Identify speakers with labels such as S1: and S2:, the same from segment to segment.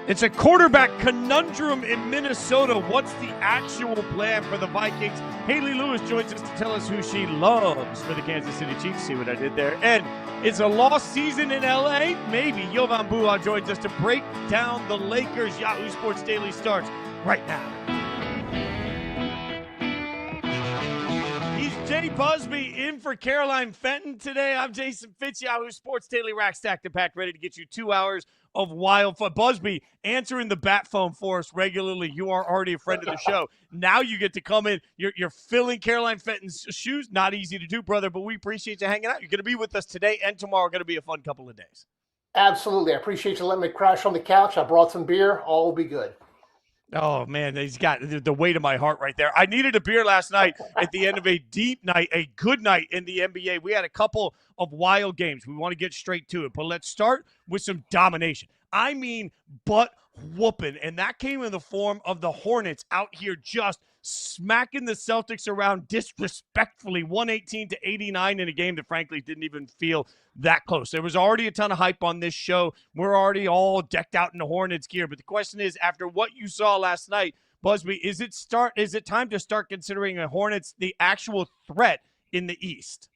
S1: It's a quarterback conundrum in Minnesota. What's the actual plan for the Vikings? Hayley Lewis joins us to tell us who she loves for the Kansas City Chiefs. See what I did there? And it's a lost season in L.A. Maybe. Jovan Buha joins us to break down the Lakers. Yahoo Sports Daily starts right now. He's Jay Busbee in for Caroline Fenton today. I'm Jason Fitz, Yahoo Sports Daily, rack stacked and packed, ready to get you 2 hours of wild fun. Busbee answering the bat phone for us regularly. You are already a friend of the show. Now you get to come in. You're filling Caroline Fenton's shoes. Not easy to do, brother, but we appreciate you hanging out. You're going to be with us today and tomorrow. Going to be a fun couple of days.
S2: Absolutely. I appreciate you letting me crash on the couch. I brought some beer. All will be good.
S1: Oh, man, he's got the weight of my heart right there. I needed a beer last night at the end of a deep night, a good night in the NBA. We had a couple of wild games. We want to get straight to it, but let's start with some domination. I mean, butt whooping, and that came in the form of the Hornets out here just smacking the Celtics around disrespectfully, 118-89 in a game that frankly didn't even feel that close. There was already a ton of hype on this show. We're already all decked out in the Hornets gear, but the question is, after what you saw last night, Busbee, is it time to start considering the Hornets the actual threat in the East?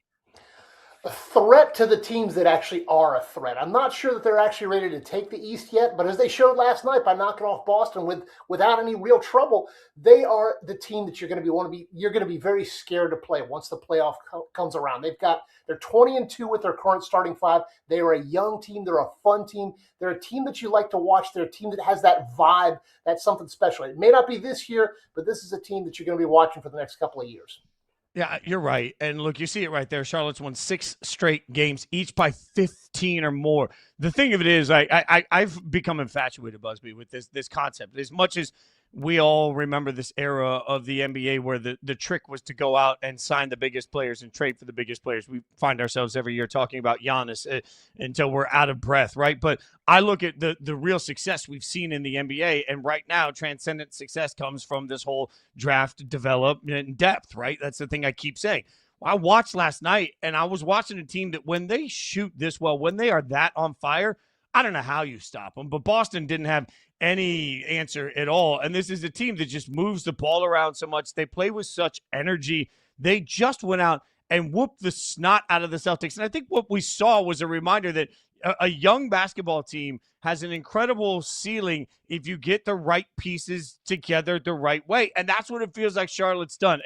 S2: A threat to the teams that actually are a threat. I'm not sure that they're actually ready to take the East yet, but as they showed last night by knocking off Boston without any real trouble, they are the team that you're going to be very scared to play once the playoff comes around. They're 20-2 with their current starting five. They are a young team. They're a fun team. They're a team that you like to watch. They're a team that has that vibe. That's something special. It may not be this year, but this is a team that you're going to be watching for the next couple of years.
S1: Yeah, you're right. And look, you see it right there. Charlotte's won 6 straight games, each by 15 or more. The thing of it is, I've become infatuated, Busbee, with this concept. As much as we all remember this era of the NBA where the trick was to go out and sign the biggest players and trade for the biggest players. We find ourselves every year talking about Giannis until we're out of breath, right? But I look at the real success we've seen in the NBA, and right now, transcendent success comes from this whole draft, development, and depth, right? That's the thing I keep saying. I watched last night, and I was watching a team that when they shoot this well, when they are that on fire, I don't know how you stop them, but Boston didn't have any answer at all. And this is a team that just moves the ball around so much. They play with such energy. They just went out and whooped the snot out of the Celtics. And I think what we saw was a reminder that a young basketball team has an incredible ceiling if you get the right pieces together the right way. And that's what it feels like Charlotte's done.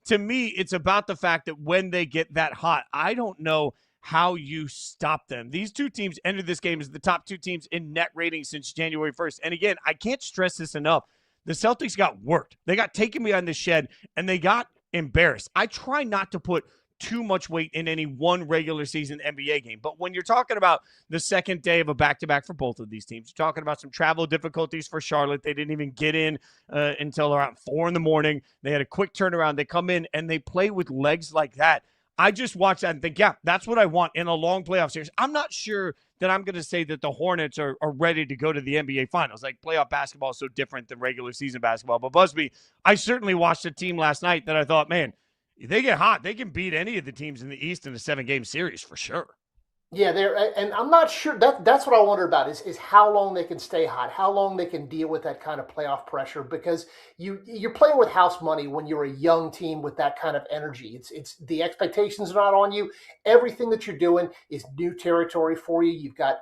S1: To me, it's about the fact that when they get that hot, I don't know how you stop them. These two teams entered this game as the top 2 teams in net rating since January 1st. And again, I can't stress this enough. The Celtics got worked. They got taken behind the shed, and they got embarrassed. I try not to put too much weight in any one regular season NBA game. But when you're talking about the second day of a back-to-back for both of these teams, you're talking about some travel difficulties for Charlotte. They didn't even get in until around 4 a.m. They had a quick turnaround. They come in, and they play with legs like that. I just watch that and think, yeah, that's what I want in a long playoff series. I'm not sure that I'm going to say that the Hornets are ready to go to the NBA Finals. Like, playoff basketball is so different than regular season basketball. But, Busbee, I certainly watched a team last night that I thought, man, if they get hot, they can beat any of the teams in the East in a 7-game series for sure.
S2: Yeah, and I'm not sure that's what I wonder about is how long they can stay hot, how long they can deal with that kind of playoff pressure, because you're playing with house money when you're a young team with that kind of energy. It's the expectations are not on you. Everything that you're doing is new territory for you. You've got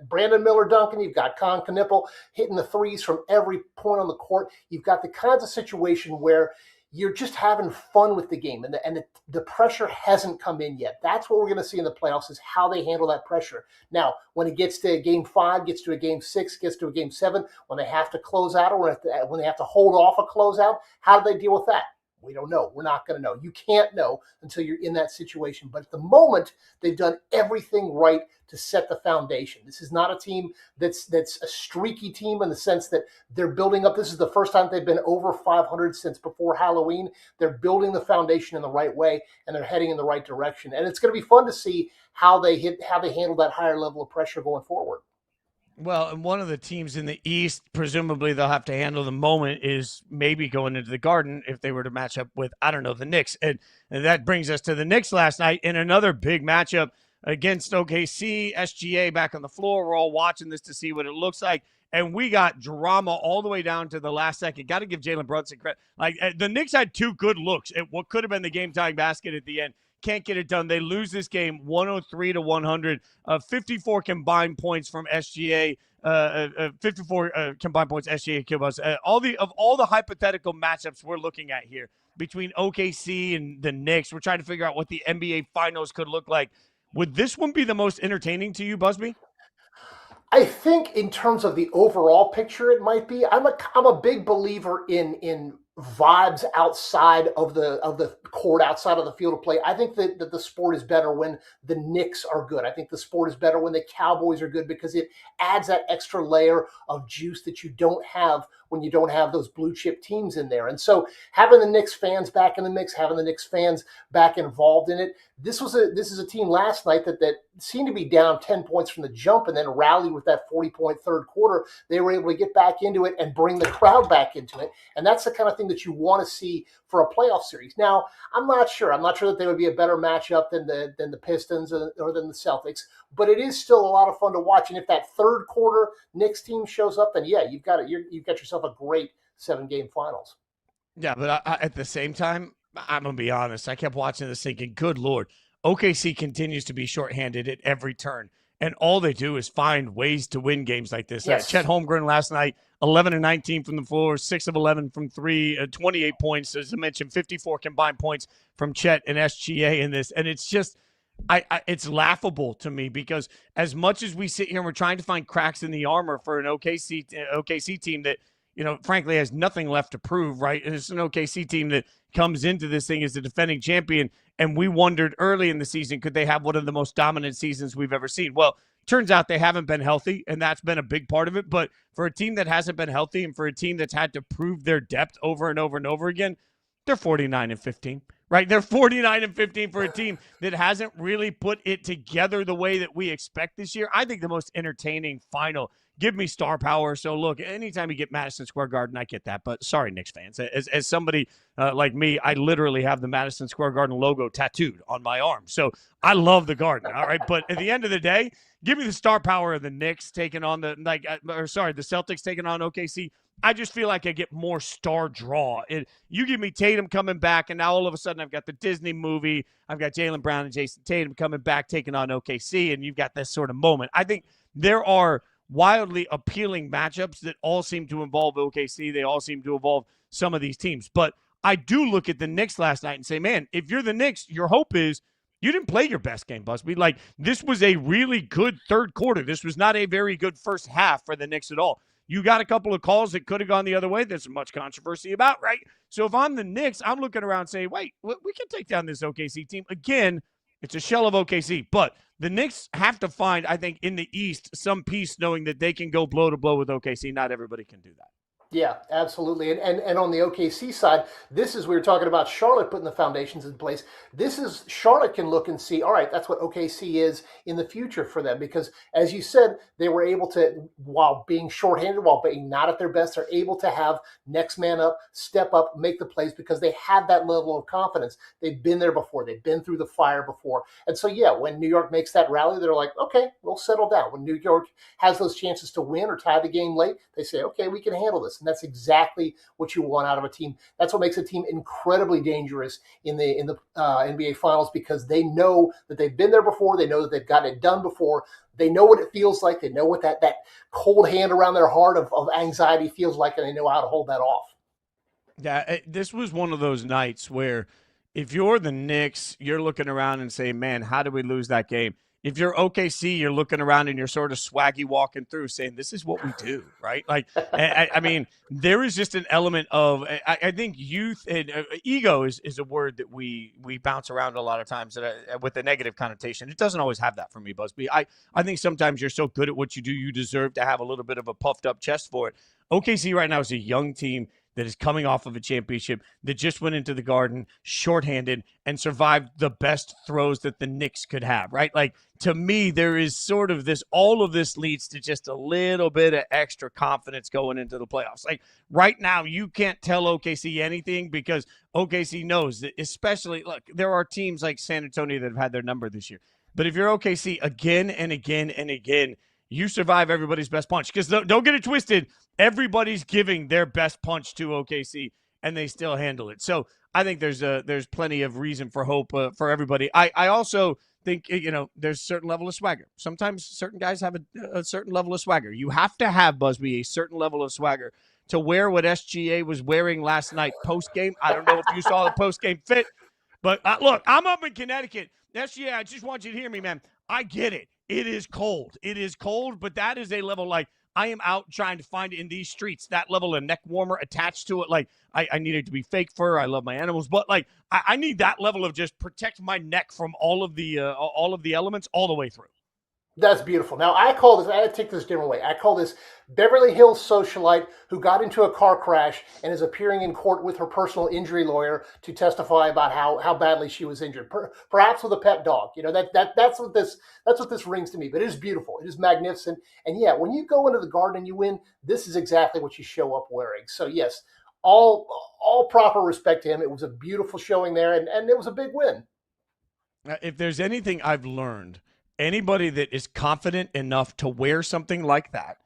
S2: Brandon Miller dunking, you've got Con Knipple hitting the threes from every point on the court. You've got the kinds of situation where you're just having fun with the game, and the pressure hasn't come in yet. That's what we're going to see in the playoffs is how they handle that pressure. Now, when it gets to Game 5, gets to a Game 6, gets to a Game 7, when they have to close out or when they have to hold off a closeout, how do they deal with that? We don't know. We're not going to know. You can't know until you're in that situation. But at the moment, they've done everything right to set the foundation. This is not a team that's a streaky team in the sense that they're building up. This is the first time they've been over 500 since before Halloween. They're building the foundation in the right way, and they're heading in the right direction. And it's going to be fun to see how they handle that higher level of pressure going forward.
S1: Well, and one of the teams in the East, presumably they'll have to handle the moment, is maybe going into the Garden if they were to match up with, I don't know, the Knicks. And that brings us to the Knicks last night in another big matchup. against OKC. SGA back on the floor. We're all watching this to see what it looks like. And we got drama all the way down to the last second. Got to give Jalen Brunson credit. Like, the Knicks had 2 good looks at what could have been the game-tying basket at the end. Can't get it done. They lose this game 103-100. 54 combined points from SGA. 54 combined points SGA killed us. All the hypothetical matchups we're looking at here between OKC and the Knicks, we're trying to figure out what the NBA Finals could look like. Would this one be the most entertaining to you, Busby?
S2: I think in terms of the overall picture, it might be. I'm a big believer in vibes outside of the court, outside of the field of play. I think that the sport is better when the Knicks are good. I think the sport is better when the Cowboys are good because it adds that extra layer of juice that you don't have when you don't have those blue chip teams in there. And so having the Knicks fans back in the mix, having the Knicks fans back involved in it, this is a team last night that seemed to be down 10 points from the jump and then rallied with that 40-point third quarter. They were able to get back into it and bring the crowd back into it. And that's the kind of thing that you want to see for a playoff series. Now, I'm not sure that they would be a better matchup than the Pistons or than the Celtics, but it is still a lot of fun to watch. And if that third quarter Knicks team shows up, then yeah, you've got yourself a great 7-game finals.
S1: Yeah, but at the same time, I'm going to be honest. I kept watching this thinking, good Lord, OKC continues to be shorthanded at every turn. And all they do is find ways to win games like this.
S2: Yes.
S1: Chet Holmgren last night, 11 and 19 from the floor, 6 of 11 from 3, 28 points. As I mentioned, 54 combined points from Chet and SGA in this. And it's just, it's laughable to me because as much as we sit here and we're trying to find cracks in the armor for an OKC team that, frankly has nothing left to prove, right? And it's an OKC team that comes into this thing as the defending champion. And we wondered early in the season, could they have one of the most dominant seasons we've ever seen? Well, turns out they haven't been healthy, and that's been a big part of it. But for a team that hasn't been healthy and for a team that's had to prove their depth over and over and over again, they're 49-15, right? They're 49-15 for a team that hasn't really put it together the way that we expect this year. I think the most entertaining final. Give me star power. So, look, anytime you get Madison Square Garden, I get that. But sorry, Knicks fans. As somebody like me, I literally have the Madison Square Garden logo tattooed on my arm. So I love the Garden, all right? But at the end of the day, give me the star power of the Knicks taking on the Celtics taking on OKC. I just feel like I get more star draw. You give me Tatum coming back, and now all of a sudden I've got the Disney movie. I've got Jaylen Brown and Jason Tatum coming back taking on OKC, and you've got this sort of moment. I think there are wildly appealing matchups that all seem to involve OKC. They all seem to involve some of these teams. But I do look at the Knicks last night and say, man, if you're the Knicks, your hope is you didn't play your best game, Busby. Like, this was a really good third quarter. This was not a very good first half for the Knicks at all. You got a couple of calls that could have gone the other way. There's much controversy about, right? So if I'm the Knicks, I'm looking around saying, wait, we can take down this OKC team. Again, it's a shell of OKC, but the Knicks have to find, I think, in the East, some peace knowing that they can go blow to blow with OKC. Not everybody can do that.
S2: Yeah, absolutely. And on the OKC side, this is, we were talking about Charlotte putting the foundations in place. This is, Charlotte can look and see, all right, that's what OKC is in the future for them. Because as you said, they were able to, while being shorthanded, while being not at their best, they're able to have next man up, step up, make the plays because they have that level of confidence. They've been there before. They've been through the fire before. And so, yeah, when New York makes that rally, they're like, okay, we'll settle down. When New York has those chances to win or tie the game late, they say, okay, we can handle this. And that's exactly what you want out of a team. That's what makes a team incredibly dangerous in the NBA Finals because they know that they've been there before. They know that they've gotten it done before. They know what it feels like. They know what that cold hand around their heart of anxiety feels like, and they know how to hold that off.
S1: Yeah, this was one of those nights where if you're the Knicks, you're looking around and saying, man, how did we lose that game? If you're OKC, you're looking around and you're sort of swaggy walking through saying, this is what we do, right? Like, I mean, there is just an element of, I think youth and ego is a word that we bounce around a lot of times with a negative connotation. It doesn't always have that for me, Busby. I think sometimes you're so good at what you do, you deserve to have a little bit of a puffed up chest for it. OKC right now is a young team. that is coming off of a championship, that just went into the Garden shorthanded and survived the best throws that the Knicks could have, right? Like, to me, there is sort of this, all of this leads to just a little bit of extra confidence going into the playoffs. Like, right now, you can't tell OKC anything because OKC knows that, especially, look, there are teams like San Antonio that have had their number this year. But if you're OKC again and again and again, you survive everybody's best punch. Because don't get it twisted, everybody's giving their best punch to OKC, and they still handle it. So I think there's plenty of reason for hope for everybody. I also think, there's a certain level of swagger. Sometimes certain guys have a certain level of swagger. You have to have, Busbee, a certain level of swagger to wear what SGA was wearing last night post-game. I don't know if you saw the post-game fit, but look, I'm up in Connecticut. SGA, I just want you to hear me, man. I get it. It is cold. It is cold, but that is a level like I am out trying to find in these streets, that level of neck warmer attached to it. Like, I need it to be fake fur. I love my animals, but like I need that level of just protect my neck from all of the elements all the way through.
S2: That's beautiful. Now, I take this a different way. I call this Beverly Hills socialite who got into a car crash and is appearing in court with her personal injury lawyer to testify about how badly she was injured, perhaps with a pet dog. That's what this rings to me. But it is beautiful. It is magnificent. And yeah, when you go into the Garden and you win, this is exactly what you show up wearing. So yes, all proper respect to him. It was a beautiful showing there, and it was a big win.
S1: If there's anything I've learned, anybody that is confident enough to wear something like that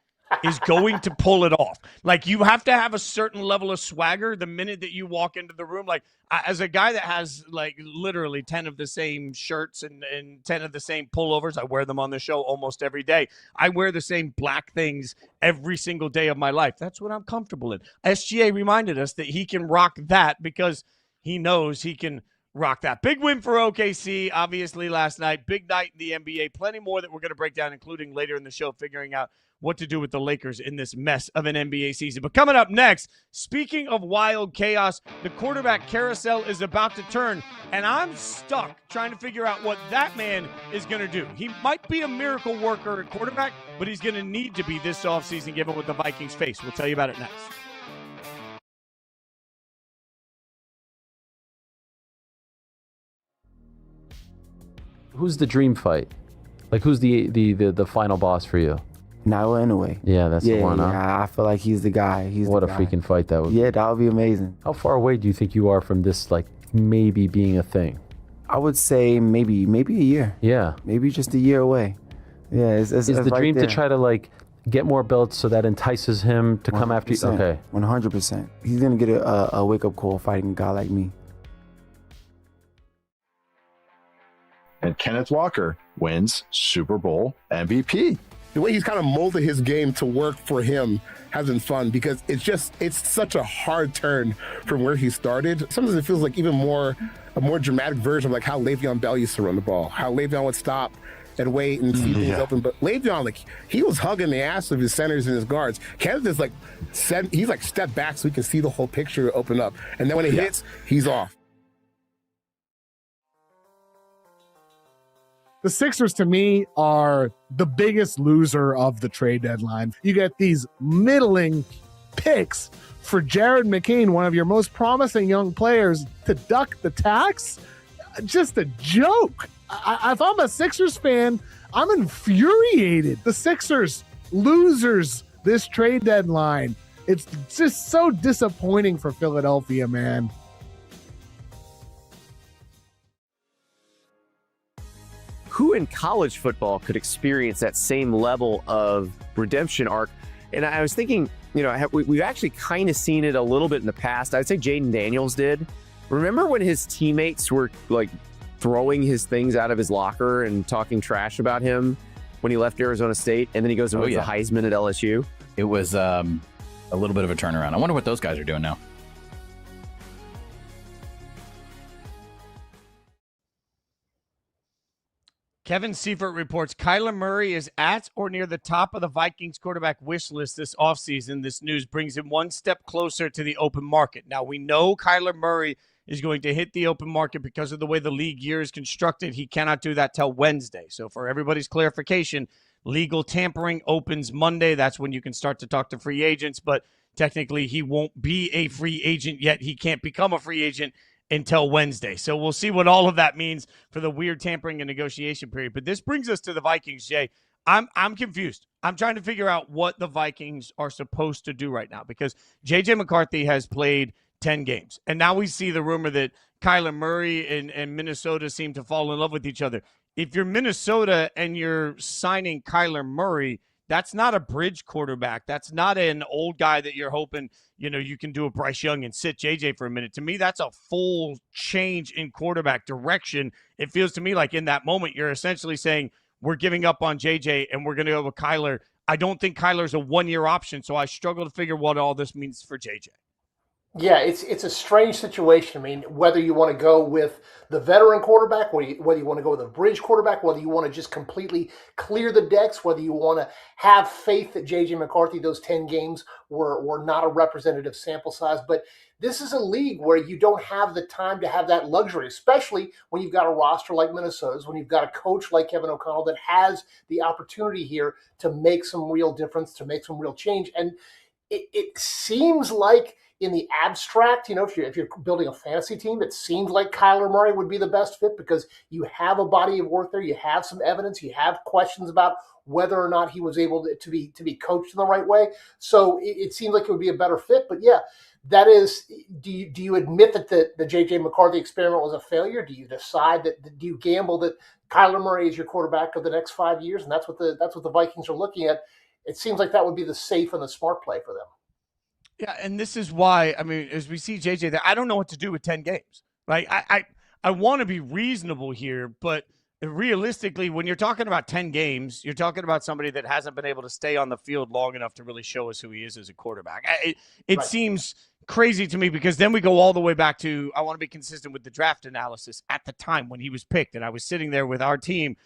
S1: is going to pull it off. Like, you have to have a certain level of swagger the minute that you walk into the room. Like, as a guy that has like literally 10 of the same shirts and 10 of the same pullovers, I wear them on the show almost every day. I wear the same black things every single day of my life. That's what I'm comfortable in. SGA reminded us that he can rock that because he knows he can rock that. Big win for OKC, obviously, last night. Big night in the NBA. Plenty more that we're going to break down, including later in the show, figuring out what to do with the Lakers in this mess of an NBA season. But coming up next, speaking of wild chaos, the quarterback carousel is about to turn, and I'm stuck trying to figure out what that man is going to do. He might be a miracle worker at quarterback, but he's going to need to be this offseason given what the Vikings face. We'll tell you about it next.
S3: Who's the dream fight? Like, who's the final boss for you?
S4: Nyla anyway.
S3: Yeah, that's the one.
S4: Yeah, I feel like he's the guy.
S3: What a freaking fight that would be.
S4: Yeah, that would be amazing.
S3: How far away do you think you are from this, like, maybe being a thing?
S4: I would say maybe a year.
S3: Yeah.
S4: Maybe just a year away. Yeah, it's
S3: the
S4: right
S3: dream
S4: there.
S3: to try to, like, get more belts so that entices him to come after you? Okay.
S4: 100%. He's going to get a wake-up call fighting a guy like me.
S5: And Kenneth Walker wins Super Bowl MVP.
S6: The way he's kind of molded his game to work for him has been fun because it's such a hard turn from where he started. Sometimes it feels like a more dramatic version of like how Le'Veon Bell used to run the ball, how Le'Veon would stop and wait and see things open. But Le'Veon, like, he was hugging the ass of his centers and his guards. Kenneth is he's like step back so he can see the whole picture open up. And then when it hits, he's off.
S7: The Sixers, to me, are the biggest loser of the trade deadline. You get these middling picks for Jared McCain, one of your most promising young players, to duck the tax. Just a joke. If I'm a Sixers fan, I'm infuriated. The Sixers, losers this trade deadline. It's just so disappointing for Philadelphia, man.
S8: Who in college football could experience that same level of redemption arc? And I was thinking, we've actually kind of seen it a little bit in the past. I'd say Jaden Daniels did. Remember when his teammates were like throwing his things out of his locker and talking trash about him when he left Arizona State, and then he goes and wins the Heisman at LSU?
S9: It was a little bit of a turnaround. I wonder what those guys are doing now.
S1: Kevin Seifert reports Kyler Murray is at or near the top of the Vikings quarterback wish list this offseason. This news brings him one step closer to the open market. Now, we know Kyler Murray is going to hit the open market because of the way the league year is constructed. He cannot do that till Wednesday. So for everybody's clarification, legal tampering opens Monday. That's when you can start to talk to free agents. But technically he won't be a free agent yet. He can't become a free agent until Wednesday. So we'll see what all of that means for the weird tampering and negotiation period. But this brings us to the Vikings, Jay. I'm confused. I'm trying to figure out what the Vikings are supposed to do right now, because J.J. McCarthy has played 10 games. And now we see the rumor that Kyler Murray and Minnesota seem to fall in love with each other. If you're Minnesota and you're signing Kyler Murray, that's not a bridge quarterback. That's not an old guy that you're hoping, you can do a Bryce Young and sit JJ for a minute. To me, that's a full change in quarterback direction. It feels to me like in that moment, you're essentially saying, we're giving up on JJ and we're going to go with Kyler. I don't think Kyler's a one-year option, so I struggle to figure what all this means for JJ.
S2: Yeah, it's a strange situation. I mean, whether you want to go with the veteran quarterback, whether you want to go with a bridge quarterback, whether you want to just completely clear the decks, whether you want to have faith that J.J. McCarthy, those 10 games were not a representative sample size. But this is a league where you don't have the time to have that luxury, especially when you've got a roster like Minnesota's, when you've got a coach like Kevin O'Connell that has the opportunity here to make some real difference, to make some real change. And it seems like, in the abstract, if you're building a fantasy team, it seems like Kyler Murray would be the best fit, because you have a body of work there, you have some evidence, you have questions about whether or not he was able to be coached in the right way. So it seems like it would be a better fit. But yeah, that is. Do you admit that the J.J. McCarthy experiment was a failure? Do you decide do you gamble that Kyler Murray is your quarterback of the next 5 years, and that's what the Vikings are looking at? It seems like that would be the safe and the smart play for them.
S1: Yeah, and this is why, as we see JJ there, I don't know what to do with 10 games. Like, I want to be reasonable here, but realistically, when you're talking about 10 games, you're talking about somebody that hasn't been able to stay on the field long enough to really show us who he is as a quarterback. It
S2: Right.
S1: seems crazy to me, because then we go all the way back to, I want to be consistent with the draft analysis at the time when he was picked, and I was sitting there with our team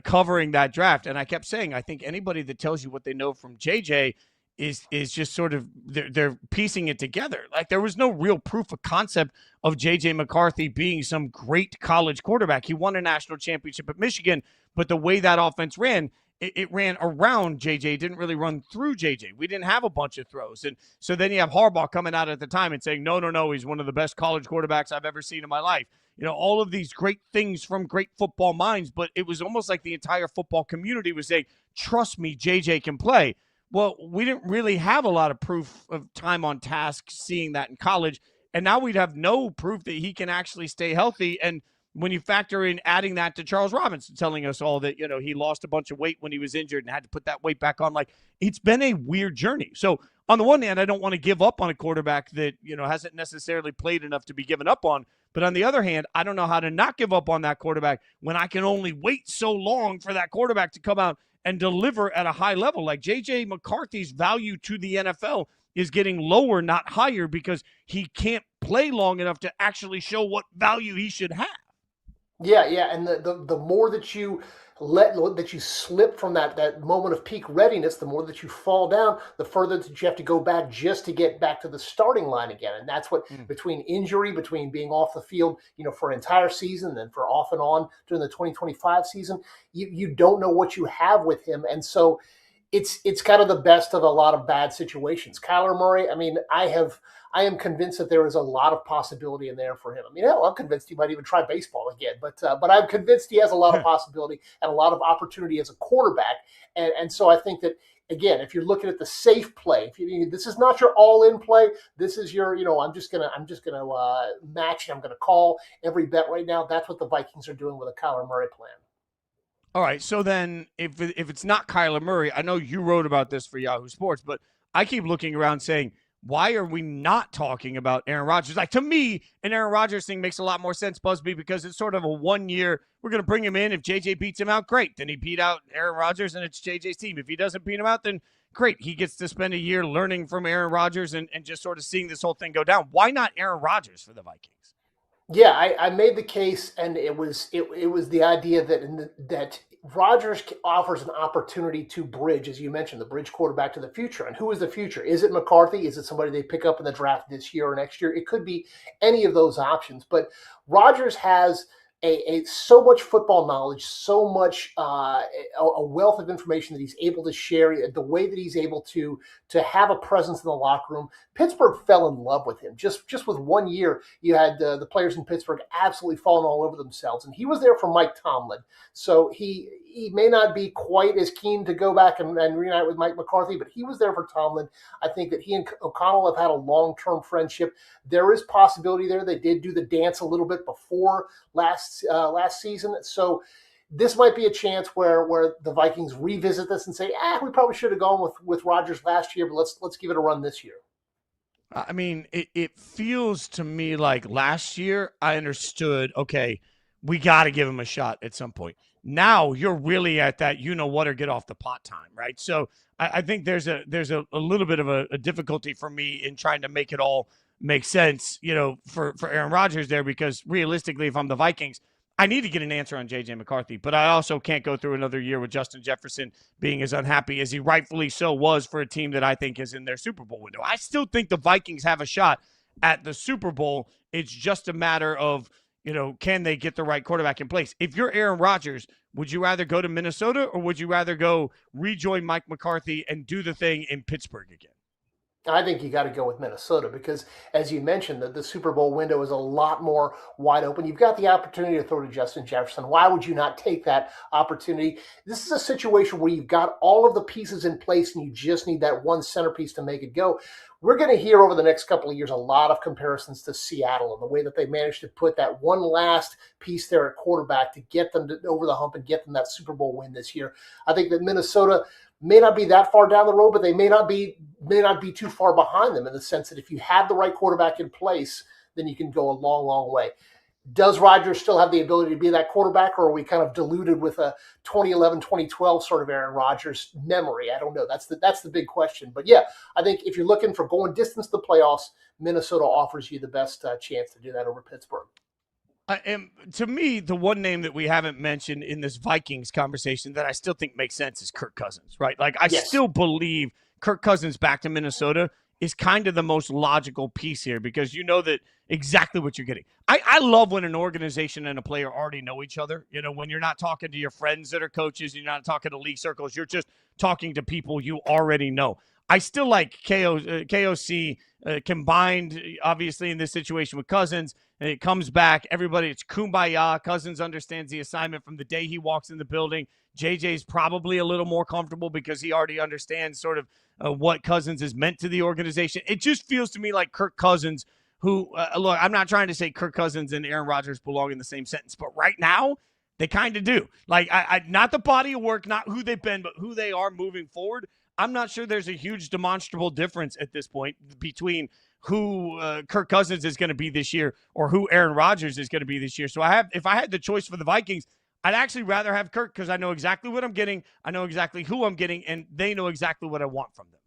S1: covering that draft, and I kept saying, I think anybody that tells you what they know from JJ is just sort of, they're piecing it together. Like, there was no real proof of concept of J.J. McCarthy being some great college quarterback. He won a national championship at Michigan, but the way that offense ran, it ran around J.J., it didn't really run through J.J. We didn't have a bunch of throws. And so then you have Harbaugh coming out at the time and saying, no, he's one of the best college quarterbacks I've ever seen in my life. All of these great things from great football minds, but it was almost like the entire football community was saying, trust me, J.J. can play. Well, we didn't really have a lot of proof of time on task seeing that in college, and now we'd have no proof that he can actually stay healthy. And when you factor in adding that to Charles Robinson telling us all that, he lost a bunch of weight when he was injured and had to put that weight back on, like, it's been a weird journey. So on the one hand, I don't want to give up on a quarterback that, hasn't necessarily played enough to be given up on. But on the other hand, I don't know how to not give up on that quarterback when I can only wait so long for that quarterback to come out and deliver at a high level. Like, J.J. McCarthy's value to the NFL is getting lower, not higher, because he can't play long enough to actually show what value he should have.
S2: Yeah, and the more that you slip from that moment of peak readiness, the more that you fall down, the further that you have to go back just to get back to the starting line again. And that's what, between injury, between being off the field, for an entire season, and then for off and on during the 2025 season, you don't know what you have with him. And so it's kind of the best of a lot of bad situations. Kyler Murray, I am convinced that there is a lot of possibility in there for him. I'm convinced he might even try baseball again, but I'm convinced he has a lot of possibility and a lot of opportunity as a quarterback. And so I think that, again, if you're looking at the safe play, this is not your all-in play. This is your, I'm just gonna match. I'm gonna call every bet right now. That's what the Vikings are doing with a Kyler Murray plan.
S1: All right, so then if it's not Kyler Murray, I know you wrote about this for Yahoo Sports, but I keep looking around saying, why are we not talking about Aaron Rodgers? Like, to me, an Aaron Rodgers thing makes a lot more sense, Busby, because it's sort of a 1 year. We're going to bring him in. If JJ beats him out, great. Then he beat out Aaron Rodgers, and it's JJ's team. If he doesn't beat him out, then great. He gets to spend a year learning from Aaron Rodgers and just sort of seeing this whole thing go down. Why not Aaron Rodgers for the Vikings?
S2: Yeah, I made the case, and it was the idea that Rodgers offers an opportunity to bridge, as you mentioned, the bridge quarterback to the future. And who is the future? Is it McCarthy? Is it somebody they pick up in the draft this year or next year? It could be any of those options. But Rodgers has so much football knowledge, so much a wealth of information that he's able to share, the way that he's able to have a presence in the locker room. Pittsburgh fell in love with him. Just with 1 year, you had the players in Pittsburgh absolutely falling all over themselves. And he was there for Mike Tomlin. So he may not be quite as keen to go back and reunite with Mike McCarthy, but he was there for Tomlin. I think that he and O'Connell have had a long-term friendship. There is possibility there. They did do the dance a little bit before last season. So this might be a chance where the Vikings revisit this and say, we probably should have gone with Rodgers last year, but let's give it a run this year.
S1: I mean, it feels to me like last year I understood, okay, we got to give him a shot at some point. Now you're really at that, or get off the pot time, right? So I think there's a little bit of a difficulty for me in trying to make it all make sense, for Aaron Rodgers there, because realistically, if I'm the Vikings, I need to get an answer on J.J. McCarthy, but I also can't go through another year with Justin Jefferson being as unhappy as he rightfully so was for a team that I think is in their Super Bowl window. I still think the Vikings have a shot at the Super Bowl. It's just a matter of, can they get the right quarterback in place? If you're Aaron Rodgers, would you rather go to Minnesota or would you rather go rejoin Mike McCarthy and do the thing in Pittsburgh again?
S2: I think you got to go with Minnesota because, as you mentioned, the Super Bowl window is a lot more wide open. You've got the opportunity to throw to Justin Jefferson. Why would you not take that opportunity? This is a situation where you've got all of the pieces in place and you just need that one centerpiece to make it go. We're going to hear over the next couple of years a lot of comparisons to Seattle and the way that they managed to put that one last piece there at quarterback to get them over the hump and get them that Super Bowl win this year. I think that Minnesota may not be that far down the road, but they may not be too far behind them in the sense that if you have the right quarterback in place, then you can go a long, long way. Does Rodgers still have the ability to be that quarterback, or are we kind of diluted with a 2011, 2012 sort of Aaron Rodgers memory? I don't know. That's the big question. But yeah, I think if you're looking for going distance to the playoffs, Minnesota offers you the best chance to do that over Pittsburgh.
S1: To me, the one name that we haven't mentioned in this Vikings conversation that I still think makes sense is Kirk Cousins, right? Like, I still believe Kirk Cousins back to Minnesota is kind of the most logical piece here because you know that exactly what you're getting. I love when an organization and a player already know each other. When you're not talking to your friends that are coaches, you're not talking to league circles, you're just talking to people you already know. I still like KOC combined, obviously, in this situation with Cousins. And it comes back. Everybody, it's kumbaya. Cousins understands the assignment from the day he walks in the building. JJ's probably a little more comfortable because he already understands sort of what Cousins is meant to the organization. It just feels to me like Kirk Cousins, who, look, I'm not trying to say Kirk Cousins and Aaron Rodgers belong in the same sentence, but right now, they kind of do. Like, not the body of work, not who they've been, but who they are moving forward. I'm not sure there's a huge demonstrable difference at this point between who Kirk Cousins is going to be this year or who Aaron Rodgers is going to be this year. So if I had the choice for the Vikings, I'd actually rather have Kirk because I know exactly what I'm getting. I know exactly who I'm getting, and they know exactly what I want from them.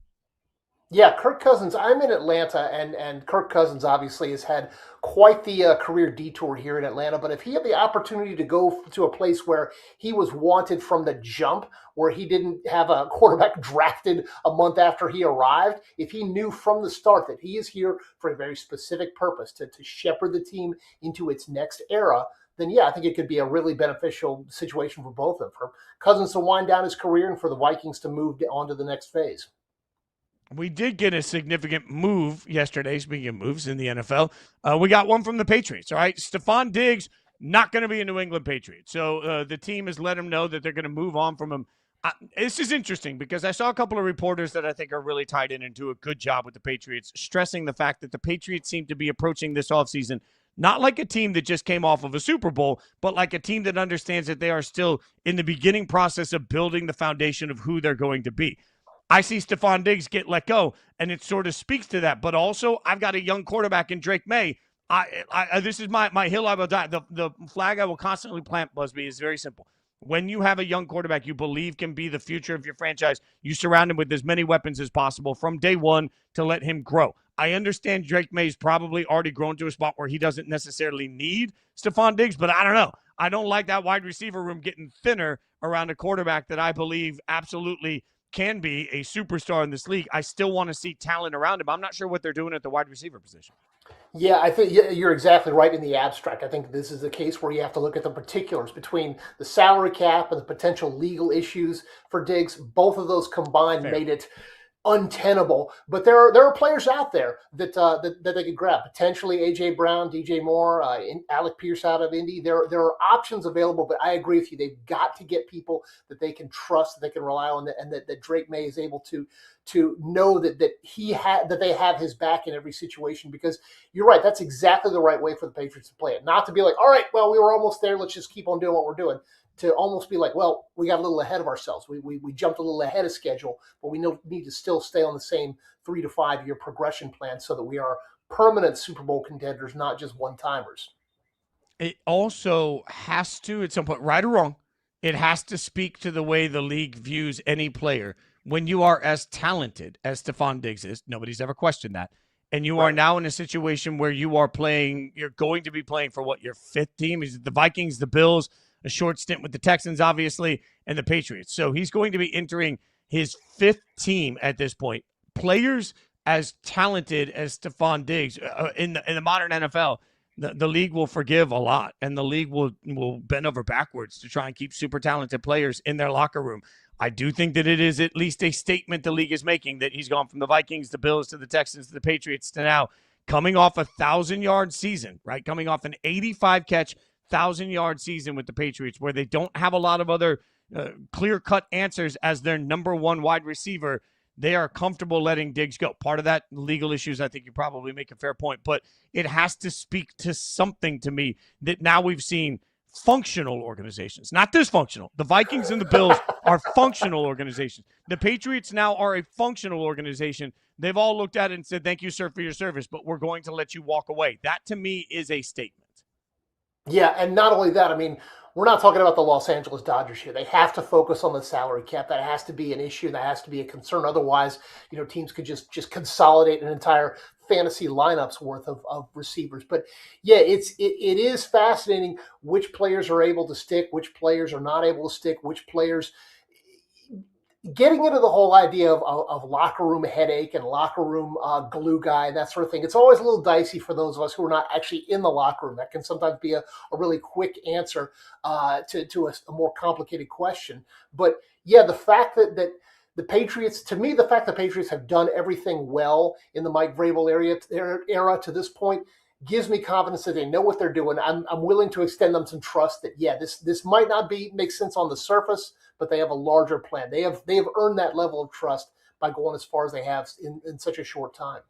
S2: Yeah, Kirk Cousins, I'm in Atlanta, and Kirk Cousins obviously has had quite the career detour here in Atlanta. But if he had the opportunity to go to a place where he was wanted from the jump, where he didn't have a quarterback drafted a month after he arrived, if he knew from the start that he is here for a very specific purpose, to shepherd the team into its next era, then yeah, I think it could be a really beneficial situation for both of them, for Cousins to wind down his career and for the Vikings to move on to the next phase.
S1: We did get a significant move yesterday, speaking of moves in the NFL. We got one from the Patriots, all right? Stephon Diggs, not going to be a New England Patriot. So the team has let him know that they're going to move on from him. This is interesting because I saw a couple of reporters that I think are really tied in and do a good job with the Patriots, stressing the fact that the Patriots seem to be approaching this offseason not like a team that just came off of a Super Bowl, but like a team that understands that they are still in the beginning process of building the foundation of who they're going to be. I see Stephon Diggs get let go, and it sort of speaks to that. But also, I've got a young quarterback in Drake May. This is my hill I will die. The flag I will constantly plant, Busbee, is very simple. When you have a young quarterback you believe can be the future of your franchise, you surround him with as many weapons as possible from day one to let him grow. I understand Drake May's probably already grown to a spot where he doesn't necessarily need Stephon Diggs, but I don't know. I don't like that wide receiver room getting thinner around a quarterback that I believe absolutely can be a superstar in this league. I still want to see talent around him. I'm not sure what they're doing at the wide receiver position.
S2: Yeah, I think you're exactly right in the abstract. I think this is a case where you have to look at the particulars between the salary cap and the potential legal issues for Diggs. Both of those combined
S1: Fair.
S2: made it untenable. But there are players out there that they could grab. Potentially AJ Brown, DJ Moore, Alec Pierce out of Indy. There are options available. But I agree with you. They've got to get people that they can trust, that they can rely on, and that Drake May is able to know that they have his back in every situation. Because you're right, that's exactly the right way for the Patriots to play it. Not to be like, all right, well, we were almost there. Let's just keep on doing what we're doing. To almost be like, well, we got a little ahead of ourselves. We jumped a little ahead of schedule, but we need to still stay on the same 3 to 5 year progression plan so that we are permanent Super Bowl contenders, not just one-timers.
S1: It also has to, at some point, right or wrong, it has to speak to the way the league views any player. When you are as talented as Stephon Diggs is, nobody's ever questioned that, and you are now in a situation where you're going to be playing for what, your fifth team? Is it the Vikings, the Bills, a short stint with the Texans, obviously, and the Patriots. So he's going to be entering his fifth team at this point. Players as talented as Stephon Diggs in the modern NFL, the league will forgive a lot, and the league will bend over backwards to try and keep super talented players in their locker room. I do think that it is at least a statement the league is making that he's gone from the Vikings, the Bills, to the Texans, to the Patriots, to now coming off a 1,000-yard season, right? Coming off an 85-catch, 1,000-yard season with the Patriots, where they don't have a lot of other clear-cut answers as their number one wide receiver. They are comfortable letting Diggs go. Part of that, legal issues, I think you probably make a fair point, but it has to speak to something to me that now we've seen functional organizations, not dysfunctional. The Vikings and the Bills are functional organizations. The Patriots now are a functional organization. They've all looked at it and said, thank you, sir, for your service, but we're going to let you walk away. That, to me, is a statement.
S2: Yeah, and not only that, I mean, we're not talking about the Los Angeles Dodgers here. They have to focus on the salary cap. That has to be an issue. That has to be a concern. Otherwise, teams could just consolidate an entire fantasy lineups worth of receivers. But yeah, it is fascinating which players are able to stick, which players are not able to stick, which players. Getting into the whole idea of locker room headache and locker room glue guy and that sort of thing, it's always a little dicey for those of us who are not actually in the locker room. That can sometimes be a really quick answer to a more complicated question. But yeah, the fact that the Patriots, to me, the fact that the Patriots have done everything well in the Mike Vrabel era to this point gives me confidence that they know what they're doing. I'm willing to extend them some trust that, yeah, this might not make sense on the surface, but they have a larger plan. They have earned that level of trust by going as far as they have in such a short time.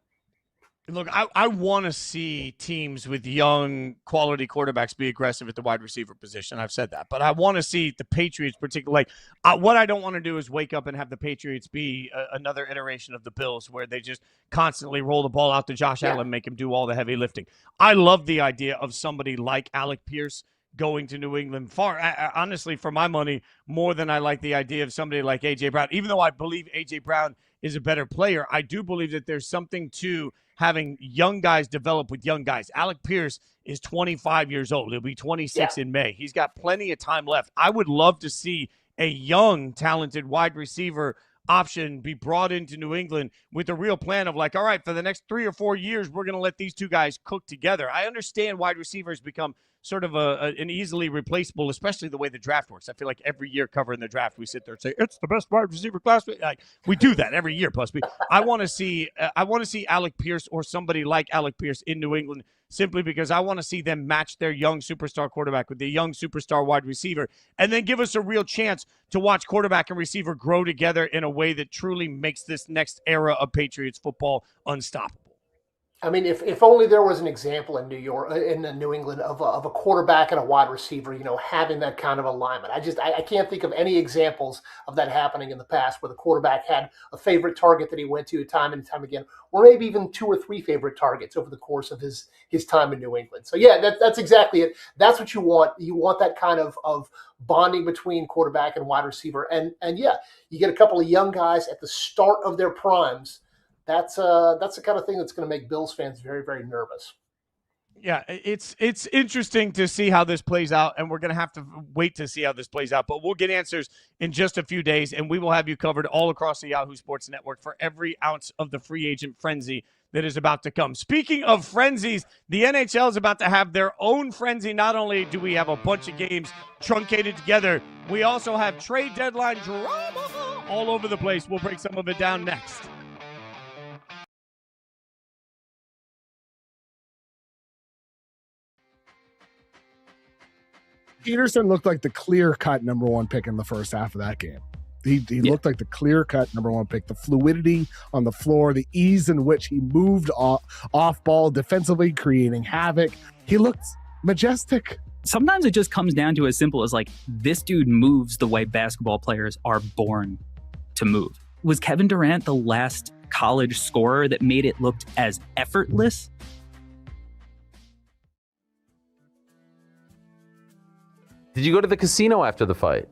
S1: Look, I want to see teams with young quality quarterbacks be aggressive at the wide receiver position. I've said that. But I want to see the Patriots particularly. What I don't want to do is wake up and have the Patriots be another iteration of the Bills where they just constantly roll the ball out to Josh Allen and make him do all the heavy lifting. I love the idea of somebody like Alec Pierce going to New England honestly, for my money, more than I like the idea of somebody like A.J. Brown. Even though I believe A.J. Brown is a better player, I do believe that there's something to having young guys develop with young guys. Alec Pierce is 25 years old. He'll be 26 in May. He's got plenty of time left. I would love to see a young, talented wide receiver option be brought into New England with a real plan of like, all right, for the next 3 or 4 years, we're going to let these two guys cook together. I understand wide receivers become sort of an easily replaceable, especially the way the draft works. I feel like every year covering the draft, we sit there and say, it's the best wide receiver class. Like, we do that every year, Busbee. I want to see Alec Pierce or somebody like Alec Pierce in New England simply because I want to see them match their young superstar quarterback with the young superstar wide receiver and then give us a real chance to watch quarterback and receiver grow together in a way that truly makes this next era of Patriots football unstoppable.
S2: I mean, if only there was an example in New England of a quarterback and a wide receiver, having that kind of alignment. I can't think of any examples of that happening in the past where the quarterback had a favorite target that he went to time and time again, or maybe even 2 or 3 favorite targets over the course of his time in New England. So yeah, that's exactly it. That's what you want. You want that kind of bonding between quarterback and wide receiver. And yeah, you get a couple of young guys at the start of their primes. That's the kind of thing that's going to make Bills fans very, very nervous.
S1: Yeah, it's interesting to see how this plays out, and we're going to have to wait to see how this plays out. But we'll get answers in just a few days, and we will have you covered all across the Yahoo Sports Network for every ounce of the free agent frenzy that is about to come. Speaking of frenzies, the NHL is about to have their own frenzy. Not only do we have a bunch of games truncated together, we also have trade deadline drama all over the place. We'll break some of it down next.
S7: Peterson looked like the clear-cut number one pick in the first half of that game. He looked like the clear-cut number one pick. The fluidity on the floor, the ease in which he moved off ball defensively, creating havoc. He looked majestic.
S10: Sometimes it just comes down to as simple as like, this dude moves the way basketball players are born to move. Was Kevin Durant the last college scorer that made it look as effortless?
S3: Did you go to the casino after the fight?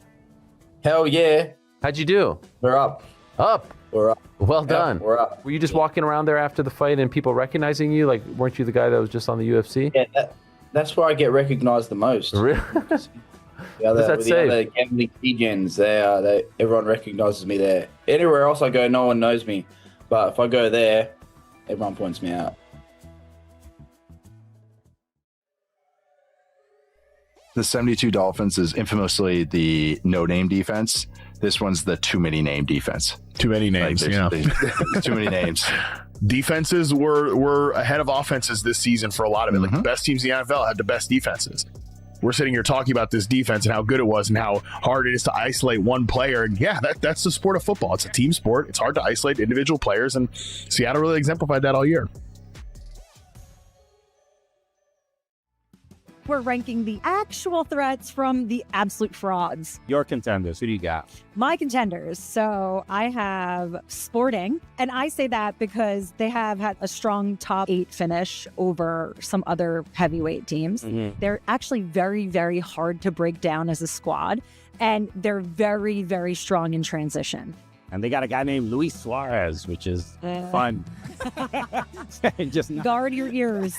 S11: Hell yeah.
S3: How'd you do?
S11: We're up.
S3: Up?
S11: We're up.
S3: Well done.
S11: We're up.
S3: Were you just walking around there after the fight and people recognizing you? Like, weren't you the guy that was just on the UFC?
S11: Yeah, that's where I get recognized the most.
S3: Really?
S11: What's that say? The other gambling degens, everyone recognizes me there. Anywhere else I go, no one knows me. But if I go there, everyone points me out.
S5: The 72 Dolphins is infamously the no-name defense. This one's the too many name defense.
S12: Too many names,
S5: too many names.
S12: Defenses were ahead of offenses this season for a lot of it. Like the best teams in the NFL had the best defenses. We're sitting here talking about this defense and how good it was and how hard it is to isolate one player. And yeah, that's the sport of football. It's a team sport. It's hard to isolate individual players, and Seattle really exemplified that all year.
S13: We're ranking the actual threats from the absolute frauds.
S14: Your contenders, who do you got?
S13: My contenders. So I have Sporting, and I say that because they have had a strong top 8 finish over some other heavyweight teams. They're actually very, very hard to break down as a squad, and they're very, very strong in transition.
S14: And they got a guy named Luis Suarez, which is fun.
S13: Guard your ears.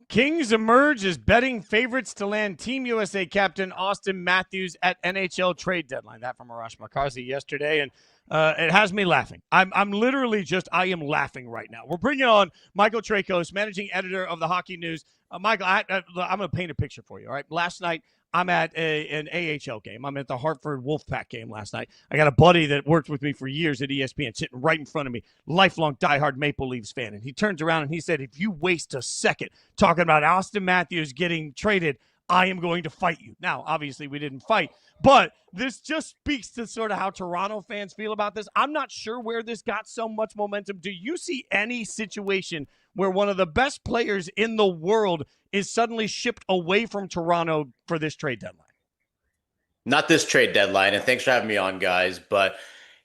S1: Kings emerge as betting favorites to land Team USA captain Auston Matthews at NHL trade deadline. That from Arash Markazi yesterday, and it has me laughing. I'm literally I am laughing right now. We're bringing on Michael Traikos, managing editor of the Hockey News. Michael, I'm going to paint a picture for you, all right? Last night, I'm at an AHL game. I'm at the Hartford Wolfpack game last night. I got a buddy that worked with me for years at ESPN sitting right in front of me, lifelong diehard Maple Leafs fan. And he turns around and he said, if you waste a second talking about Auston Matthews getting traded, I am going to fight you. Now, obviously, we didn't fight, but this just speaks to sort of how Toronto fans feel about this. I'm not sure where this got so much momentum. Do you see any situation where one of the best players in the world is suddenly shipped away from Toronto for this trade deadline?
S15: Not this trade deadline, and thanks for having me on, guys. But,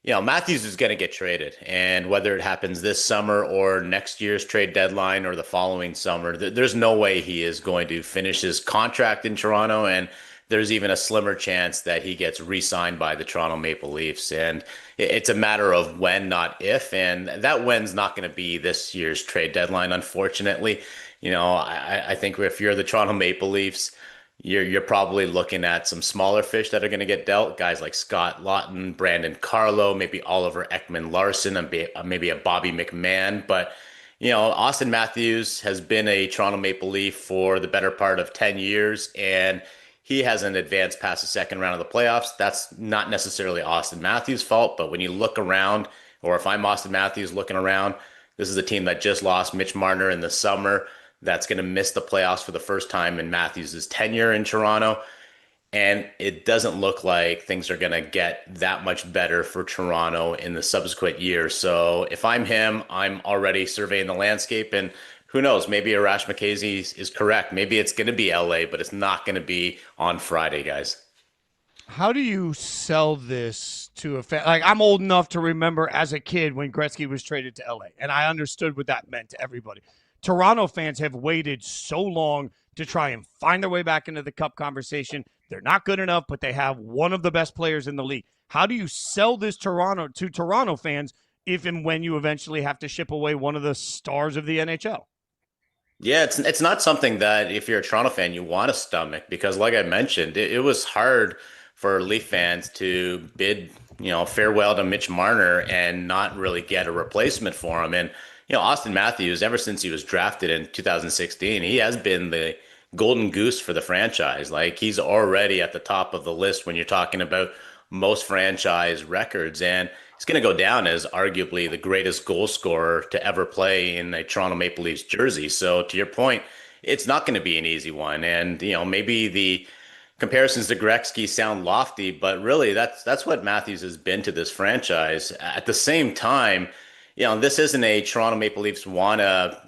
S15: Matthews is going to get traded. And whether it happens this summer or next year's trade deadline or the following summer, there's no way he is going to finish his contract in Toronto. And there's even a slimmer chance that he gets re-signed by the Toronto Maple Leafs. And it's a matter of when, not if. And that when's not going to be this year's trade deadline, unfortunately. I think if you're the Toronto Maple Leafs, you're probably looking at some smaller fish that are going to get dealt. Guys like Scott Laughton, Brandon Carlo, maybe Oliver Ekman-Larsson, and maybe a Bobby McMahon. But, Auston Matthews has been a Toronto Maple Leaf for the better part of 10 years, and he hasn't advanced past the second round of the playoffs. That's not necessarily Auston Matthews' fault, but when you look around, or if I'm Auston Matthews looking around, this is a team that just lost Mitch Marner in the summer. That's going to miss the playoffs for the first time in Matthews' tenure in Toronto. And it doesn't look like things are going to get that much better for Toronto in the subsequent years. So if I'm him, I'm already surveying the landscape. And who knows, maybe Arash Markazi is correct. Maybe it's going to be LA, but it's not going to be on Friday, guys.
S1: How do you sell this to a fan? Like, I'm old enough to remember as a kid when Gretzky was traded to LA, and I understood what that meant to everybody. Toronto fans have waited so long to try and find their way back into the Cup conversation. They're not good enough, but they have one of the best players in the league. How do you sell this to Toronto fans if and when you eventually have to ship away one of the stars of the NHL?
S15: Yeah, it's not something that if you're a Toronto fan, you want to stomach, because like I mentioned, it was hard for Leaf fans to bid farewell to Mitch Marner and not really get a replacement for him. And, Auston Matthews, ever since he was drafted in 2016, he has been the golden goose for the franchise. Like, he's already at the top of the list when you're talking about most franchise records. And he's going to go down as arguably the greatest goal scorer to ever play in a Toronto Maple Leafs jersey. So to your point, it's not going to be an easy one. And, maybe the comparisons to Gretzky sound lofty, but really that's what Matthews has been to this franchise. At the same time, this isn't a Toronto Maple Leafs want to,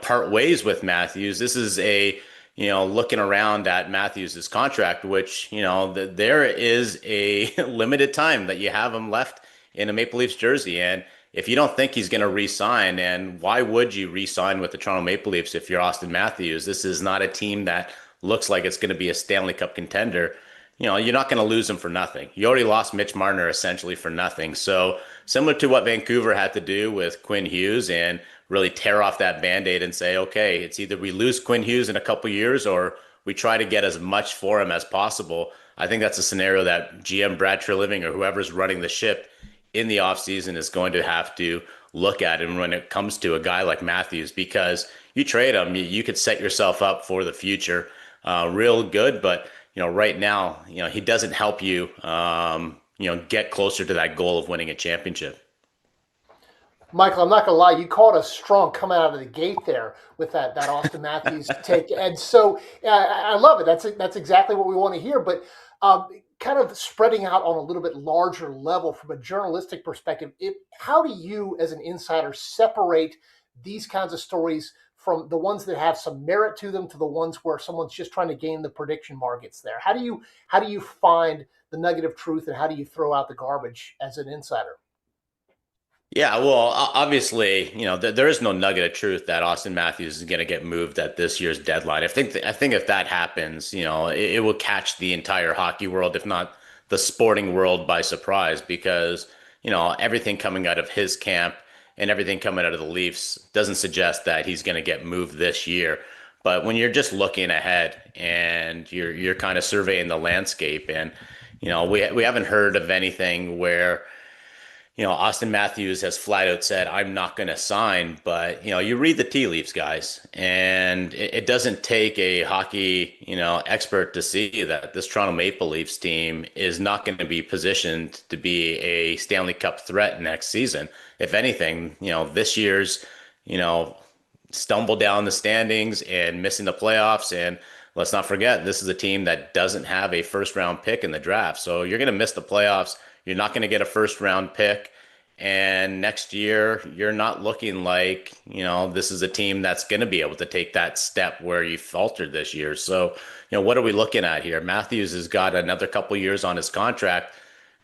S15: part ways with Matthews. This is a, looking around at Matthews' contract, which, there is a limited time that you have him left in a Maple Leafs jersey. And if you don't think he's going to re-sign, and why would you re-sign with the Toronto Maple Leafs if you're Auston Matthews? This is not a team that looks like it's going to be a Stanley Cup contender. You're not going to lose him for nothing. You already lost Mitch Marner essentially for nothing. So similar to what Vancouver had to do with Quinn Hughes and really tear off that Band-Aid and say, okay, it's either we lose Quinn Hughes in a couple years or we try to get as much for him as possible. I think that's a scenario that GM Brad Treliving or whoever's running the ship in the offseason is going to have to look at him when it comes to a guy like Matthews, because you trade him, you could set yourself up for the future real good. But, right now, he doesn't help you, get closer to that goal of winning a championship.
S2: Michael, I'm not going to lie. You called us strong coming out of the gate there with that Auston Matthews take. And so I love it. That's exactly what we want to hear. But kind of spreading out on a little bit larger level from a journalistic perspective, how do you as an insider separate these kinds of stories from the ones that have some merit to them to the ones where someone's just trying to gain the prediction markets there? How do you find the nugget of truth, and how do you throw out the garbage as an insider?
S15: Yeah, well, obviously, there is no nugget of truth that Auston Matthews is going to get moved at this year's deadline. I think if that happens, it will catch the entire hockey world, if not the sporting world, by surprise, because, everything coming out of his camp and everything coming out of the Leafs doesn't suggest that he's going to get moved this year. But when you're just looking ahead and you're kind of surveying the landscape, and we haven't heard of anything where Auston Matthews has flat out said, I'm not going to sign. But, you read the tea leaves, guys, and it doesn't take a hockey, expert to see that this Toronto Maple Leafs team is not going to be positioned to be a Stanley Cup threat next season. If anything, this year's, stumble down the standings and missing the playoffs. And let's not forget, this is a team that doesn't have a first round pick in the draft. So you're going to miss the playoffs. You're not going to get a first round pick. And next year, you're not looking like, this is a team that's going to be able to take that step where you faltered this year. So, what are we looking at here? Matthews has got another couple years on his contract.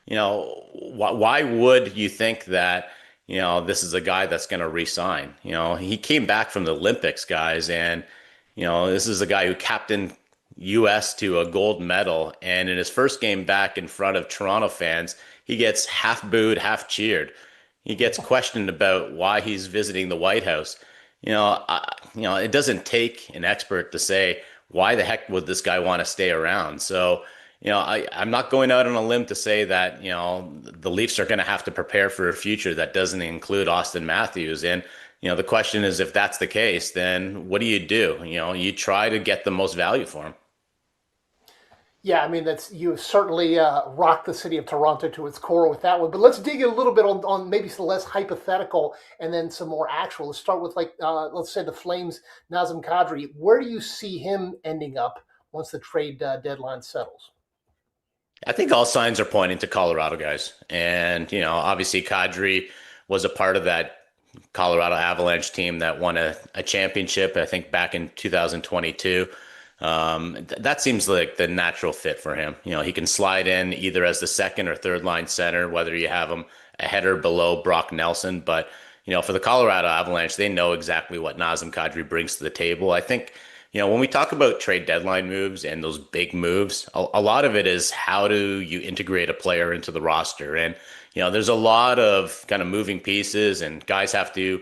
S15: Why would you think that, this is a guy that's going to re-sign? He came back from the Olympics, guys, and, this is a guy who captained U.S. to a gold medal. And in his first game back in front of Toronto fans, he gets half booed, half cheered. He gets questioned about why he's visiting the White House. It doesn't take an expert to say, why the heck would this guy want to stay around? So, I'm not going out on a limb to say that, the Leafs are going to have to prepare for a future that doesn't include Auston Matthews. And, the question is, if that's the case, then what do? You try to get the most value for him.
S2: Yeah, I mean, you certainly rocked the city of Toronto to its core with that one. But let's dig in a little bit on maybe some less hypothetical and then some more actual. Let's start with, let's say the Flames, Nazem Kadri. Where do you see him ending up once the trade deadline settles?
S15: I think all signs are pointing to Colorado, guys. And, obviously Kadri was a part of that Colorado Avalanche team that won a championship, I think, back in 2022. That seems like the natural fit for him. He can slide in either as the second or third line center, whether you have him ahead or below Brock Nelson. But, for the Colorado Avalanche, they know exactly what Nazem Kadri brings to the table. I think, when we talk about trade deadline moves and those big moves, a lot of it is how do you integrate a player into the roster? And, there's a lot of kind of moving pieces, and guys have to,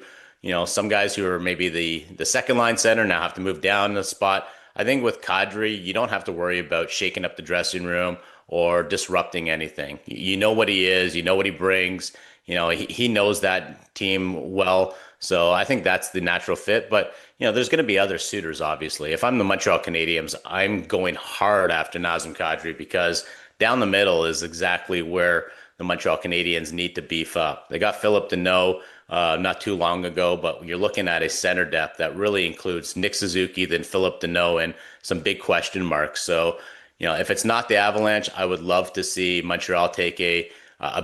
S15: some guys who are maybe the second line center now have to move down a spot. I think with Kadri, you don't have to worry about shaking up the dressing room or disrupting anything. You know what he is, you know what he brings. He knows that team well. So I think that's the natural fit. But, there's going to be other suitors, obviously. If I'm the Montreal Canadiens, I'm going hard after Nazem Kadri because down the middle is exactly where the Montreal Canadiens need to beef up. They got Philip Deneau not too long ago, but you're looking at a center depth that really includes Nick Suzuki, then Philip Deneau, and some big question marks. So, if it's not the Avalanche, I would love to see Montreal take a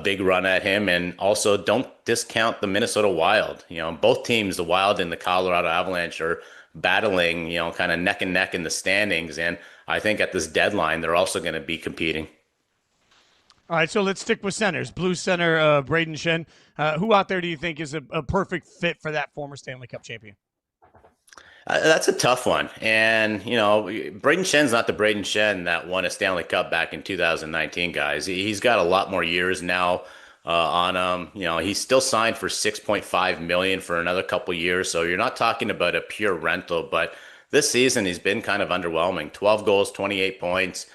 S15: big run at him. And also don't discount the Minnesota Wild. Both teams, the Wild and the Colorado Avalanche, are battling, kind of neck and neck in the standings. And I think at this deadline, they're also going to be competing.
S1: All right, so let's stick with centers. Blue center, Braden Shen. Who out there do you think is a perfect fit for that former Stanley Cup champion?
S15: That's a tough one. And, Braden Shen's not the Braden Shen that won a Stanley Cup back in 2019, guys. He's got a lot more years now on him. He's still signed for $6.5 million for another couple years. So you're not talking about a pure rental. But this season, he's been kind of underwhelming. 12 goals, 28 points.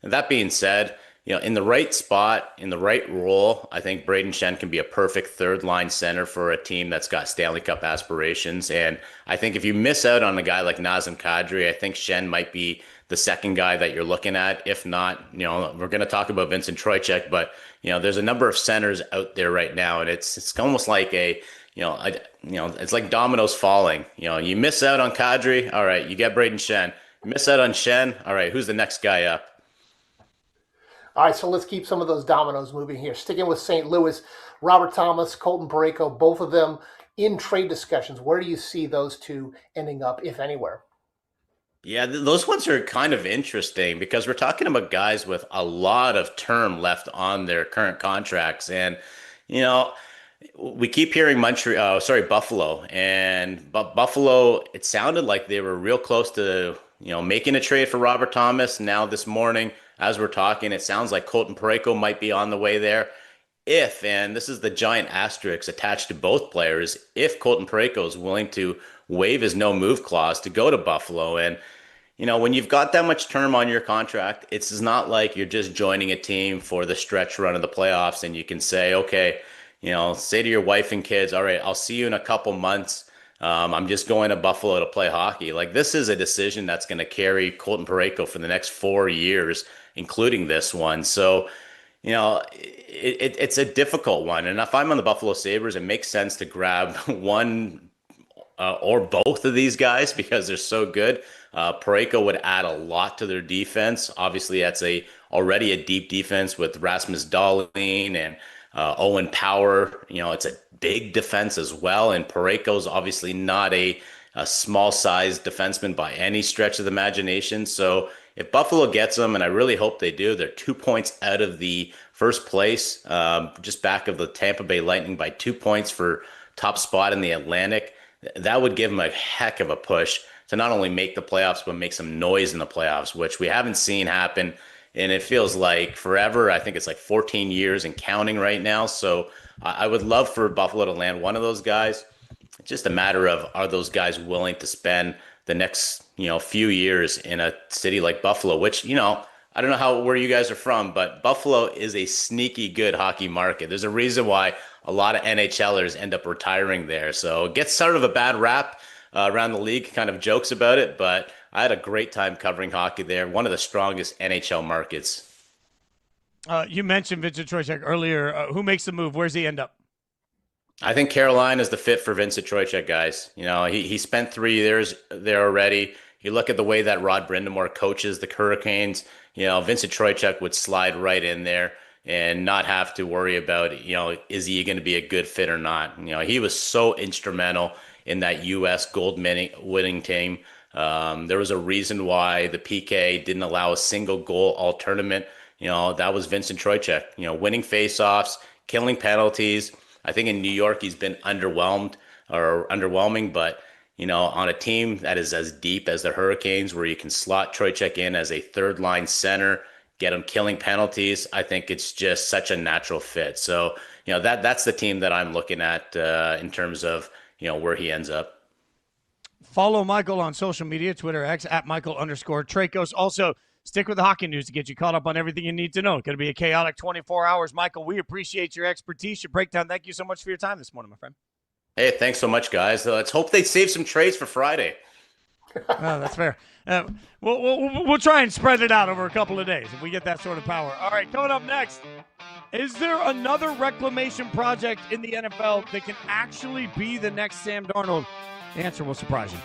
S15: And that being said, in the right spot, in the right role, I think Braden Shen can be a perfect third-line center for a team that's got Stanley Cup aspirations. And I think if you miss out on a guy like Nazem Kadri, I think Shen might be the second guy that you're looking at. If not, we're going to talk about Vincent Trocheck, but, there's a number of centers out there right now, and it's almost like it's like dominoes falling. You miss out on Kadri, all right, you get Braden Shen. You miss out on Shen, all right, who's the next guy up?
S2: All right, so let's keep some of those dominoes moving here. Sticking with St. Louis, Robert Thomas, Colton Parayko, both of them in trade discussions. Where do you see those two ending up, if anywhere?
S15: Yeah, those ones are kind of interesting because we're talking about guys with a lot of term left on their current contracts. And, we keep hearing Buffalo. And Buffalo, it sounded like they were real close to, making a trade for Robert Thomas. Now this morning, as we're talking, it sounds like Colton Parayko might be on the way there. And this is the giant asterisk attached to both players, if Colton Parayko is willing to waive his no-move clause to go to Buffalo. And, when you've got that much term on your contract, it's not like you're just joining a team for the stretch run of the playoffs and you can say, okay, say to your wife and kids, all right, I'll see you in a couple months. I'm just going to Buffalo to play hockey. Like, this is a decision that's going to carry Colton Parayko for the next 4 years, including this one. So, it's a difficult one. And if I'm on the Buffalo Sabres, it makes sense to grab one or both of these guys because they're so good. Parayko would add a lot to their defense. Obviously, that's already a deep defense with Rasmus Dahlin and Owen Power. It's a big defense as well. And Parayko's obviously not a small-sized defenseman by any stretch of the imagination. So if Buffalo gets them, and I really hope they do, they're 2 points out of the first place, just back of the Tampa Bay Lightning by 2 points for top spot in the Atlantic. That would give them a heck of a push to not only make the playoffs, but make some noise in the playoffs, which we haven't seen happen. And it feels like forever. I think it's like 14 years and counting right now. So I would love for Buffalo to land one of those guys. It's just a matter of, are those guys willing to spend the next, few years in a city like Buffalo, which, I don't know where you guys are from, but Buffalo is a sneaky good hockey market. There's a reason why a lot of NHLers end up retiring there. So it gets sort of a bad rap around the league, kind of jokes about it, but I had a great time covering hockey there. One of the strongest NHL markets.
S1: You mentioned Vincent Trocheck earlier. Who makes the move? Where's he end up?
S15: I think Carolina is the fit for Vincent Trocheck, guys. He spent 3 years there already. You look at the way that Rod Brindamore coaches the Hurricanes, Vincent Trocheck would slide right in there and not have to worry about, is he going to be a good fit or not? He was so instrumental in that U.S. gold winning team. There was a reason why the PK didn't allow a single goal all tournament. That was Vincent Trocheck, winning faceoffs, killing penalties. I think in New York, he's been underwhelming, but, on a team that is as deep as the Hurricanes, where you can slot Trocheck in as a third line center, get him killing penalties, I think it's just such a natural fit. So, that's the team that I'm looking at in terms of, where he ends up.
S1: Follow Michael on social media, Twitter, X, at Michael_Traikos. Also, stick with the hockey news to get you caught up on everything you need to know. It's going to be a chaotic 24 hours. Michael, we appreciate your expertise, your breakdown. Thank you so much for your time this morning, my friend.
S15: Hey, thanks so much, guys. Let's hope they save some trades for Friday.
S1: Oh, that's fair. We'll try and spread it out over a couple of days if we get that sort of power. All right, coming up next, is there another reclamation project in the NFL that can actually be the next Sam Darnold? The answer will surprise you.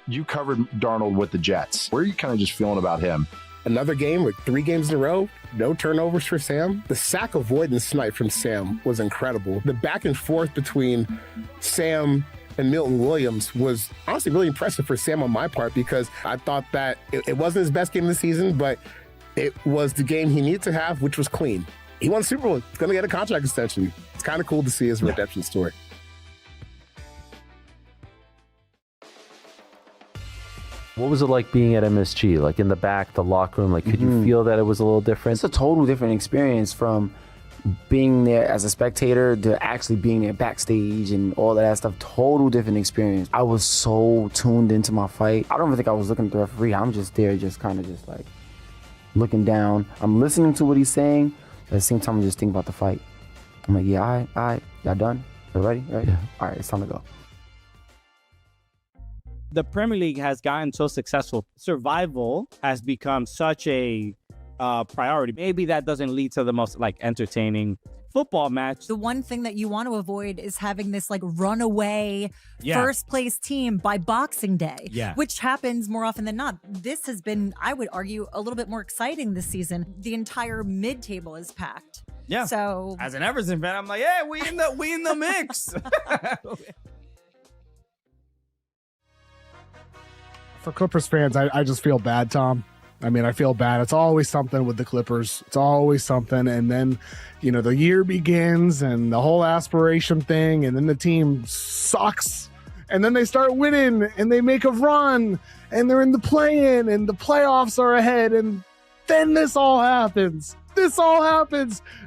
S5: You covered Darnold with the Jets. Where are you kind of just feeling about him?
S6: Another game with 3 games in a row, no turnovers for Sam. The sack avoidance snipe from Sam was incredible. The back and forth between Sam and Milton Williams was honestly really impressive for Sam on my part, because I thought that it wasn't his best game of the season, but it was the game he needed to have, which was clean. He won the Super Bowl. He's going to get a contract extension. It's kind of cool to see his redemption story.
S3: What was it like being at MSG? Like in the back, the locker room? Like, could you feel that it was a little different?
S4: It's a total different experience from being there as a spectator to actually being there backstage and all of that stuff. Total different experience. I was so tuned into my fight. I don't even think I was looking at the referee. I'm just there, just kind of just like looking down. I'm listening to what he's saying. At the same time, I'm just thinking about the fight. I'm like, yeah, all right, y'all done? You ready? Right? Yeah. All right, it's time to go.
S14: The Premier League has gotten so successful. Survival has become such a priority. Maybe that doesn't lead to the most like entertaining football match.
S16: The one thing that you want to avoid is having this like runaway first place team by Boxing Day, which happens more often than not. This has been, I would argue, a little bit more exciting this season. The entire mid-table is packed.
S14: Yeah.
S16: So
S14: as an Everton fan, I'm like, yeah, we in the mix.
S7: For Clippers fans, I just feel bad, Tom. I mean, I feel bad. It's always something with the Clippers. It's always something. And then, you know, the year begins and the whole aspiration thing, and then the team sucks. And then they start winning and they make a run and they're in the play-in and the playoffs are ahead. And then this all happens.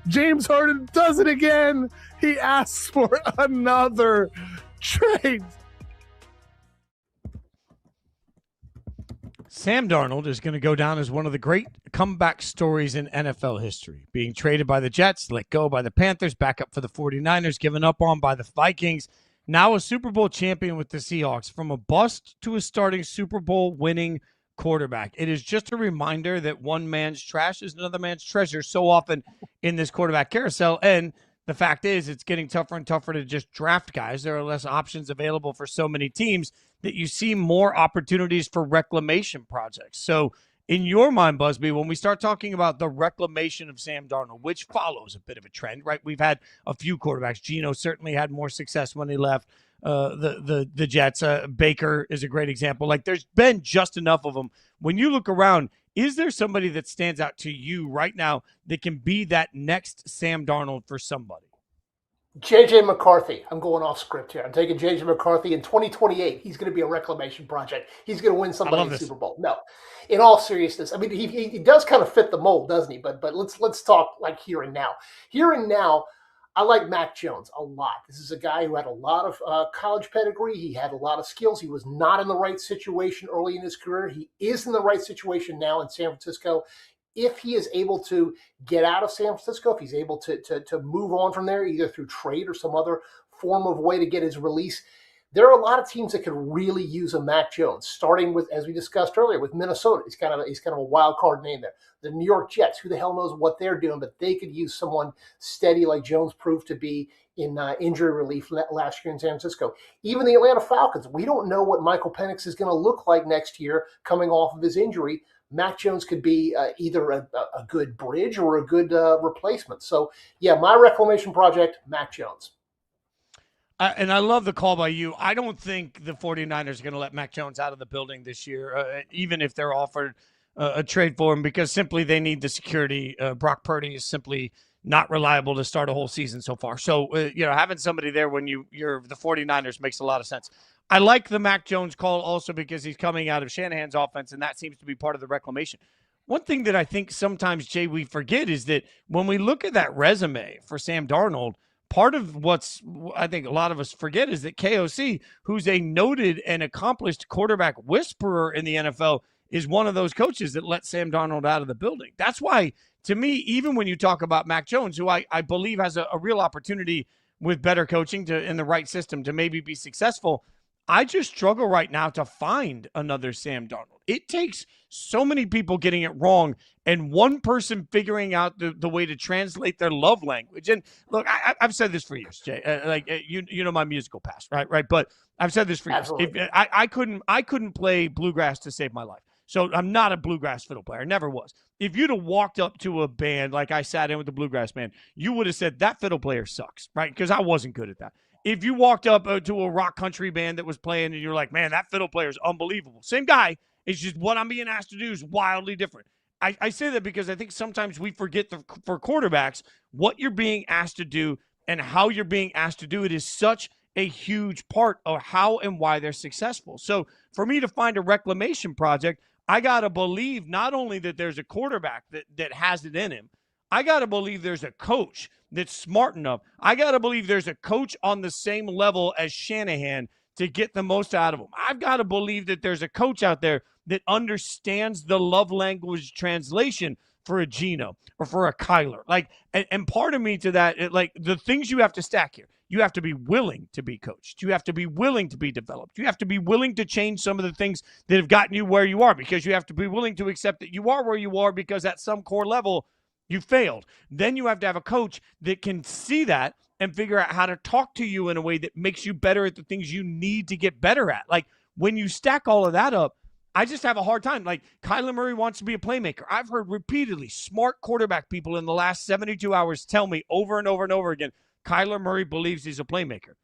S7: James Harden does it again. He asks for another trade.
S1: Sam Darnold is going to go down as one of the great comeback stories in NFL history. Being traded by the Jets, let go by the Panthers, back up for the 49ers, given up on by the Vikings. Now a Super Bowl champion with the Seahawks. From a bust to a starting Super Bowl winning quarterback. It is just a reminder that one man's trash is another man's treasure so often in this quarterback carousel. And the fact is, it's getting tougher and tougher to just draft guys. There are less options available for so many teams that you see more opportunities for reclamation projects. So in your mind, Busbee, when we start talking about the reclamation of Sam Darnold, which follows a bit of a trend, right? We've had a few quarterbacks. Geno certainly had more success when he left the Jets. Baker is a great example. Like, there's been just enough of them. When you look around, is there somebody that stands out to you right now that can be that next Sam Darnold for somebody?
S2: J.J. McCarthy. I'm going off script here. I'm taking J.J. McCarthy in 2028. He's going to be a reclamation project. He's going to win somebody in the Super Bowl. No, in all seriousness, I mean, he does kind of fit the mold, doesn't he? But let's talk like here and now. Here and now, I like Mac Jones a lot. This is a guy who had a lot of college pedigree. He had a lot of skills. He was not in the right situation early in his career. He is in the right situation now in San Francisco. If he is able to get out of San Francisco, if he's able to move on from there, either through trade or some other form of way to get his release, there are a lot of teams that could really use a Mac Jones, starting with, as we discussed earlier, with Minnesota. He's kind of a wild card name there. The New York Jets, who the hell knows what they're doing, but they could use someone steady like Jones proved to be in injury relief last year in San Francisco. Even the Atlanta Falcons, we don't know what Michael Penix is going to look like next year coming off of his injury. Mac Jones could be either a good bridge or a good replacement. So, yeah, my reclamation project, Mac Jones.
S1: And I love the call by you. I don't think the 49ers are going to let Mac Jones out of the building this year, even if they're offered a trade for him, because simply they need the security. Brock Purdy is simply not reliable to start a whole season so far. So, having somebody there when you're the 49ers makes a lot of sense. I like the Mac Jones call also because he's coming out of Shanahan's offense, and that seems to be part of the reclamation. one thing that I think sometimes, Jay, we forget is that when we look at that resume for Sam Darnold, part of what's I think a lot of us forget is that KOC, who's a noted and accomplished quarterback whisperer in the NFL, is one of those coaches that let Sam Darnold out of the building. That's why, to me, even when you talk about Mac Jones, who I believe has a real opportunity with better coaching in the right system to maybe be successful, I just struggle right now to find another Sam Darnold. It takes so many people getting it wrong and one person figuring out the way to translate their love language. And look, I've said this for years, Jay. You know my musical past, right? But I've said this for years. I couldn't play bluegrass to save my life. So I'm not a bluegrass fiddle player. I never was. If you'd have walked up to a band like I sat in with the bluegrass band, you would have said, that fiddle player sucks, right? Because I wasn't good at that. If you walked up to a rock country band that was playing and you're like, man, that fiddle player is unbelievable. Same guy. It's just what I'm being asked to do is wildly different. I say that because I think sometimes we forget for quarterbacks, what you're being asked to do and how you're being asked to do it is such a huge part of how and why they're successful. So for me to find a reclamation project, I got to believe not only that there's a quarterback that has it in him, I got to believe there's a coach that's smart enough. I got to believe there's a coach on the same level as Shanahan to get the most out of him. I've got to believe that there's a coach out there that understands the love language translation for a Geno or for a Kyler. And part of me to that, the things you have to stack here, you have to be willing to be coached. You have to be willing to be developed. You have to be willing to change some of the things that have gotten you where you are, because you have to be willing to accept that you are where you are because at some core level, you failed. Then you have to have a coach that can see that and figure out how to talk to you in a way that makes you better at the things you need to get better at. When you stack all of that up, I just have a hard time. Kyler Murray wants to be a playmaker. I've heard repeatedly smart quarterback people in the last 72 hours tell me over and over and over again, Kyler Murray believes he's a playmaker.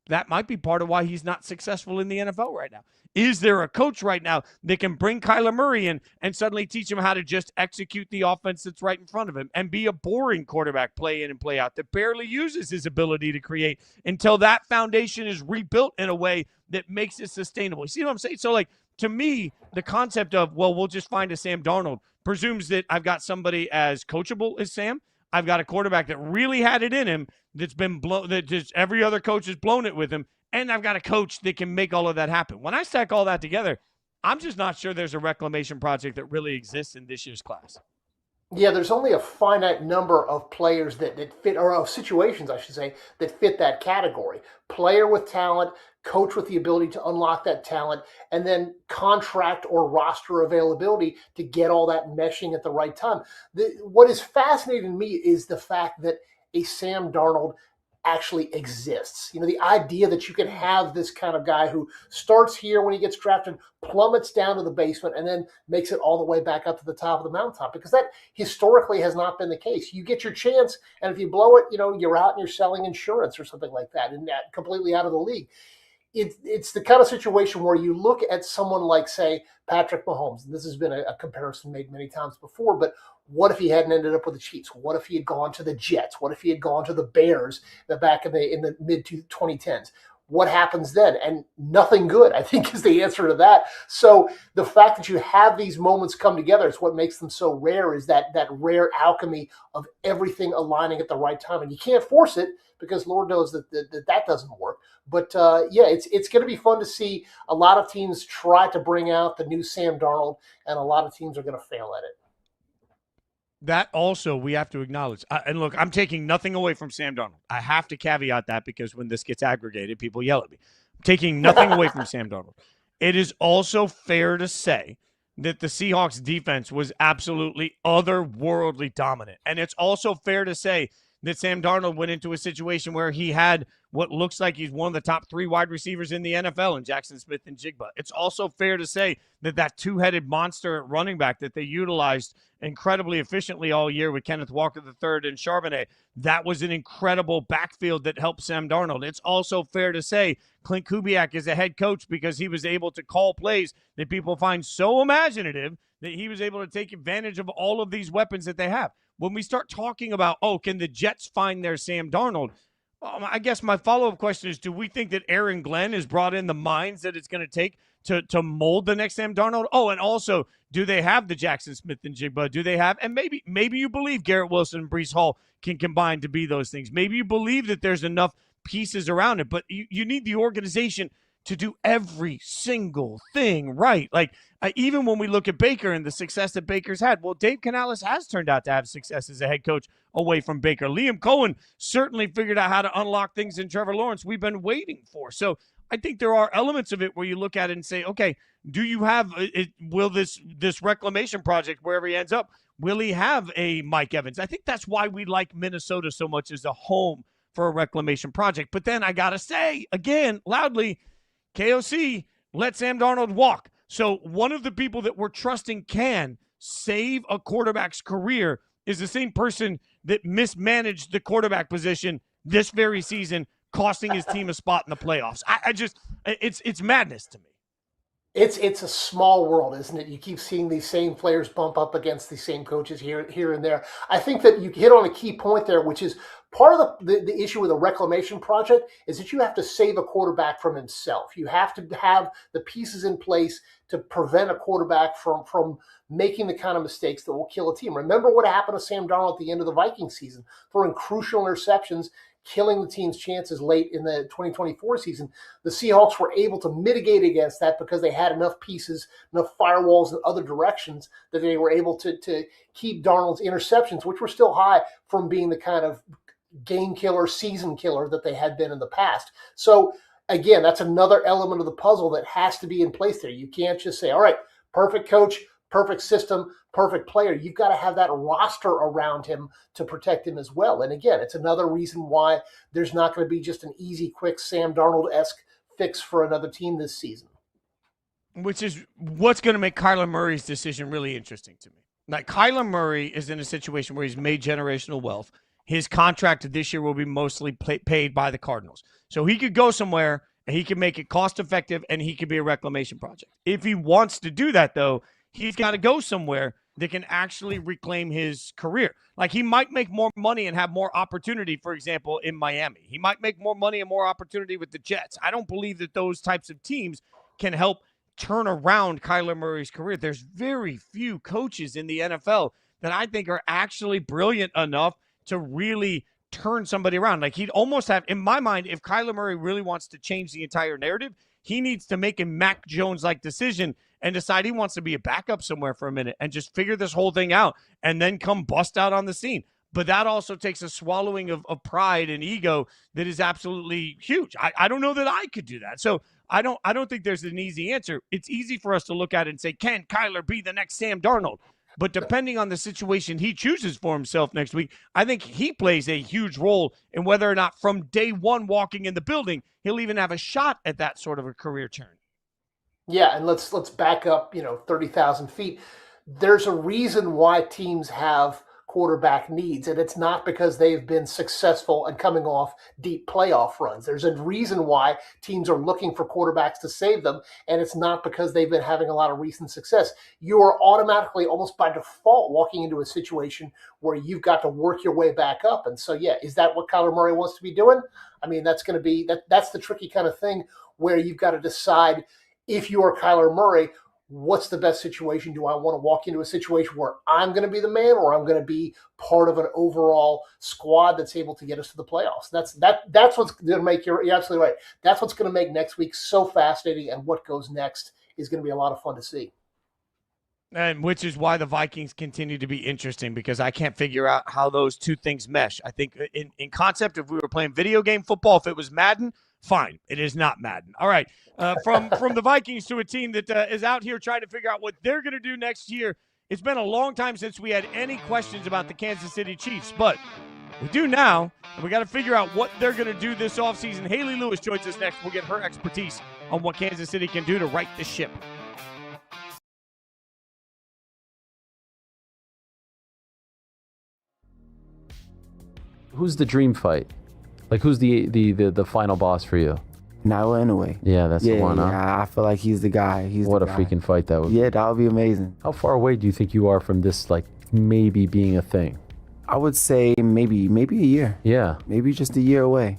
S1: That might be part of why he's not successful in the NFL right now. Is there a coach right now that can bring Kyler Murray in and suddenly teach him how to just execute the offense that's right in front of him and be a boring quarterback play in and play out that barely uses his ability to create until that foundation is rebuilt in a way that makes it sustainable? You see what I'm saying? So, to me, the concept of, we'll just find a Sam Darnold presumes that I've got somebody as coachable as Sam. I've got a quarterback that really had it in him that's been blown, that just every other coach has blown it with him. And I've got a coach that can make all of that happen. When I stack all that together, I'm just not sure there's a reclamation project that really exists in this year's class.
S2: Yeah, there's only a finite number of players that fit, or of situations, I should say, that fit that category. Player with talent, coach with the ability to unlock that talent, and then contract or roster availability to get all that meshing at the right time. What is fascinating to me is the fact that a Sam Darnold actually exists. The idea that you can have this kind of guy who starts here when he gets drafted, plummets down to the basement, and then makes it all the way back up to the top of the mountaintop, because that historically has not been the case. You get your chance, and if you blow it, you're out and you're selling insurance or something like that, and that completely out of the league. It's the kind of situation where you look at someone like, say, Patrick Mahomes, and this has been a comparison made many times before, but what if he hadn't ended up with the Chiefs? What if he had gone to the Jets? What if he had gone to the Bears back in the mid-2010s? What happens then? And nothing good, I think, is the answer to that. So the fact that you have these moments come together is what makes them so rare, is that rare alchemy of everything aligning at the right time. And you can't force it, because Lord knows that doesn't work. But it's going to be fun to see a lot of teams try to bring out the new Sam Darnold, and a lot of teams are going to fail at it.
S1: That also we have to acknowledge. And look, I'm taking nothing away from Sam Darnold. I have to caveat that, because when this gets aggregated, people yell at me. I'm taking nothing away from Sam Darnold. It is also fair to say that the Seahawks defense was absolutely otherworldly dominant. And it's also fair to say that Sam Darnold went into a situation where he had what looks like he's one of the top 3 wide receivers in the NFL in Jackson Smith and Jigba. It's also fair to say that two-headed monster at running back that they utilized incredibly efficiently all year with Kenneth Walker III and Charbonnet, that was an incredible backfield that helped Sam Darnold. It's also fair to say Clint Kubiak is a head coach because he was able to call plays that people find so imaginative that he was able to take advantage of all of these weapons that they have. When we start talking about, can the Jets find their Sam Darnold? I guess my follow-up question is, do we think that Aaron Glenn has brought in the minds that it's going to take to mold the next Sam Darnold? Oh, and also, do they have the Jackson Smith and Jigba? Do they have, and maybe you believe Garrett Wilson and Breece Hall can combine to be those things. Maybe you believe that there's enough pieces around it, but you need the organization to do every single thing right. Like, even when we look at Baker and the success that Baker's had, well, Dave Canales has turned out to have success as a head coach away from Baker. Liam Cohen certainly figured out how to unlock things in Trevor Lawrence we've been waiting for. So I think there are elements of it where you look at it and say, okay, do you have it? Will this reclamation project, wherever he ends up, will he have a Mike Evans? I think that's why we like Minnesota so much as a home for a reclamation project. But then I got to say, again, loudly, KOC let Sam Darnold walk. So one of the people that we're trusting can save a quarterback's career is the same person that mismanaged the quarterback position this very season, costing his team a spot in the playoffs. It's madness to me.
S2: It's a small world, isn't it? You keep seeing these same players bump up against these same coaches here and there. I think that you hit on a key point there, which is part of the issue with a reclamation project is that you have to save a quarterback from himself. You have to have the pieces in place to prevent a quarterback from making the kind of mistakes that will kill a team. Remember what happened to Sam Darnold at the end of the Vikings season, throwing crucial interceptions, killing the team's chances late in the 2024 season. The Seahawks were able to mitigate against that because they had enough pieces, enough firewalls in other directions that they were able to keep Darnold's interceptions, which were still high, from being the kind of game killer, season killer that they had been in the past. So again, that's another element of the puzzle that has to be in place there. You can't just say, all right, perfect coach, perfect system, perfect player. You've got to have that roster around him to protect him as well. And again, it's another reason why there's not going to be just an easy, quick Sam Darnold-esque fix for another team this season.
S1: Which is what's going to make Kyler Murray's decision really interesting to me. Like, Kyler Murray is in a situation where he's made generational wealth. His contract this year will be mostly paid by the Cardinals. So he could go somewhere and he can make it cost effective and he could be a reclamation project. If he wants to do that, though, he's got to go somewhere that can actually reclaim his career. Like, he might make more money and have more opportunity, for example, in Miami. He might make more money and more opportunity with the Jets. I don't believe that those types of teams can help turn around Kyler Murray's career. There's very few coaches in the NFL that I think are actually brilliant enough to really turn somebody around. Like, he'd almost have, in my mind, if Kyler Murray really wants to change the entire narrative, he needs to make a Mac Jones-like decision and decide he wants to be a backup somewhere for a minute and just figure this whole thing out and then come bust out on the scene. But that also takes a swallowing of pride and ego that is absolutely huge. I don't know that I could do that. So I don't think there's an easy answer. It's easy for us to look at it and say, can Kyler be the next Sam Darnold? But depending on the situation he chooses for himself next week, I think he plays a huge role in whether or not from day one walking in the building, he'll even have a shot at that sort of a career turn.
S2: Yeah, and let's back up, 30,000 feet. There's a reason why teams have quarterback needs, and it's not because they've been successful and coming off deep playoff runs. There's a reason why teams are looking for quarterbacks to save them, and it's not because they've been having a lot of recent success. You are automatically, almost by default, walking into a situation where you've got to work your way back up. And so, yeah, is that what Kyler Murray wants to be doing? I mean, that's going to be that's the tricky kind of thing where you've got to decide, if you are Kyler Murray, what's the best situation? Do I want to walk into a situation where I'm going to be the man, or I'm going to be part of an overall squad that's able to get us to the playoffs? That's what's going to make you're absolutely right. That's what's going to make next week so fascinating, and what goes next is going to be a lot of fun to see.
S1: And which is why the Vikings continue to be interesting, because I can't figure out how those two things mesh. I think in concept, if we were playing video game football, if it was Madden, fine. It is not Madden. All right. From the Vikings to a team that is out here trying to figure out what they're going to do next year. It's been a long time since we had any questions about the Kansas City Chiefs, but we do now, and we got to figure out what they're going to do this offseason. Hayley Lewis joins us next. We'll get her expertise on what Kansas City can do to right the ship.
S3: Who's the dream fight? Like, who's the final boss for you?
S4: Nyla Inoue.
S3: Yeah, that's the one, huh?
S4: Yeah, I feel like he's the guy.
S3: What a freaking fight that would be.
S4: Yeah, that would be amazing.
S3: How far away do you think you are from this, like, maybe being a thing?
S4: I would say maybe a year.
S3: Yeah.
S4: Maybe just a year away.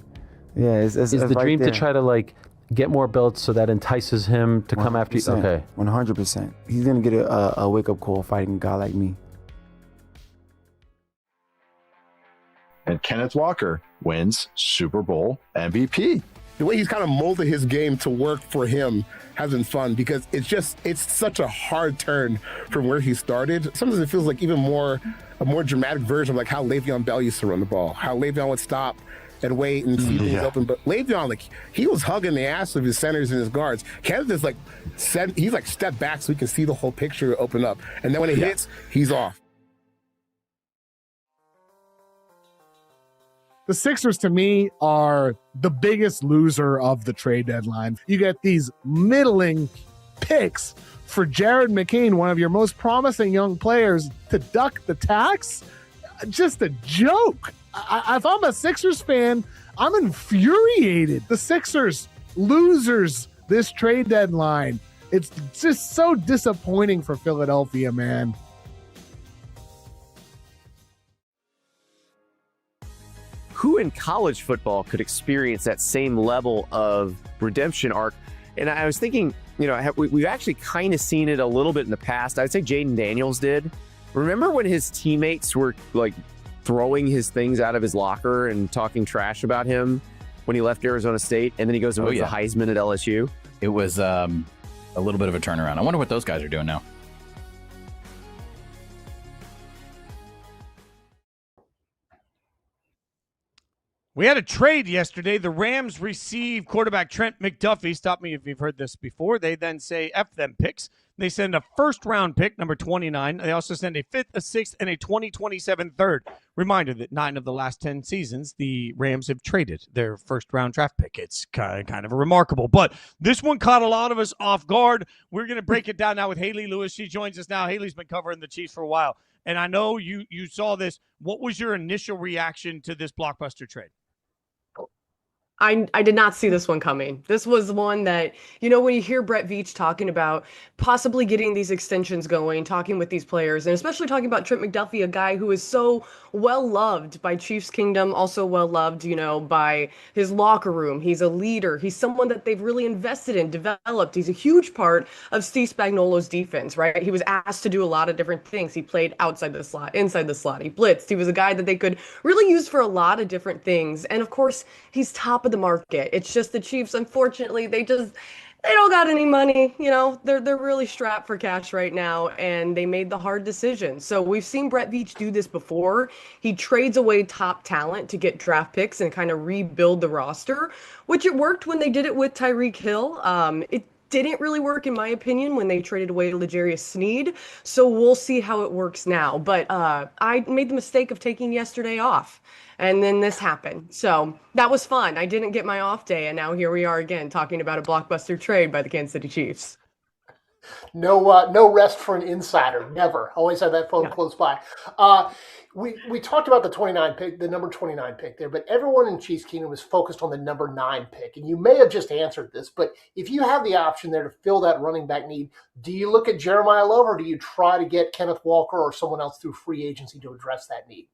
S4: Yeah,
S3: Is
S4: it's
S3: the
S4: right
S3: dream
S4: there.
S3: to try to like get more belts so that entices him to come after you? Okay.
S4: 100%. He's going to get a wake-up call fighting a guy like me.
S5: And Kenneth Walker wins Super Bowl MVP.
S6: The way he's kind of molded his game to work for him has been fun because it's such a hard turn from where he started. Sometimes it feels like a more dramatic version of like how Le'Veon Bell used to run the ball, how Le'Veon would stop and wait and see things open. But Le'Veon, like, he was hugging the ass of his centers and his guards. Kenneth is he's like step back so he can see the whole picture open up. And then when it hits, he's off.
S7: The Sixers, to me, are the biggest loser of the trade deadline. You get these middling picks for Jared McCain, one of your most promising young players, to duck the tax. Just a joke. If I'm a Sixers fan, I'm infuriated. The Sixers, losers this trade deadline. It's just so disappointing for Philadelphia, man.
S8: Who in college football could experience that same level of redemption arc? And I was thinking, we've actually kind of seen it a little bit in the past. I'd say Jaden Daniels did. Remember when his teammates were like throwing his things out of his locker and talking trash about him when he left Arizona State, and then he goes and wins the Heisman at LSU?
S9: It was a little bit of a turnaround. I wonder what those guys are doing now.
S1: We had a trade yesterday. The Rams receive quarterback Trent McDuffie. Stop me if you've heard this before. They then say F them picks. They send a first-round pick, number 29. They also send a fifth, a sixth, and a 2027 third. Reminder that 9 of the last 10 seasons, the Rams have traded their first-round draft pick. It's kind of remarkable. But this one caught a lot of us off guard. We're going to break it down now with Hayley Lewis. She joins us now. Hayley's been covering the Chiefs for a while. And I know you saw this. What was your initial reaction to this blockbuster trade?
S17: I did not see this one coming. This was one that, when you hear Brett Veach talking about possibly getting these extensions going, talking with these players, and especially talking about Trent McDuffie, a guy who is so well-loved by Chiefs Kingdom, also well-loved, by his locker room. He's a leader. He's someone that they've really invested in, developed. He's a huge part of Steve Spagnuolo's defense, right? He was asked to do a lot of different things. He played outside the slot, inside the slot. He blitzed. He was a guy that they could really use for a lot of different things. And, of course, he's top of the market. It's just the Chiefs, unfortunately, they don't got any money. They're really strapped for cash right now, and they made the hard decision. So we've seen Brett Veach do this before. He trades away top talent to get draft picks and kind of rebuild the roster, which it worked when they did it with Tyreek Hill. It didn't really work, in my opinion, when they traded away L'Jarius Sneed. So we'll see how it works now. But I made the mistake of taking yesterday off, and then this happened. So that was fun. I didn't get my off day, and now here we are again talking about a blockbuster trade by the Kansas City Chiefs.
S2: No rest for an insider. Never. Always have that phone close by. We talked about the 29 pick, the number 29 pick there, but everyone in Chiefs Kingdom was focused on the number 9 pick. And you may have just answered this, but if you have the option there to fill that running back need, do you look at Jeremiah Love or do you try to get Kenneth Walker or someone else through free agency to address that need?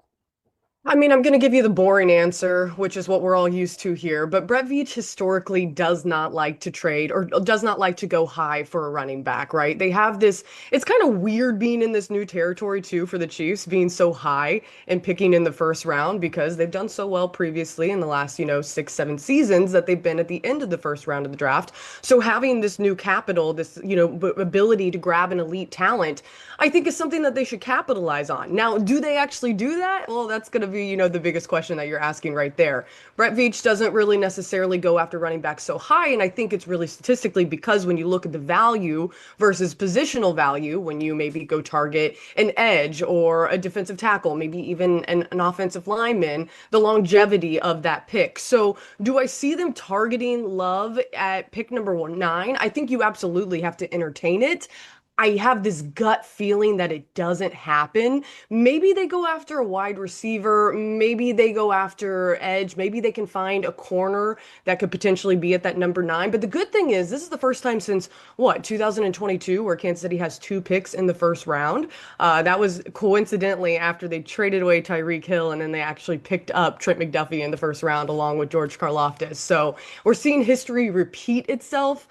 S17: I'm going to give you the boring answer, which is what we're all used to here. But Brett Veach historically does not like to trade or does not like to go high for a running back, right? They have this, it's kind of weird being in this new territory too for the Chiefs, being so high and picking in the first round because they've done so well previously in the last, 6-7 seasons that they've been at the end of the first round of the draft. So having this new capital, this, ability to grab an elite talent, I think is something that they should capitalize on. Now, do they actually do that? Well, that's going to be, the biggest question that you're asking right there. Brett Veach doesn't really necessarily go after running backs so high, and I think it's really statistically because when you look at the value versus positional value, when you maybe go target an edge or a defensive tackle, maybe even an offensive lineman, the longevity of that pick. So do I see them targeting Love at pick number 9? I think you absolutely have to entertain it. I have this gut feeling that it doesn't happen. Maybe they go after a wide receiver. Maybe they go after edge. Maybe they can find a corner that could potentially be at that number 9. But the good thing is, this is the first time since, 2022, where Kansas City has 2 picks in the first round. That was coincidentally after they traded away Tyreek Hill, and then they actually picked up Trent McDuffie in the first round along with George Karlaftis. So we're seeing history repeat itself.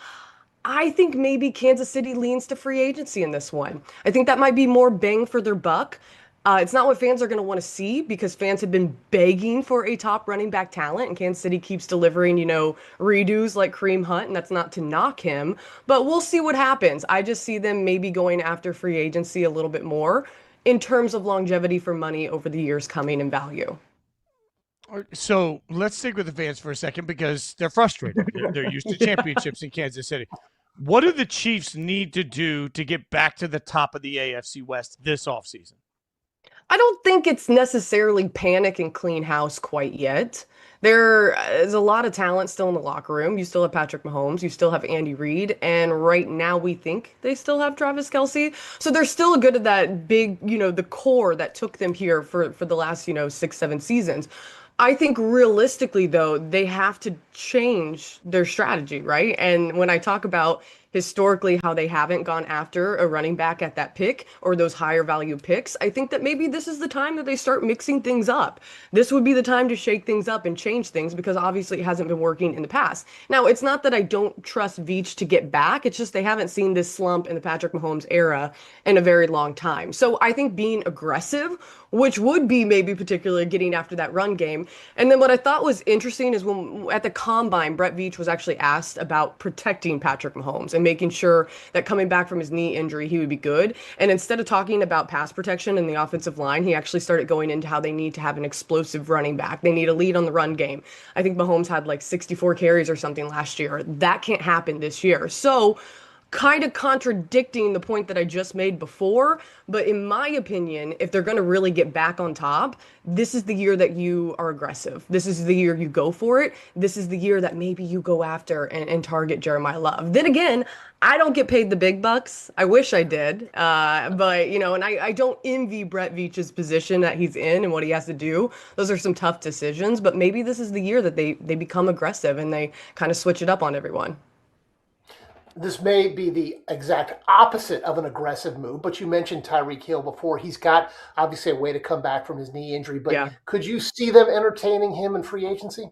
S17: I think maybe Kansas City leans to free agency in this one. I think that might be more bang for their buck. It's not what fans are going to want to see, because fans have been begging for a top running back talent, and Kansas City keeps delivering, redos like Kareem Hunt, and that's not to knock him, but we'll see what happens. I just see them maybe going after free agency a little bit more in terms of longevity for money over the years coming and value.
S1: So let's stick with the fans for a second, because they're frustrated. They're used to championships in Kansas City. What do the Chiefs need to do to get back to the top of the AFC West this offseason?
S17: I don't think it's necessarily panic and clean house quite yet. There is a lot of talent still in the locker room. You still have Patrick Mahomes. You still have Andy Reid. And right now we think they still have Travis Kelce. So they're still good at that big, the core that took them here for the last, 6-7 seasons. I think realistically, though, they have to change their strategy, right? And when I talk about historically how they haven't gone after a running back at that pick or those higher value picks, I think that maybe this is the time that they start mixing things up. This would be the time to shake things up and change things, because obviously it hasn't been working in the past. Now, it's not that I don't trust Veach to get back. It's just they haven't seen this slump in the Patrick Mahomes era in a very long time. So I think being aggressive, which would be maybe particularly getting after that run game. And then what I thought was interesting is when at the Combine, Brett Veach was actually asked about protecting Patrick Mahomes and making sure that coming back from his knee injury, he would be good. And instead of talking about pass protection and the offensive line, he actually started going into how they need to have an explosive running back. They need a lead on the run game. I think Mahomes had like 64 carries or something last year. That can't happen this year. So kind of contradicting the point that I just made before, but in my opinion, if they're going to really get back on top, this is the year that you are aggressive. This is the year you go for it. This is the year that maybe you go after and target Jeremiah Love. Then again, I don't get paid the big bucks. I wish I did. But, and I don't envy Brett Veach's position that he's in and what he has to do. Those are some tough decisions, but maybe this is the year that they become aggressive and they kind of switch it up on everyone.
S2: This may be the exact opposite of an aggressive move, but you mentioned Tyreek Hill before. He's got, obviously, a way to come back from his knee injury, but Could you see them entertaining him in free agency?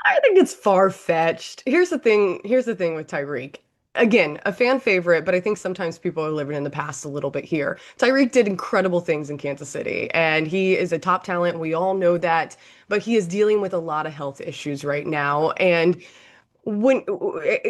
S17: I think it's far-fetched. Here's the thing with Tyreek. Again, a fan favorite, but I think sometimes people are living in the past a little bit here. Tyreek did incredible things in Kansas City, and he is a top talent. We all know that, but he is dealing with a lot of health issues right now, and when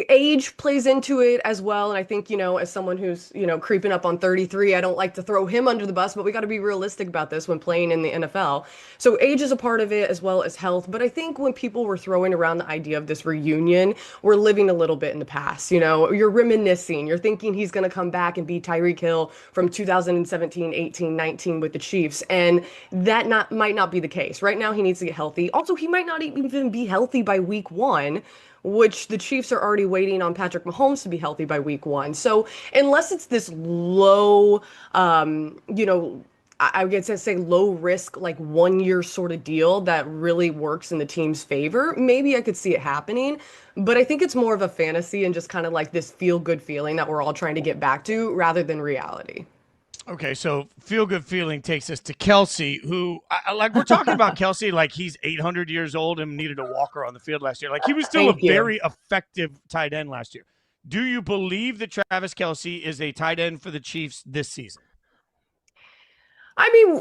S17: age plays into it as well. And I think, as someone who's, creeping up on 33, I don't like to throw him under the bus, but we got to be realistic about this when playing in the NFL. So age is a part of it as well as health. But I think when people were throwing around the idea of this reunion, we're living a little bit in the past. You're reminiscing. You're thinking he's going to come back and be Tyreek Hill from 2017, 18, 19 with the Chiefs. And that might not be the case. Right now, he needs to get healthy. Also, he might not even be healthy by week 1, which the Chiefs are already waiting on Patrick Mahomes to be healthy by week 1. So unless it's this low, I guess I'd say low risk, like 1 year sort of deal that really works in the team's favor, maybe I could see it happening. But I think it's more of a fantasy and just kind of like this feel good feeling that we're all trying to get back to rather than reality.
S1: Okay, so feel-good feeling takes us to Kelce, who, we're talking about Kelce like he's 800 years old and needed a walker on the field last year. Like, he was still very effective tight end last year. Do you believe that Travis Kelce is a tight end for the Chiefs this season?
S17: I mean,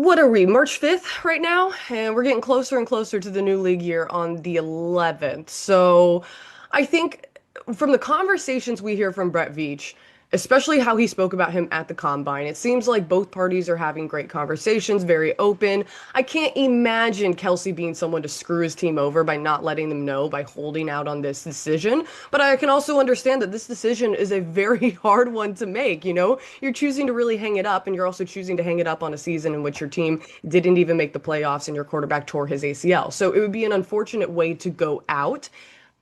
S17: what are we, March 5th right now? And we're getting closer and closer to the new league year on the 11th. So I think from the conversations we hear from Brett Veach, especially how he spoke about him at the Combine, it seems like both parties are having great conversations, very open. I can't imagine Kelce being someone to screw his team over by not letting them know, by holding out on this decision. But I can also understand that this decision is a very hard one to make. You're choosing to really hang it up, and you're also choosing to hang it up on a season in which your team didn't even make the playoffs and your quarterback tore his ACL. So it would be an unfortunate way to go out.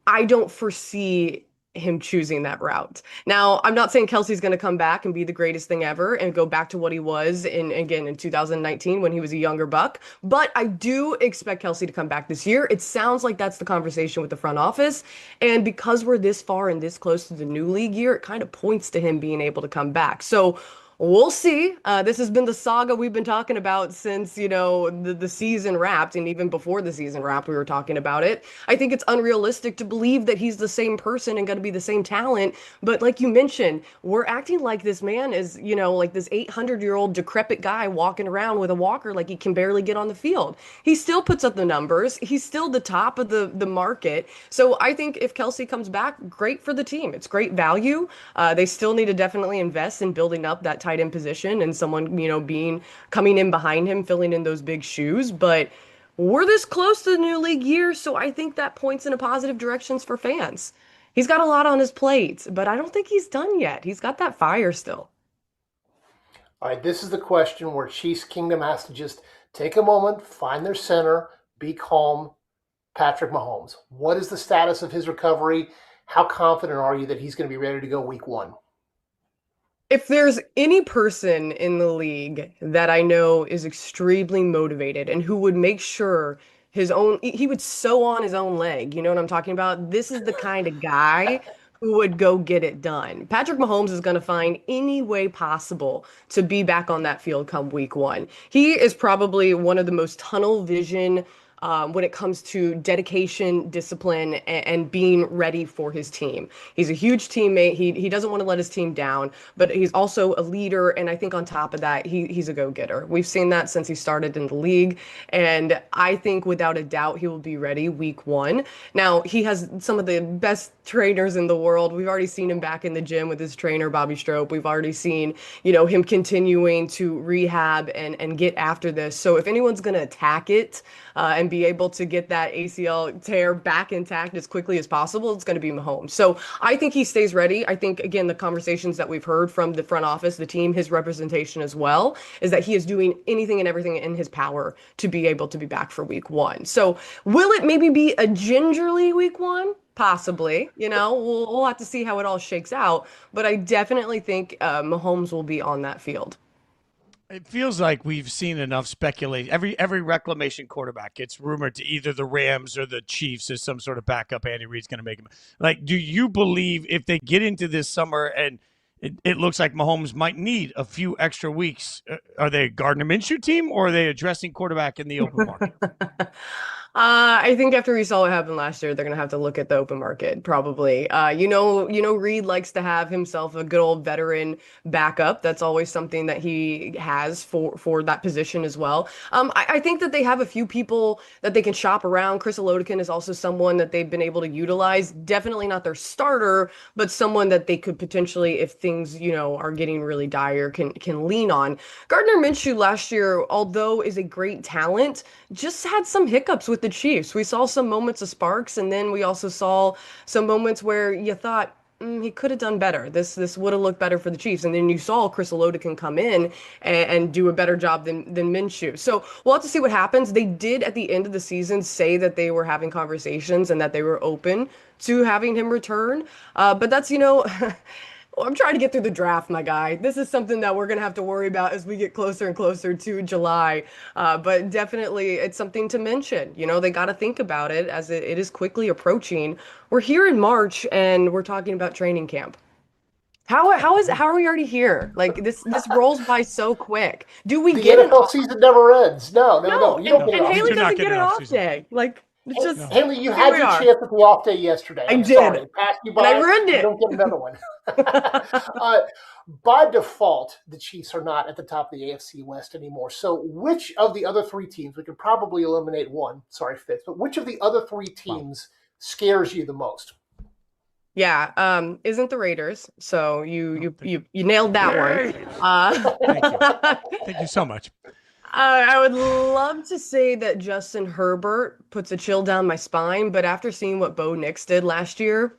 S17: I don't foresee him choosing that route. Now, I'm not saying Kelsey's going to come back and be the greatest thing ever and go back to what he was in 2019 when he was a younger buck, but I do expect Kelsey to come back this year. It sounds like that's the conversation with the front office, and because we're this far and this close to the new league year, it kind of points to him being able to come back. So we'll see. This has been the saga we've been talking about since, the season wrapped, and even before the season wrapped, we were talking about it. I think it's unrealistic to believe that he's the same person and going to be the same talent. But like you mentioned, we're acting like this man is, like this 800-year-old decrepit guy walking around with a walker like he can barely get on the field. He still puts up the numbers. He's still the top of the market. So I think if Kelsey comes back, great for the team. It's great value. They still need to definitely invest in building up that tight end position and someone, coming in behind him, filling in those big shoes. But we're this close to the new league year, so I think that points in a positive directions for fans. He's got a lot on his plate, but I don't think he's done yet. He's got that fire still.
S2: All right, this is the question where Chiefs Kingdom has to just take a moment, find their center, be calm. Patrick Mahomes, what is the status of his recovery? How confident are you that he's going to be ready to go week 1?
S17: If there's any person in the league that I know is extremely motivated and who would make sure he would sew on his own leg, you know what I'm talking about? This is the kind of guy who would go get it done. Patrick Mahomes is going to find any way possible to be back on that field come week 1. He is probably one of the most tunnel vision when it comes to dedication, discipline, and being ready for his team. He's a huge teammate. He doesn't want to let his team down, but he's also a leader. And I think on top of that, he's a go-getter. We've seen that since he started in the league. And I think without a doubt, he will be ready week 1. Now, he has some of the best trainers in the world. We've already seen him back in the gym with his trainer, Bobby Strope. We've already seen, him continuing to rehab and get after this. So if anyone's going to attack it and be able to get that ACL tear back intact as quickly as possible, it's going to be Mahomes. So I think he stays ready. I think, again, the conversations that we've heard from the front office, the team, his representation as well, is that he is doing anything and everything in his power to be able to be back for week 1. So will it maybe be a gingerly week 1? Possibly, we'll have to see how it all shakes out. But I definitely think Mahomes will be on that field.
S1: It feels like we've seen enough speculation. Every reclamation quarterback gets rumored to either the Rams or the Chiefs as some sort of backup. Andy Reid's going to make him. Like, do you believe if they get into this summer and it looks like Mahomes might need a few extra weeks, are they a Gardner Minshew team or are they addressing quarterback in the open market?
S17: I think after we saw what happened last year, they're going to have to look at the open market, probably. Reid likes to have himself a good old veteran backup. That's always something that he has for that position as well. I think that they have a few people that they can shop around. Chris Olodikin is also someone that they've been able to utilize. Definitely not their starter, but someone that they could potentially, if things, are getting really dire, can lean on. Gardner Minshew last year, although is a great talent, just had some hiccups with the Chiefs. We saw some moments of sparks, and then we also saw some moments where you thought he could have done better. This would have looked better for the Chiefs. And then you saw Chris Olodikin come in and do a better job than Minshew. So we'll have to see what happens. They did at the end of the season say that they were having conversations and that they were open to having him return. But that's, I'm trying to get through the draft, my guy. This is something that we're going to have to worry about as we get closer and closer to July. But definitely it's something to mention. They got to think about it as it is quickly approaching. We're here in March and we're talking about training camp. How are we already here? Like this rolls by so quick. Do we get
S2: the NFL season never ends? No.
S17: You don't get Hayley doesn't get an off day. Like, it's just
S2: Hayley, you had your chance at the off day yesterday.
S17: I did.
S2: Sorry. Passed you by.
S17: And I ruined it.
S2: You don't get another one. By default, the Chiefs are not at the top of the AFC West anymore. So which of the other 3 teams, we could probably eliminate one, sorry, Fitz, but which of the other 3 teams scares you the most?
S17: Yeah, isn't the Raiders. So you nailed that one.
S1: Thank you so much.
S17: I would love to say that Justin Herbert puts a chill down my spine, but after seeing what Bo Nix did last year,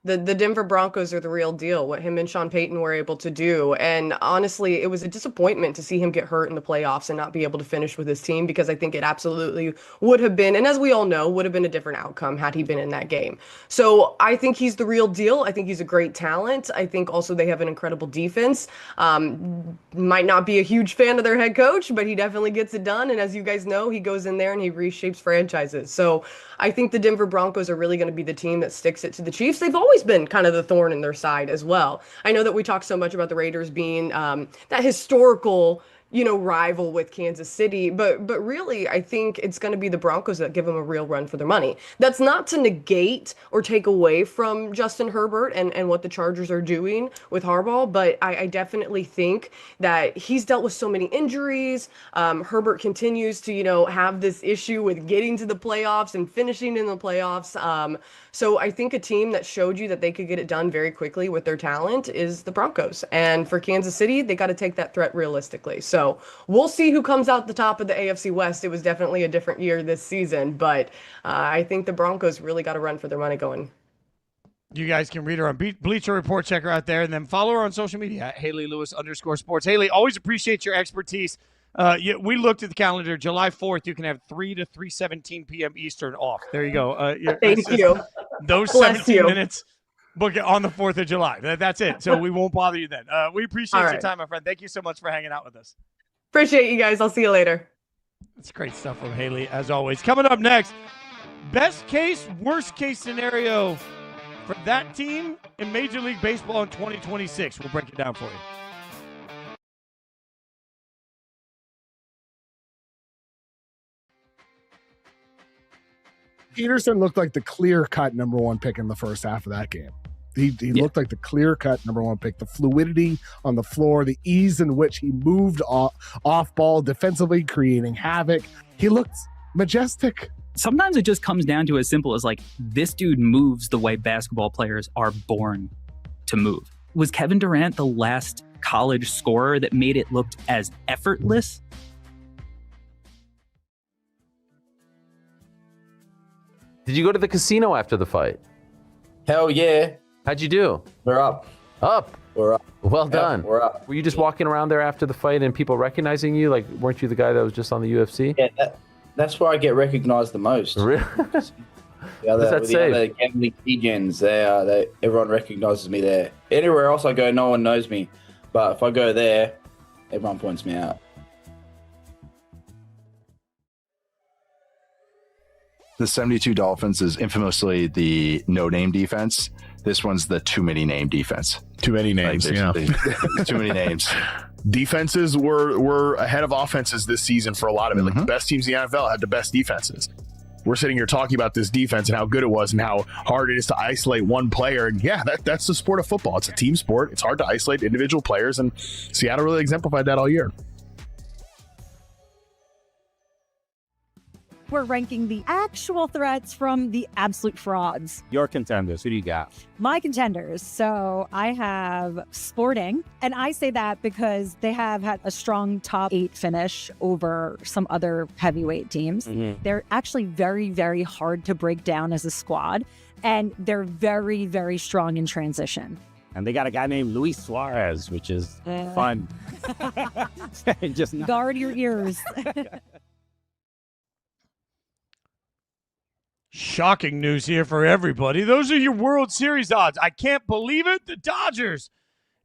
S17: The Denver Broncos are the real deal, what him and Sean Payton were able to do. And honestly, it was a disappointment to see him get hurt in the playoffs and not be able to finish with his team, because I think it absolutely would have been, and as we all know, would have been a different outcome had he been in that game. So I think he's the real deal. I think he's a great talent. I think also they have an incredible defense. Might not be a huge fan of their head coach, but he definitely gets it done. And as you guys know, he goes in there and he reshapes franchises. So I think the Denver Broncos are really going to be the team that sticks it to the Chiefs. They've always been kind of the thorn in their side as well. I know that we talk so much about the Raiders being that historical, rival with Kansas City, but really, I think it's going to be the Broncos that give them a real run for their money. That's not to negate or take away from Justin Herbert and what the Chargers are doing with Harbaugh, but I definitely think that he's dealt with so many injuries. Herbert continues to, have this issue with getting to the playoffs and finishing in the playoffs. So I think a team that showed you that they could get it done very quickly with their talent is the Broncos. And for Kansas City, they got to take that threat realistically. So we'll see who comes out the top of the AFC West. It was definitely a different year this season, but I think the Broncos really got to run for their money going.
S1: You guys can read her on Bleacher Report. Check her out there, and then follow her on social media at Hayley Lewis _sports. Hayley, always appreciate your expertise. We looked at the calendar. July 4th, you can have 3 to 3:17 p.m. Eastern off. There you go.
S17: Thank you.
S1: Those
S17: Bless
S1: 17
S17: you.
S1: minutes, book it on the 4th of July. That's it. So we won't bother you then. We appreciate
S17: All
S1: your
S17: right.
S1: time, my friend. Thank you so much for hanging out with us.
S17: Appreciate you guys. I'll see you later.
S1: That's great stuff from Hayley, as always. Coming up next, best case, worst case scenario for that team in Major League Baseball in 2026. We'll break it down for you.
S7: Peterson looked like the clear-cut number one pick in the first half of that game. He looked like the clear-cut number one pick. The fluidity on the floor, the ease in which he moved off ball defensively, creating havoc. He looked majestic.
S10: Sometimes it just comes down to as simple as this dude moves the way basketball players are born to move. Was Kevin Durant the last college scorer that made it look as effortless?
S3: Did you go to the casino after the fight?
S11: Hell yeah.
S3: How'd you do?
S11: We're up.
S3: Up?
S11: We're up.
S3: Well
S11: Yep,
S3: done.
S11: we're up.
S3: Were you just walking around there after the fight and people recognizing you? Weren't you the guy that was just on the UFC?
S11: Yeah, that's where I get recognized the most.
S3: Really?
S11: What's that say? The other gambling legends, everyone recognizes me there. Anywhere else I go, no one knows me. But if I go there, everyone points me out.
S5: The 72 Dolphins is infamously the no-name defense. This one's the too many name defense.
S12: Too many names, yeah.
S5: Too many names.
S12: Defenses were ahead of offenses this season for a lot of it. The best teams in the NFL had the best defenses. We're sitting here talking about this defense and how good it was and how hard it is to isolate one player. And yeah, that's the sport of football. It's a team sport. It's hard to isolate individual players, and Seattle really exemplified that all year.
S13: We're ranking the actual threats from the absolute frauds.
S14: Your contenders, who do you got?
S13: My contenders. So I have Sporting, and I say that because they have had a strong top 8 finish over some other heavyweight teams.
S14: Mm-hmm.
S13: They're actually very, very hard to break down as a squad, and they're very, very strong in transition.
S14: And they got a guy named Luis Suarez, which is fun. Just
S13: guard your ears.
S1: Shocking news here for everybody. Those are your World Series odds. I can't believe it. The Dodgers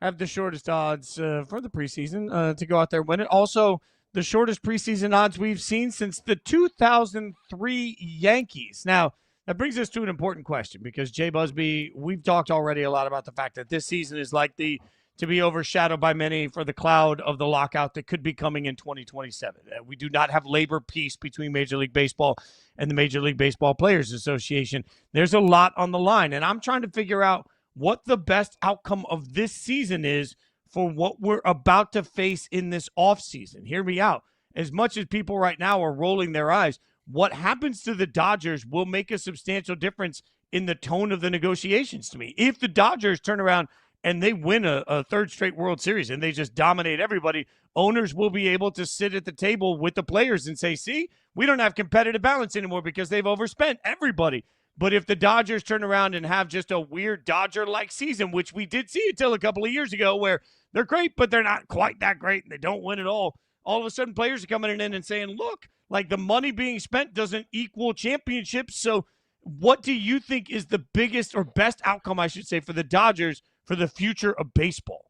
S1: have the shortest odds for the preseason to go out there and win it. Also, the shortest preseason odds we've seen since the 2003 Yankees. Now, that brings us to an important question because, Jay Busbee, we've talked already a lot about the fact that this season is likely to be overshadowed by many for the cloud of the lockout that could be coming in 2027. We do not have labor peace between Major League Baseball and the Major League Baseball Players Association. There's a lot on the line, and I'm trying to figure out what the best outcome of this season is for what we're about to face in this offseason. Hear me out. As much as people right now are rolling their eyes, what happens to the Dodgers will make a substantial difference in the tone of the negotiations to me. If the Dodgers turn around and they win a third straight World Series and they just dominate everybody, owners will be able to sit at the table with the players and say, see, we don't have competitive balance anymore because they've overspent everybody. But if the Dodgers turn around and have just a weird Dodger-like season, which we did see until a couple of years ago where they're great, but they're not quite that great and they don't win at all of a sudden players are coming in and saying, look, like the money being spent doesn't equal championships. So what do you think is the biggest or best outcome, I should say, for the Dodgers for the future of baseball?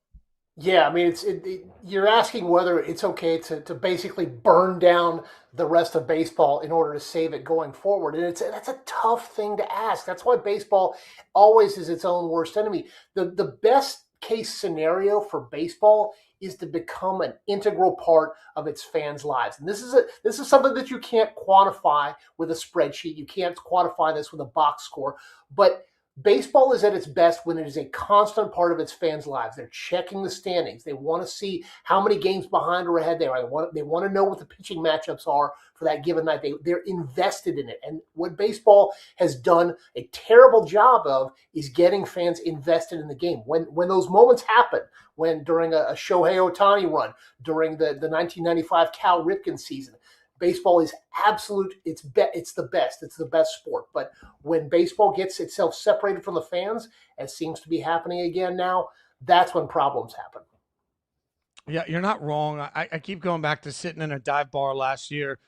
S2: Yeah, I mean, you're asking whether it's okay to basically burn down the rest of baseball in order to save it going forward. And that's a tough thing to ask. That's why baseball always is its own worst enemy. The best case scenario for baseball is to become an integral part of its fans' lives. And this is something that you can't quantify with a spreadsheet. You can't quantify this with a box score. But baseball is at its best when it is a constant part of its fans' lives. They're checking the standings. They want to see how many games behind or ahead they are. They want to know what the pitching matchups are for that given night. They're invested in it. And what baseball has done a terrible job of is getting fans invested in the game. When those moments happen, when during a Shohei Ohtani run, during the 1995 Cal Ripken season, baseball is absolute. It's the best. It's the best sport. But when baseball gets itself separated from the fans, as seems to be happening again now, that's when problems happen.
S1: Yeah, you're not wrong. I keep going back to sitting in a dive bar last year,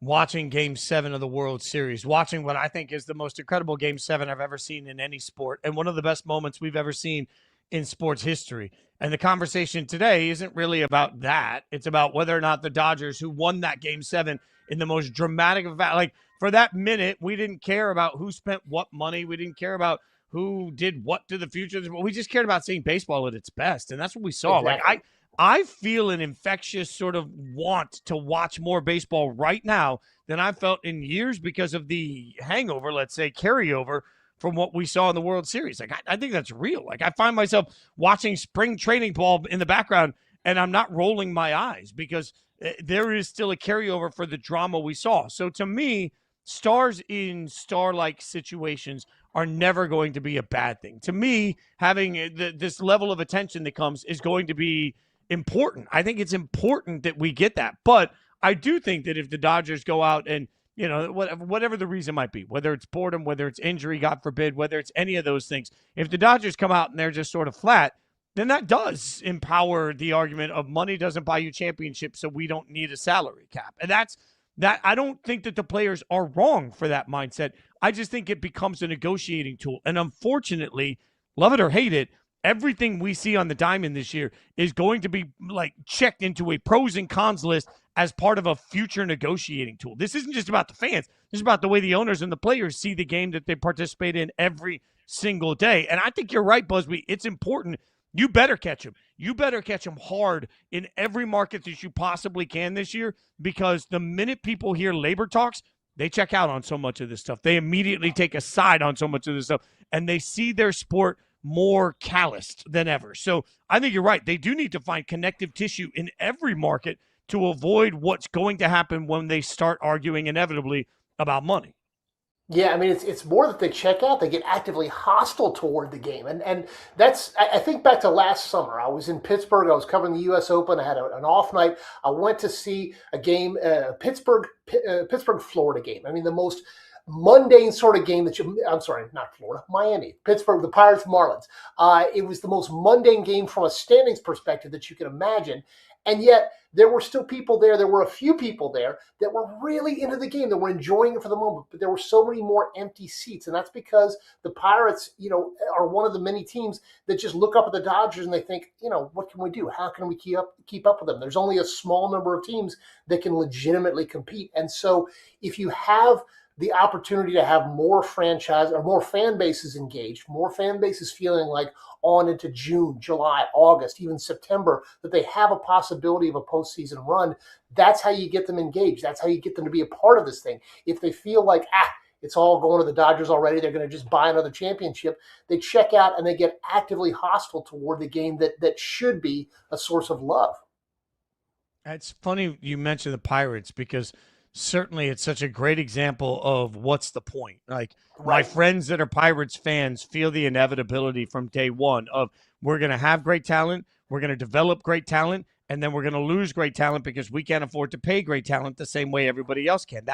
S1: watching Game 7 of the World Series, watching what I think is the most incredible Game 7 I've ever seen in any sport, and one of the best moments we've ever seen in sports history. And the conversation today isn't really about that. It's about whether or not the Dodgers, who won that Game 7 in the most dramatic of like for that minute, we didn't care about who spent what money. We didn't care about who did what to the future. We just cared about seeing baseball at its best. And that's what we saw.
S2: Exactly.
S1: Like I feel an infectious sort of want to watch more baseball right now than I've felt in years because of the hangover, let's say, carryover from what we saw in the World Series. Like, I think that's real. Like, I find myself watching spring training ball in the background, and I'm not rolling my eyes because there is still a carryover for the drama we saw. So to me, stars in star-like situations are never going to be a bad thing. To me, having this level of attention that comes is going to be important. I think it's important that we get that. But I do think that if the Dodgers go out and, you know, whatever the reason might be, whether it's boredom, whether it's injury, God forbid, whether it's any of those things, if the Dodgers come out and they're just sort of flat, then that does empower the argument of money doesn't buy you championships, so we don't need a salary cap. And that's that. I don't think that the players are wrong for that mindset. I just think it becomes a negotiating tool. And unfortunately, love it or hate it, everything we see on the diamond this year is going to be like checked into a pros and cons list as part of a future negotiating tool. This isn't just about the fans. This is about the way the owners and the players see the game that they participate in every single day. And I think you're right, Busbee. It's important. You better catch him. You better catch him hard in every market that you possibly can this year, because the minute people hear labor talks, they check out on so much of this stuff. They immediately take a side on so much of this stuff, and they see their sport more calloused than ever. So I think you're right. They do need to find connective tissue in every market to avoid what's going to happen when they start arguing inevitably about money.
S2: Yeah, I mean, it's more that they check out. They get actively hostile toward the game. And that's, I think back to last summer. I was in Pittsburgh. I was covering the U.S. Open. I had an off night. I went to see a game, Pittsburgh, Florida game. I mean, the most mundane sort of game I'm sorry, not Florida, Miami, Pittsburgh, the Pirates, Marlins. It was the most mundane game from a standings perspective that you can imagine. And yet there were still people there. There were a few people there that were really into the game, that were enjoying it for the moment. But there were so many more empty seats. And that's because the Pirates, are one of the many teams that just look up at the Dodgers and they think, what can we do? How can we keep up with them? There's only a small number of teams that can legitimately compete. And so if you have the opportunity to have more franchise or more fan bases engaged, more fan bases feeling like on into June, July, August, even September, that they have a possibility of a postseason run, that's how you get them engaged. That's how you get them to be a part of this thing. If they feel like, it's all going to the Dodgers already, they're going to just buy another championship, they check out and they get actively hostile toward the game that should be a source of love.
S1: It's funny you mentioned the Pirates, because certainly it's such a great example of what's the point. Like, my friends that are Pirates fans feel the inevitability from day one of, we're going to have great talent, we're going to develop great talent, and then we're going to lose great talent because we can't afford to pay great talent the same way everybody else can.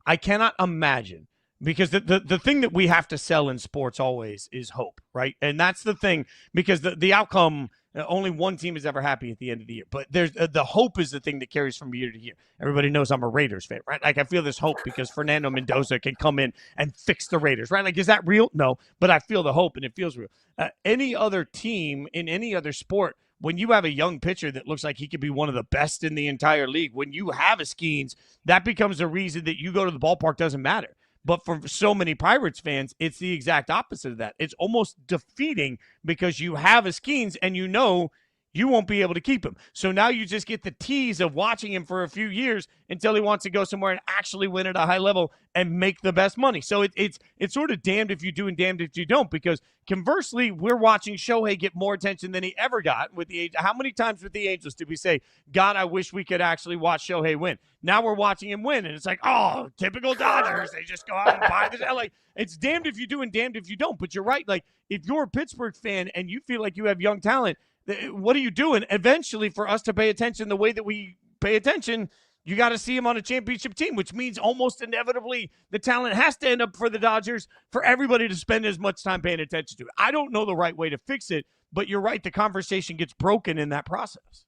S1: I cannot imagine Because the thing that we have to sell in sports always is hope, right? And that's the thing, because the outcome, only one team is ever happy at the end of the year. But there's the hope is the thing that carries from year to year. Everybody knows I'm a Raiders fan, right? Like, I feel this hope because Fernando Mendoza can come in and fix the Raiders, right? Like, is that real? No, but I feel the hope and it feels real. Any other team in any other sport, when you have a young pitcher that looks like he could be one of the best in the entire league, when you have a Skeens, that becomes a reason that you go to the ballpark doesn't matter. But for so many Pirates fans, it's the exact opposite of that. It's almost defeating because you have a Skeens and you know you won't be able to keep him. So now you just get the tease of watching him for a few years until he wants to go somewhere and actually win at a high level and make the best money. So it's sort of damned if you do and damned if you don't, because conversely, we're watching Shohei get more attention than he ever got with the Angels. How many times with the Angels did we say, God, I wish we could actually watch Shohei win? Now we're watching him win, and it's like, oh, typical Dodgers. They just go out and buy this. Like, it's damned if you do and damned if you don't. But you're right. Like, if you're a Pittsburgh fan and you feel like you have young talent, what are you doing? Eventually, for us to pay attention the way that we pay attention, you got to see him on a championship team, which means almost inevitably the talent has to end up for the Dodgers for everybody to spend as much time paying attention to it. I don't know the right way to fix it, but you're right. The conversation gets broken in that process.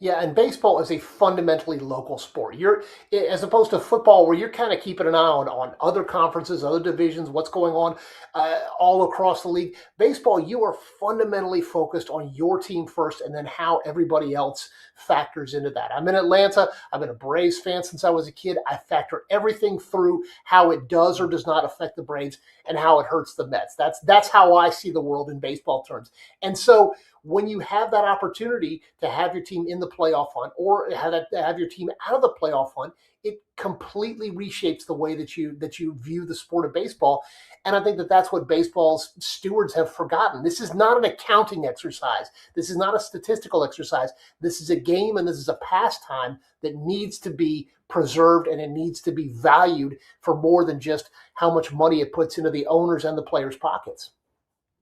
S2: Yeah, and baseball is a fundamentally local sport. You're, as opposed to football, where you're kind of keeping an eye on other conferences, other divisions, what's going on all across the league. Baseball, you are fundamentally focused on your team first, and then how everybody else factors into that. I'm in Atlanta. I've been a Braves fan since I was a kid. I factor everything through how it does or does not affect the Braves and how it hurts the Mets. That's how I see the world in baseball terms. And so when you have that opportunity to have your team in the playoff hunt or have your team out of the playoff hunt, it completely reshapes the way that you view the sport of baseball. And I think that's what baseball's stewards have forgotten. This is not an accounting exercise. This is not a statistical exercise. This is a game, and this is a pastime that needs to be preserved, and it needs to be valued for more than just how much money it puts into the owners and the players' pockets.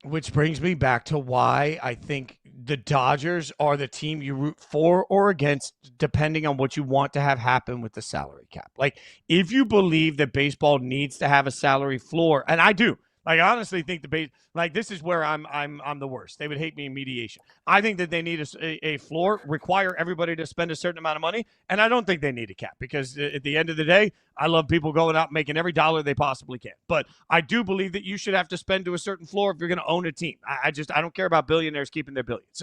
S1: Which brings me back to why I think the Dodgers are the team you root for or against, depending on what you want to have happen with the salary cap. Like, if you believe that baseball needs to have a salary floor, and I do, like, I honestly think this is where I'm the worst. They would hate me in mediation. I think that they need a floor, require everybody to spend a certain amount of money, and I don't think they need a cap, because at the end of the day, I love people going out and making every dollar they possibly can. But I do believe that you should have to spend to a certain floor if you're going to own a team. I don't care about billionaires keeping their billions.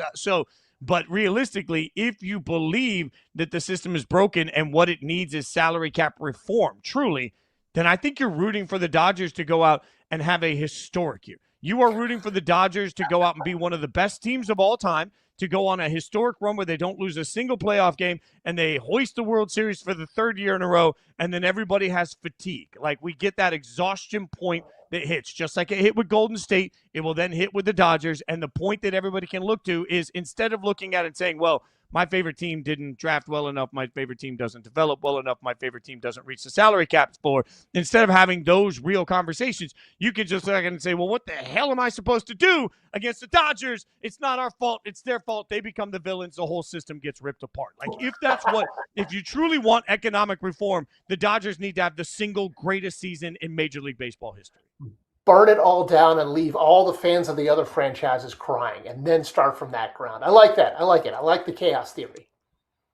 S1: But realistically, if you believe that the system is broken and what it needs is salary cap reform, truly, then I think you're rooting for the Dodgers to go out and have a historic year. You are rooting for the Dodgers to go out and be one of the best teams of all time, to go on a historic run where they don't lose a single playoff game and they hoist the World Series for the third year in a row, and then everybody has fatigue. Like, we get that exhaustion point that hits. Just like it hit with Golden State, it will then hit with the Dodgers, and the point that everybody can look to is, instead of looking at it and saying, well, my favorite team didn't draft well enough, my favorite team doesn't develop well enough, my favorite team doesn't reach the salary cap floor, instead of having those real conversations, you can just look and say, well, what the hell am I supposed to do against the Dodgers? It's not our fault. It's their fault. They become the villains. The whole system gets ripped apart. Like, if you truly want economic reform, the Dodgers need to have the single greatest season in Major League Baseball history.
S2: Burn it all down and leave all the fans of the other franchises crying, and then start from that ground. I like that. I like it. I like the chaos theory.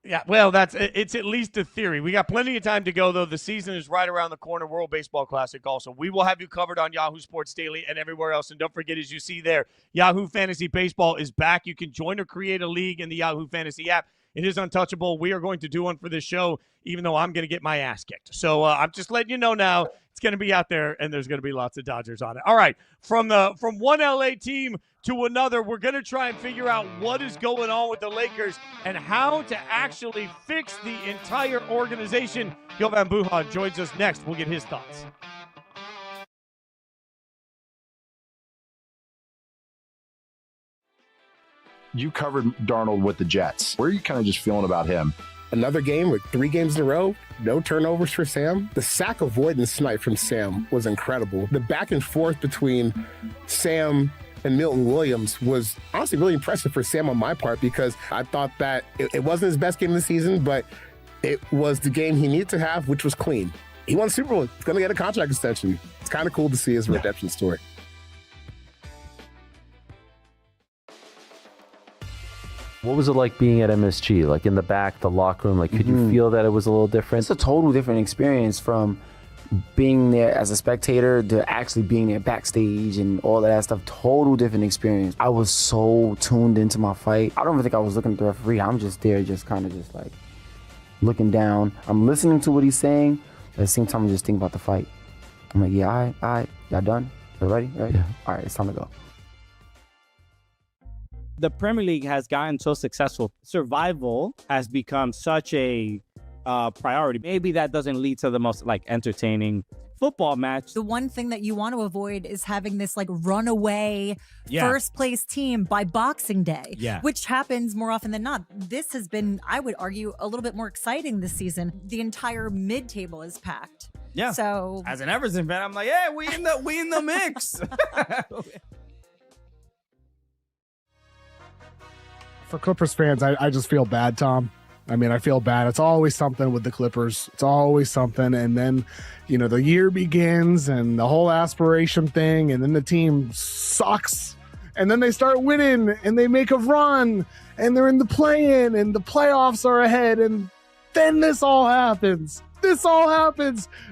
S1: Yeah, well, it's at least a theory. We got plenty of time to go, though. The season is right around the corner. World Baseball Classic also. We will have you covered on Yahoo Sports Daily and everywhere else. And don't forget, as you see there, Yahoo Fantasy Baseball is back. You can join or create a league in the Yahoo Fantasy app. It is untouchable. We are going to do one for this show, even though I'm going to get my ass kicked. So I'm just letting you know now, it's going to be out there, and there's going to be lots of Dodgers on it. All right, from one LA team to another, we're going to try and figure out what is going on with the Lakers and how to actually fix the entire organization. Jovan Buha joins us next. We'll get his thoughts.
S5: You covered Darnold with the Jets. Where are you kind of just feeling about him?
S6: Another game with 3 games in a row, no turnovers for Sam. The sack avoidance night from Sam was incredible. The back and forth between Sam and Milton Williams was honestly really impressive for Sam on my part, because I thought that it wasn't his best game of the season, but it was the game he needed to have, which was clean. he won Super Bowl. He's going to get a contract extension. It's kind of cool to see his redemption story.
S3: What was it like being at MSG? Like in the back, the locker room? Like, could you feel that it was a little different?
S4: It's a total different experience from being there as a spectator to actually being there backstage and all of that stuff. Total different experience. I was so tuned into my fight. I don't even think I was looking at the referee. I'm just there, just kind of just like looking down. I'm listening to what he's saying, but at the same time, I'm just thinking about the fight. I'm like, yeah, all right, y'all done? You ready? Right? Yeah. All right, it's time to go.
S14: The Premier League has gotten so successful. Survival has become such a priority. Maybe that doesn't lead to the most like entertaining football match.
S16: The one thing that you want to avoid is having this like runaway first place team by Boxing Day, which happens more often than not. This has been, I would argue, a little bit more exciting this season. The entire mid-table is packed.
S14: Yeah.
S16: So
S14: as an Everton fan, I'm like, yeah, we in the mix.
S7: For Clippers fans, I just feel bad, Tom. I mean, I feel bad. It's always something with the Clippers. It's always something. And then, the year begins and the whole aspiration thing, and then the team sucks. And then they start winning and they make a run and they're in the play-in and the playoffs are ahead. And then this all happens.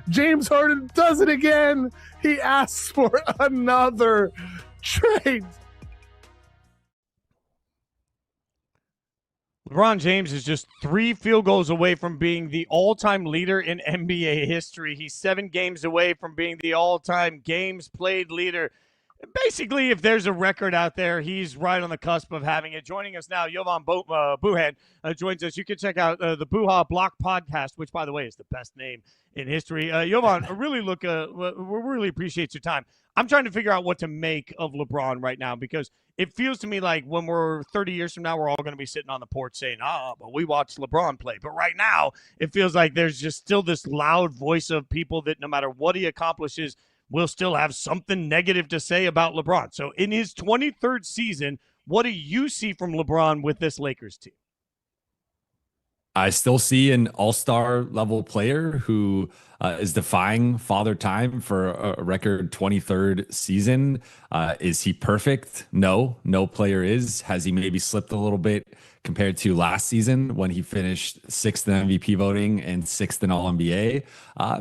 S7: James Harden does it again. He asks for another trade.
S1: LeBron James is just 3 field goals away from being the all-time leader in NBA history. He's 7 games away from being the all-time games played leader. Basically, if there's a record out there, he's right on the cusp of having it. Joining us now, Jovan Buha joins us. You can check out the Buha Block podcast, which, by the way, is the best name in history. Jovan, we really appreciate your time. I'm trying to figure out what to make of LeBron right now because it feels to me like when we're 30 years from now, we're all going to be sitting on the porch saying, but we watched LeBron play. But right now, it feels like there's just still this loud voice of people that no matter what he accomplishes, will still have something negative to say about LeBron. So in his 23rd season, what do you see from LeBron with this Lakers team?
S18: I still see an all-star level player who is defying father time for a record 23rd season. Is he perfect? No player is. Has he maybe slipped a little bit compared to last season when he finished 6th in MVP voting and 6th in All-NBA?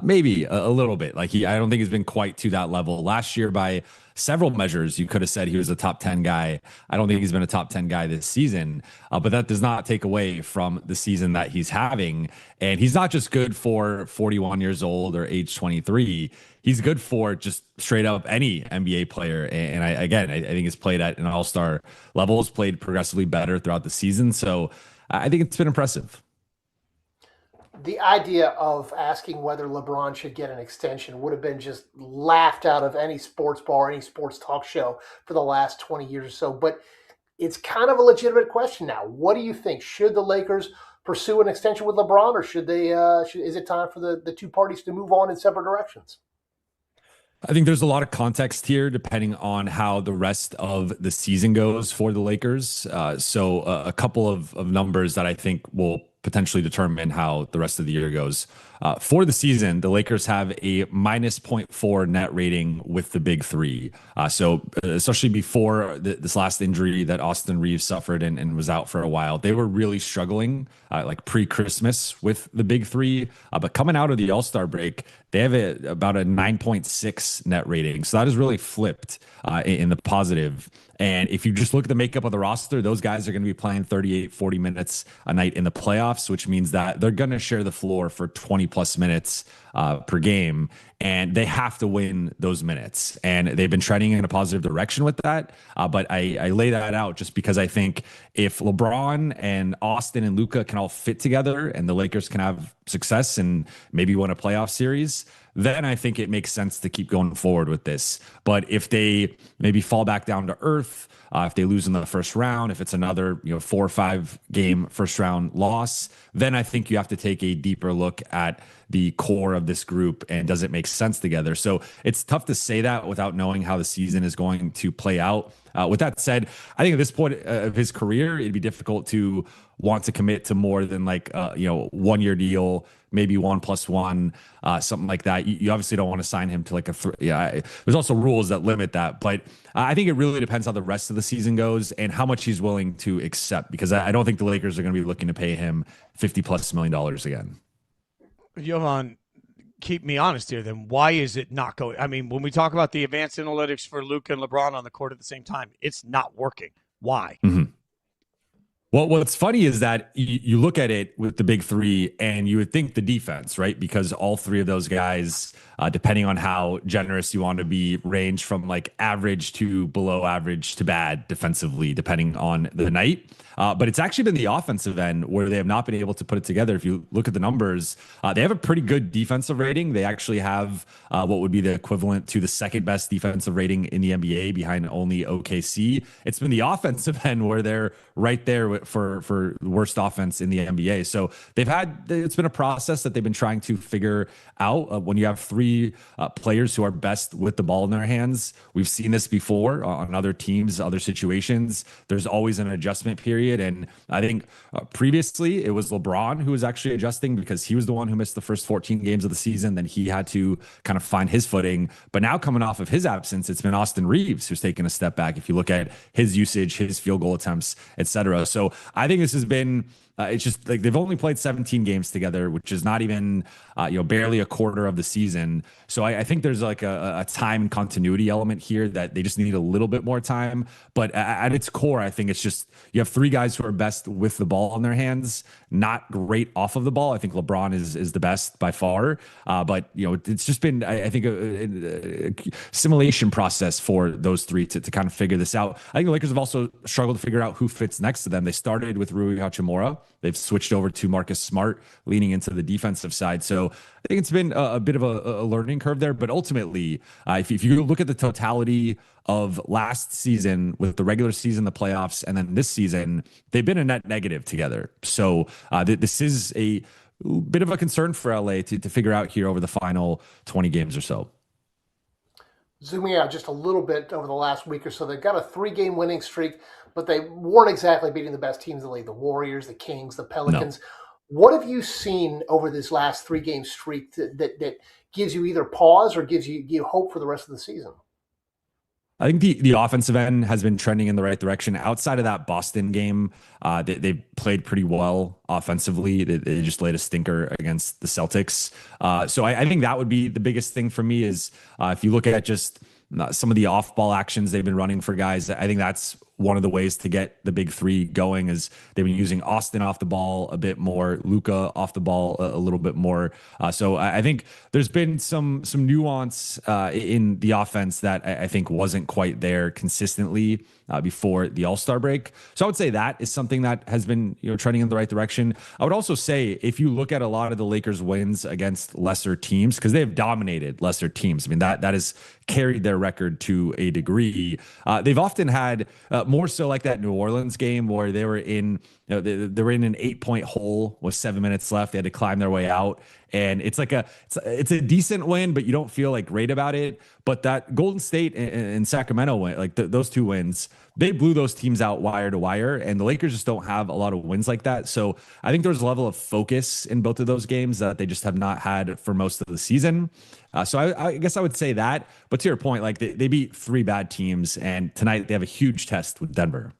S18: Maybe a little bit. I don't think he's been quite to that level. Last year, by several measures, you could have said he was a top 10 guy. I don't think he's been a top 10 guy this season, but that does not take away from the season that he's having. And he's not just good for 41 years old or age 23. He's good for just straight up any NBA player. And I think he's played at an all-star level, has played progressively better throughout the season. So I think it's been impressive.
S2: The idea of asking whether LeBron should get an extension would have been just laughed out of any sports bar, any sports talk show for the last 20 years or so. But it's kind of a legitimate question now. What do you think? Should the Lakers pursue an extension with LeBron, or should they? Is it time for the two parties to move on in separate directions?
S18: I think there's a lot of context here depending on how the rest of the season goes for the Lakers. So a couple of numbers that I think will potentially determine how the rest of the year goes. For the season, the Lakers have a minus 0.4 net rating with the big three. So especially before this last injury that Austin Reeves suffered and was out for a while, they were really struggling like pre-Christmas with the big three. But coming out of the All-Star break, they have about a 9.6 net rating. So that has really flipped in the positive. And if you just look at the makeup of the roster, those guys are going to be playing 38, 40 minutes a night in the playoffs, which means that they're going to share the floor for 20 plus minutes per game. And they have to win those minutes. And they've been trending in a positive direction with that. But I lay that out just because I think if LeBron and Austin and Luka can all fit together and the Lakers can have success and maybe win a playoff series, then I think it makes sense to keep going forward with this. But if they maybe fall back down to earth, if they lose in the first round, if it's another 4 or 5 game first round loss, then I think you have to take a deeper look at the core of this group and does it make sense together. So it's tough to say that without knowing how the season is going to play out. With that said, I think at this point of his career, it'd be difficult to want to commit to more than 1 year deal, maybe 1+1, something like that. You obviously don't want to sign him to there's also rules that limit that, but I think it really depends how the rest of the season goes and how much he's willing to accept, because I don't think the Lakers are going to be looking to pay him $50+ million again.
S1: Jovan, keep me honest here then. Why is it not going? I mean, when we talk about the advanced analytics for Luka and LeBron on the court at the same time, it's not working. Why?
S18: Mm-hmm. Well, what's funny is that you look at it with the big three and you would think the defense, right? Because all three of those guys, depending on how generous you want to be, range from like average to below average to bad defensively, depending on the night. But it's actually been the offensive end where they have not been able to put it together. If you look at the numbers, they have a pretty good defensive rating. They actually have what would be the equivalent to the second best defensive rating in the NBA, behind only OKC. It's been the offensive end where they're right there for worst offense in the NBA. So it's been a process that they've been trying to figure out. When you have three players who are best with the ball in their hands, we've seen this before on other teams, other situations. There's always an adjustment period. And I think previously it was LeBron who was actually adjusting because he was the one who missed the first 14 games of the season. Then he had to kind of find his footing. But now coming off of his absence, it's been Austin Reeves who's taken a step back. If you look at his usage, his field goal attempts, etc. So I think this has been it's just like they've only played 17 games together, which is not even, barely a quarter of the season. So I think there's like a time and continuity element here that they just need a little bit more time. But at its core, I think it's just you have three guys who are best with the ball in their hands, not great off of the ball. I think LeBron is the best by far. But, it's just been, I think, a simulation process for those three to kind of figure this out. I think the Lakers have also struggled to figure out who fits next to them. They started with Rui Hachimura. They've switched over to Marcus Smart, leaning into the defensive side. So I think it's been a bit of a learning curve there. But ultimately, if you look at the totality of last season with the regular season, the playoffs, and then this season, they've been a net negative together. So this is a bit of a concern for LA to figure out here over the final 20 games or so.
S2: Zooming out just a little bit over the last week or so, they've got a 3-game winning streak, but they weren't exactly beating the best teams in the league, the Warriors, the Kings, the Pelicans. No. What have you seen over this last 3-game streak that gives you either pause or gives you hope for the rest of the season?
S18: I think the offensive end has been trending in the right direction. Outside of that Boston game, they played pretty well offensively. They just laid a stinker against the Celtics. So I think that would be the biggest thing for me is if you look at just some of the off-ball actions they've been running for guys, I think that's one of the ways to get the big three going is they've been using Austin off the ball a bit more, Luka off the ball a little bit more. So I think there's been some nuance in the offense that I think wasn't quite there consistently before the All-Star break. So I would say that is something that has been trending in the right direction. I would also say if you look at a lot of the Lakers' wins against lesser teams, because they have dominated lesser teams, I mean that has carried their record to a degree. They've often had more so like that New Orleans game where they were in they were in an 8-point hole with 7 minutes left. They had to climb their way out. And it's like it's a decent win, but you don't feel like great about it. But that Golden State and Sacramento win, like those two wins, they blew those teams out wire to wire. And the Lakers just don't have a lot of wins like that. So I think there's a level of focus in both of those games that they just have not had for most of the season. So I guess I would say that. But to your point, like they beat 3 bad teams, and tonight they have a huge test with Denver.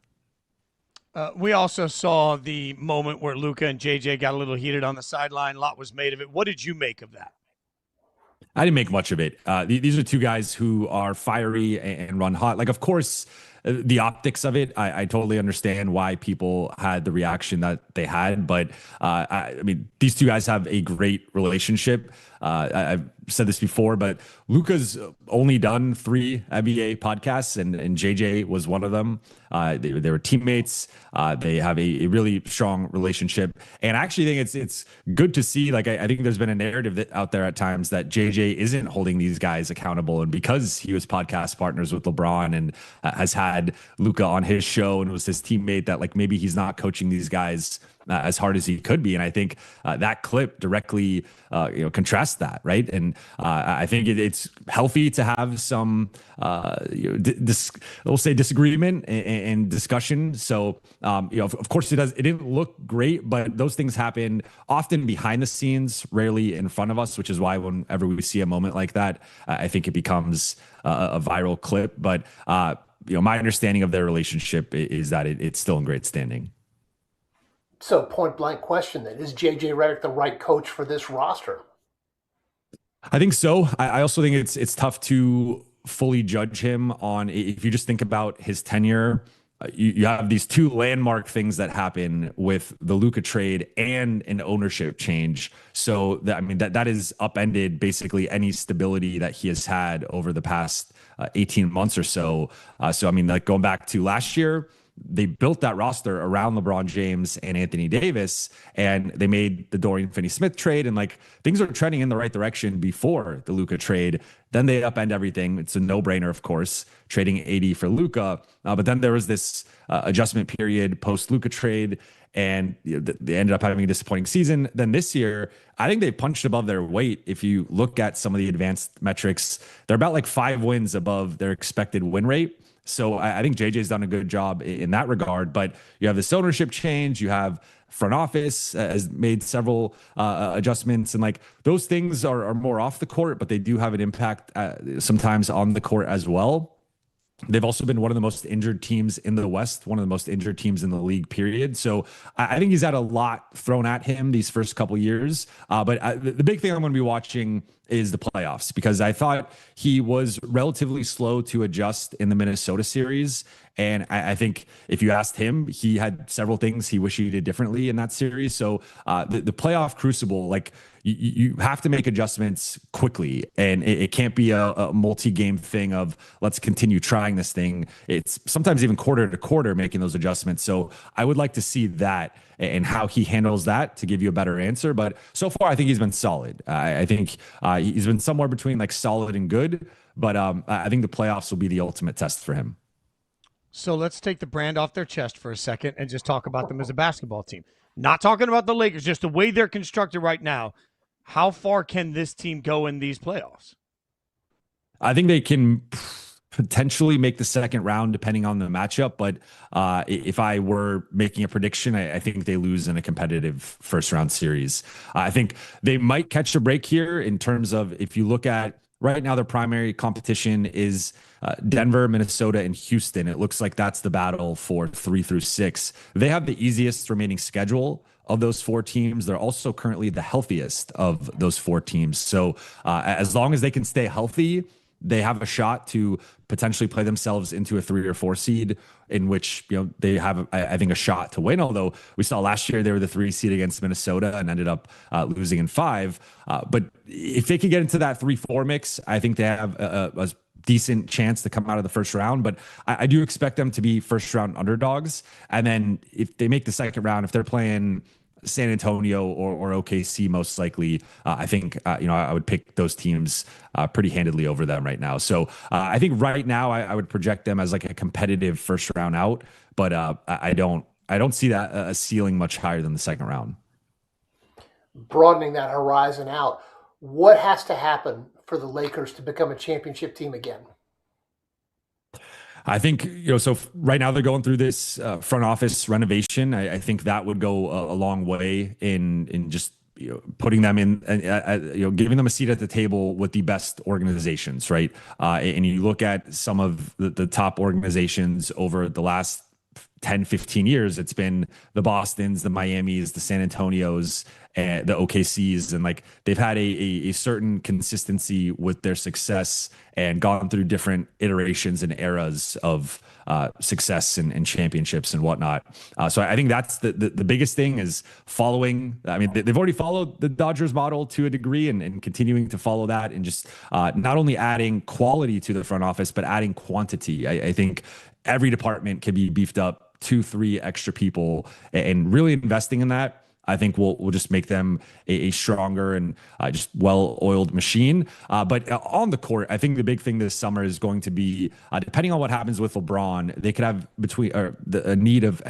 S1: We also saw the moment where Luka and JJ got a little heated on the sideline. A lot was made of it. What did you make of that?
S18: I didn't make much of it. These are two guys who are fiery and run hot. Like, of course, the optics of it, I totally understand why people had the reaction that they had. But I mean, these two guys have a great relationship. I've said this before, but Luka's only done 3 NBA podcasts, and JJ was one of them. They were teammates. They have a really strong relationship, and I actually think it's good to see. Like I think there's been a narrative out there at times that JJ isn't holding these guys accountable, and because he was podcast partners with LeBron and has had Luka on his show and was his teammate, that like maybe he's not coaching these guys as hard as he could be. And I think that clip directly contrasts that, right? And I think it's healthy to have some we'll say disagreement and discussion. So of course it didn't look great, but those things happen often behind the scenes, rarely in front of us, which is why whenever we see a moment like that, I think it becomes a viral clip. But my understanding of their relationship is that it's still in great standing.
S2: So, point blank question then, is JJ Redick the right coach for this roster?
S18: I think so. I also think it's tough to fully judge him on, if you just think about his tenure. You have these two landmark things that happen with the Luka trade and an ownership change. So that is upended basically any stability that he has had over the past 18 months or so. Going back to last year, they built that roster around LeBron James and Anthony Davis, and they made the Dorian Finney-Smith trade, and things are trending in the right direction before the Luka trade. Then they upend everything. It's a no-brainer, of course, trading AD for Luka. But then there was this adjustment period post-Luka trade, and they ended up having a disappointing season. Then this year, I think they punched above their weight. If you look at some of the advanced metrics, they're about 5 wins above their expected win rate. So I think JJ's done a good job in that regard. But you have this ownership change, you have front office has made several adjustments, and those things are more off the court, but they do have an impact sometimes on the court as well. They've also been one of the most injured teams in the West, one of the most injured teams in the league, period. So I think he's had a lot thrown at him these first couple years. But the big thing I'm going to be watching is the playoffs, because I thought he was relatively slow to adjust in the Minnesota series. And I think if you asked him, he had several things he wished he did differently in that series. So the playoff crucible, you have to make adjustments quickly, and it can't be a multi-game thing of let's continue trying this thing. It's sometimes even quarter to quarter making those adjustments. So I would like to see that and how he handles that to give you a better answer. But so far, I think he's been solid. I think he's been somewhere between solid and good, but I think the playoffs will be the ultimate test for him.
S1: So let's take the brand off their chest for a second and just talk about them as a basketball team. Not talking about the Lakers, just the way they're constructed right now. How far can this team go in these playoffs?
S18: I think they can potentially make the second round depending on the matchup. But if I were making a prediction, I think they lose in a competitive first round series. I think they might catch a break here in terms of, if you look at right now, their primary competition is Denver, Minnesota, and Houston. It looks like that's the battle for 3 through 6. They have the easiest remaining schedule of those 4 teams. They're also currently the healthiest of those 4 teams. So as long as they can stay healthy, they have a shot to potentially play themselves into a 3 or 4 seed, in which they have, I think, a shot to win. Although we saw last year they were the 3 seed against Minnesota and ended up losing in 5. But if they could get into that 3-4 mix, I think they have a decent chance to come out of the first round. But I do expect them to be first round underdogs. And then if they make the second round, if they're playing San Antonio or OKC, most likely, I think I would pick those teams pretty handedly over them right now. So I think right now I would project them as a competitive first round out, but I don't see that a ceiling much higher than the second round.
S2: Broadening that horizon out, what has to happen for the Lakers to become a championship team again?
S18: I think, so right now they're going through this front office renovation. I think that would go a long way in just putting them in, giving them a seat at the table with the best organizations, right? And you look at some of the top organizations over the last 10, 15 years, it's been the Bostons, the Miamis, the San Antonios, and the OKCs, and they've had a certain consistency with their success and gone through different iterations and eras of success and championships and whatnot. So I think that's the biggest thing is following. I mean, they've already followed the Dodgers model to a degree and continuing to follow that, and just not only adding quality to the front office, but adding quantity. I think every department can be beefed up 2-3 extra people, and really investing in that. I think will just make them a stronger and just well-oiled machine. But on the court, I think the big thing this summer is going to be, depending on what happens with LeBron, they could have a need of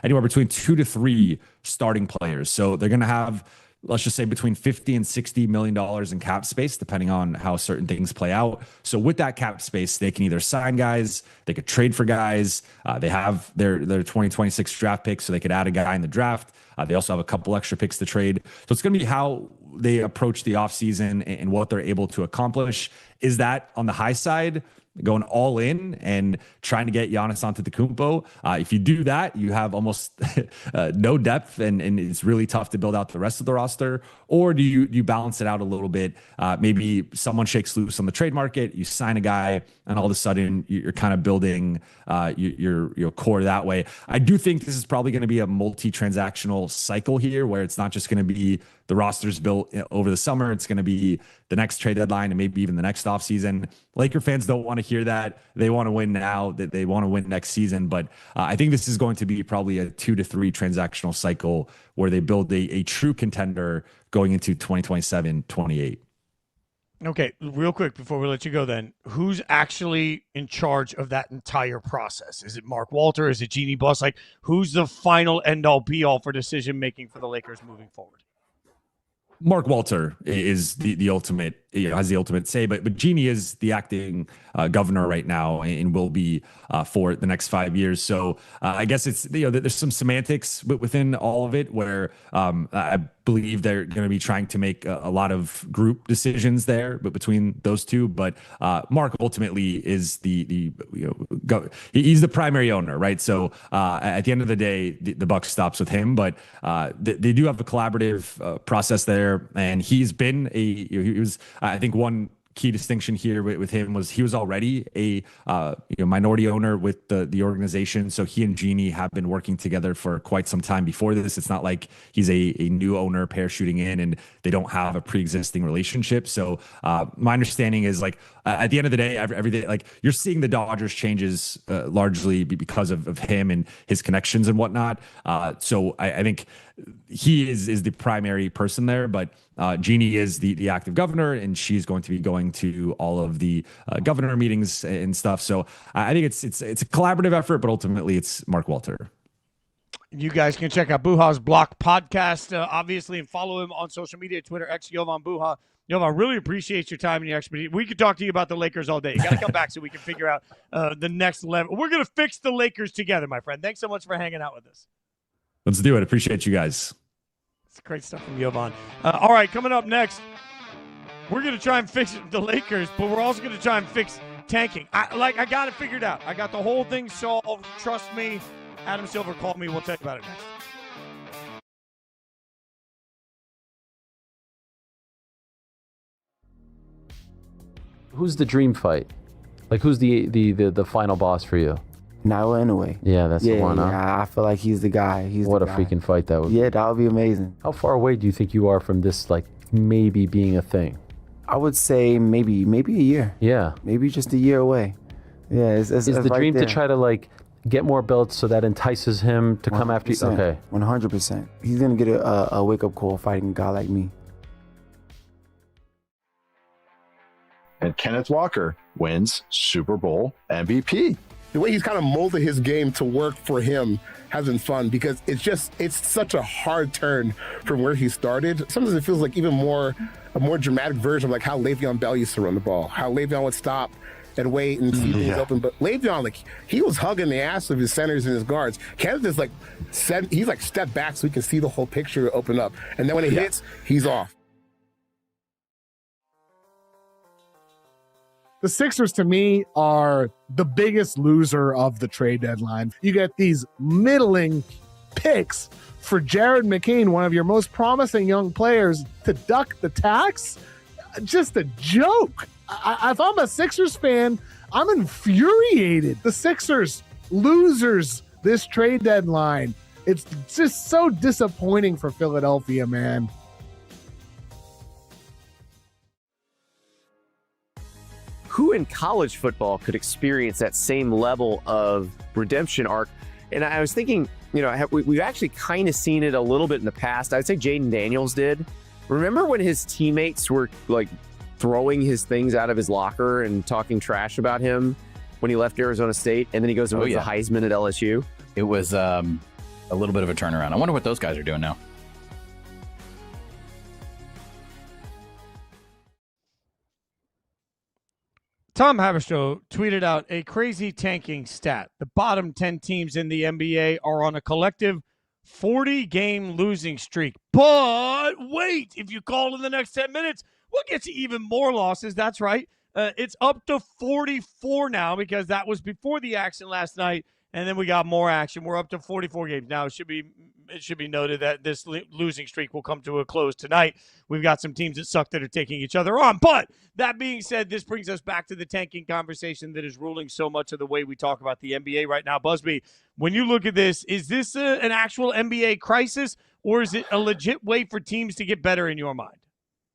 S18: anywhere between 2 to 3 starting players. So they're going to have, let's just say, between $50 and $60 million in cap space, depending on how certain things play out. So with that cap space, they can either sign guys, they could trade for guys. They have their 2026 draft picks, so they could add a guy in the draft. They also have a couple extra picks to trade. So it's going to be how they approach the offseason and what they're able to accomplish. Is that on the high side, going all in and trying to get Giannis Antetokounmpo? If you do that, you have almost no depth, and it's really tough to build out the rest of the roster. Or do you balance it out a little bit? Maybe someone shakes loose on the trade market, you sign a guy, and all of a sudden you're kind of building your core that way. I do think this is probably going to be a multi-transactional cycle here, where it's not just going to be the rosters built over the summer. It's going to be the next trade deadline and maybe even the next offseason. Laker fans don't want to hear that. They want to win now, that they want to win next season. But I think this is going to be probably a 2 to 3 transactional cycle where they build a true contender going into 2027, 28.
S1: Okay, real quick before we let you go then, who's actually in charge of that entire process? Is it Mark Walter? Is it Jeannie Buss? Like, who's the final end-all be-all for decision-making for the Lakers moving forward?
S18: Mark Walter is the ultimate, has the ultimate say, but Jeannie is the acting governor right now and will be for the next 5 years. So I guess it's, there's some semantics within all of it where I believe they're going to be trying to make a lot of group decisions there, but between those two. But Mark ultimately is he's the primary owner, right? So at the end of the day, the buck stops with him. But they do have a collaborative process there, and he's been he was, I think, one key distinction here with him was he was already a minority owner with the organization. So he and Jeannie have been working together for quite some time before this. It's not like he's a new owner parachuting in and they don't have a pre-existing relationship. So my understanding is, like, at the end of the day, every day, like, you're seeing the Dodgers changes largely because of him and his connections and whatnot. So I think he is the primary person there, but Jeannie is the active governor, and she's going to be going to all of the governor meetings and stuff. So I think it's a collaborative effort, but ultimately it's Mark Walter.
S1: You guys can check out Buha's Block podcast, obviously, and follow him on social media, Twitter, Jovan Buha. Jovan, really appreciate your time and your expertise. We could talk to you about the Lakers all day. You got to come back so we can figure out the next level. We're going to fix the Lakers together, my friend. Thanks so much for hanging out with us.
S18: Let's do it. Appreciate you guys.
S1: It's great stuff from Jovan. All right, coming up next, we're going to try and fix the Lakers, but we're also going to try and fix tanking. I got it figured out. I got the whole thing solved. Trust me. Adam Silver called me. We'll tell you about it next.
S3: Who's the dream fight? Like, who's the final boss for you?
S4: Nyla anyway.
S3: Yeah, that's the one.
S4: Yeah, I feel like he's the guy. What
S3: a freaking fight that would be.
S4: Yeah, that would be amazing.
S3: How far away do you think you are from this, like, maybe being a thing?
S4: I would say maybe a year.
S3: Yeah.
S4: Maybe just a year away. Yeah, it's
S3: the
S4: right
S3: dream
S4: there.
S3: to try to, like, get more belts so that entices him to come after you? Okay.
S4: 100%. He's going to get a wake-up call fighting a guy like me.
S5: And Kenneth Walker wins Super Bowl MVP.
S6: The way he's kind of molded his game to work for him has been fun because it's such a hard turn from where he started. Sometimes it feels like a more dramatic version of like how Le'Veon Bell used to run the ball, how Le'Veon would stop and wait and see things open. But Le'Veon, like, he was hugging the ass of his centers and his guards. Kenneth is he's like step back so he can see the whole picture open up. And then when it hits, he's off.
S7: The Sixers, to me, are the biggest loser of the trade deadline. You get these middling picks for Jared McCain, one of your most promising young players, to duck the tax. Just a joke. If I'm a Sixers fan, I'm infuriated. The Sixers, losers this trade deadline. It's just so disappointing for Philadelphia, man.
S8: Who in college football could experience that same level of redemption arc? And I was thinking, we've actually kind of seen it a little bit in the past. I'd say Jaden Daniels did. Remember when his teammates were like throwing his things out of his locker and talking trash about him when he left Arizona State, and then he goes and wins the Heisman at LSU?
S9: It was a little bit of a turnaround. I wonder what those guys are doing now.
S1: Tom Haberstroh tweeted out a crazy tanking stat. The bottom 10 teams in the NBA are on a collective 40-game losing streak. But wait, if you call in the next 10 minutes, we'll get you even more losses. That's right. It's up to 44 now because that was before the action last night, and then we got more action. We're up to 44 games now. It should be noted that this losing streak will come to a close tonight. We've got some teams that suck that are taking each other on. But that being said, this brings us back to the tanking conversation that is ruling so much of the way we talk about the NBA right now. Busbee, when you look at this, is this an actual NBA crisis, or is it a legit way for teams to get better in your mind?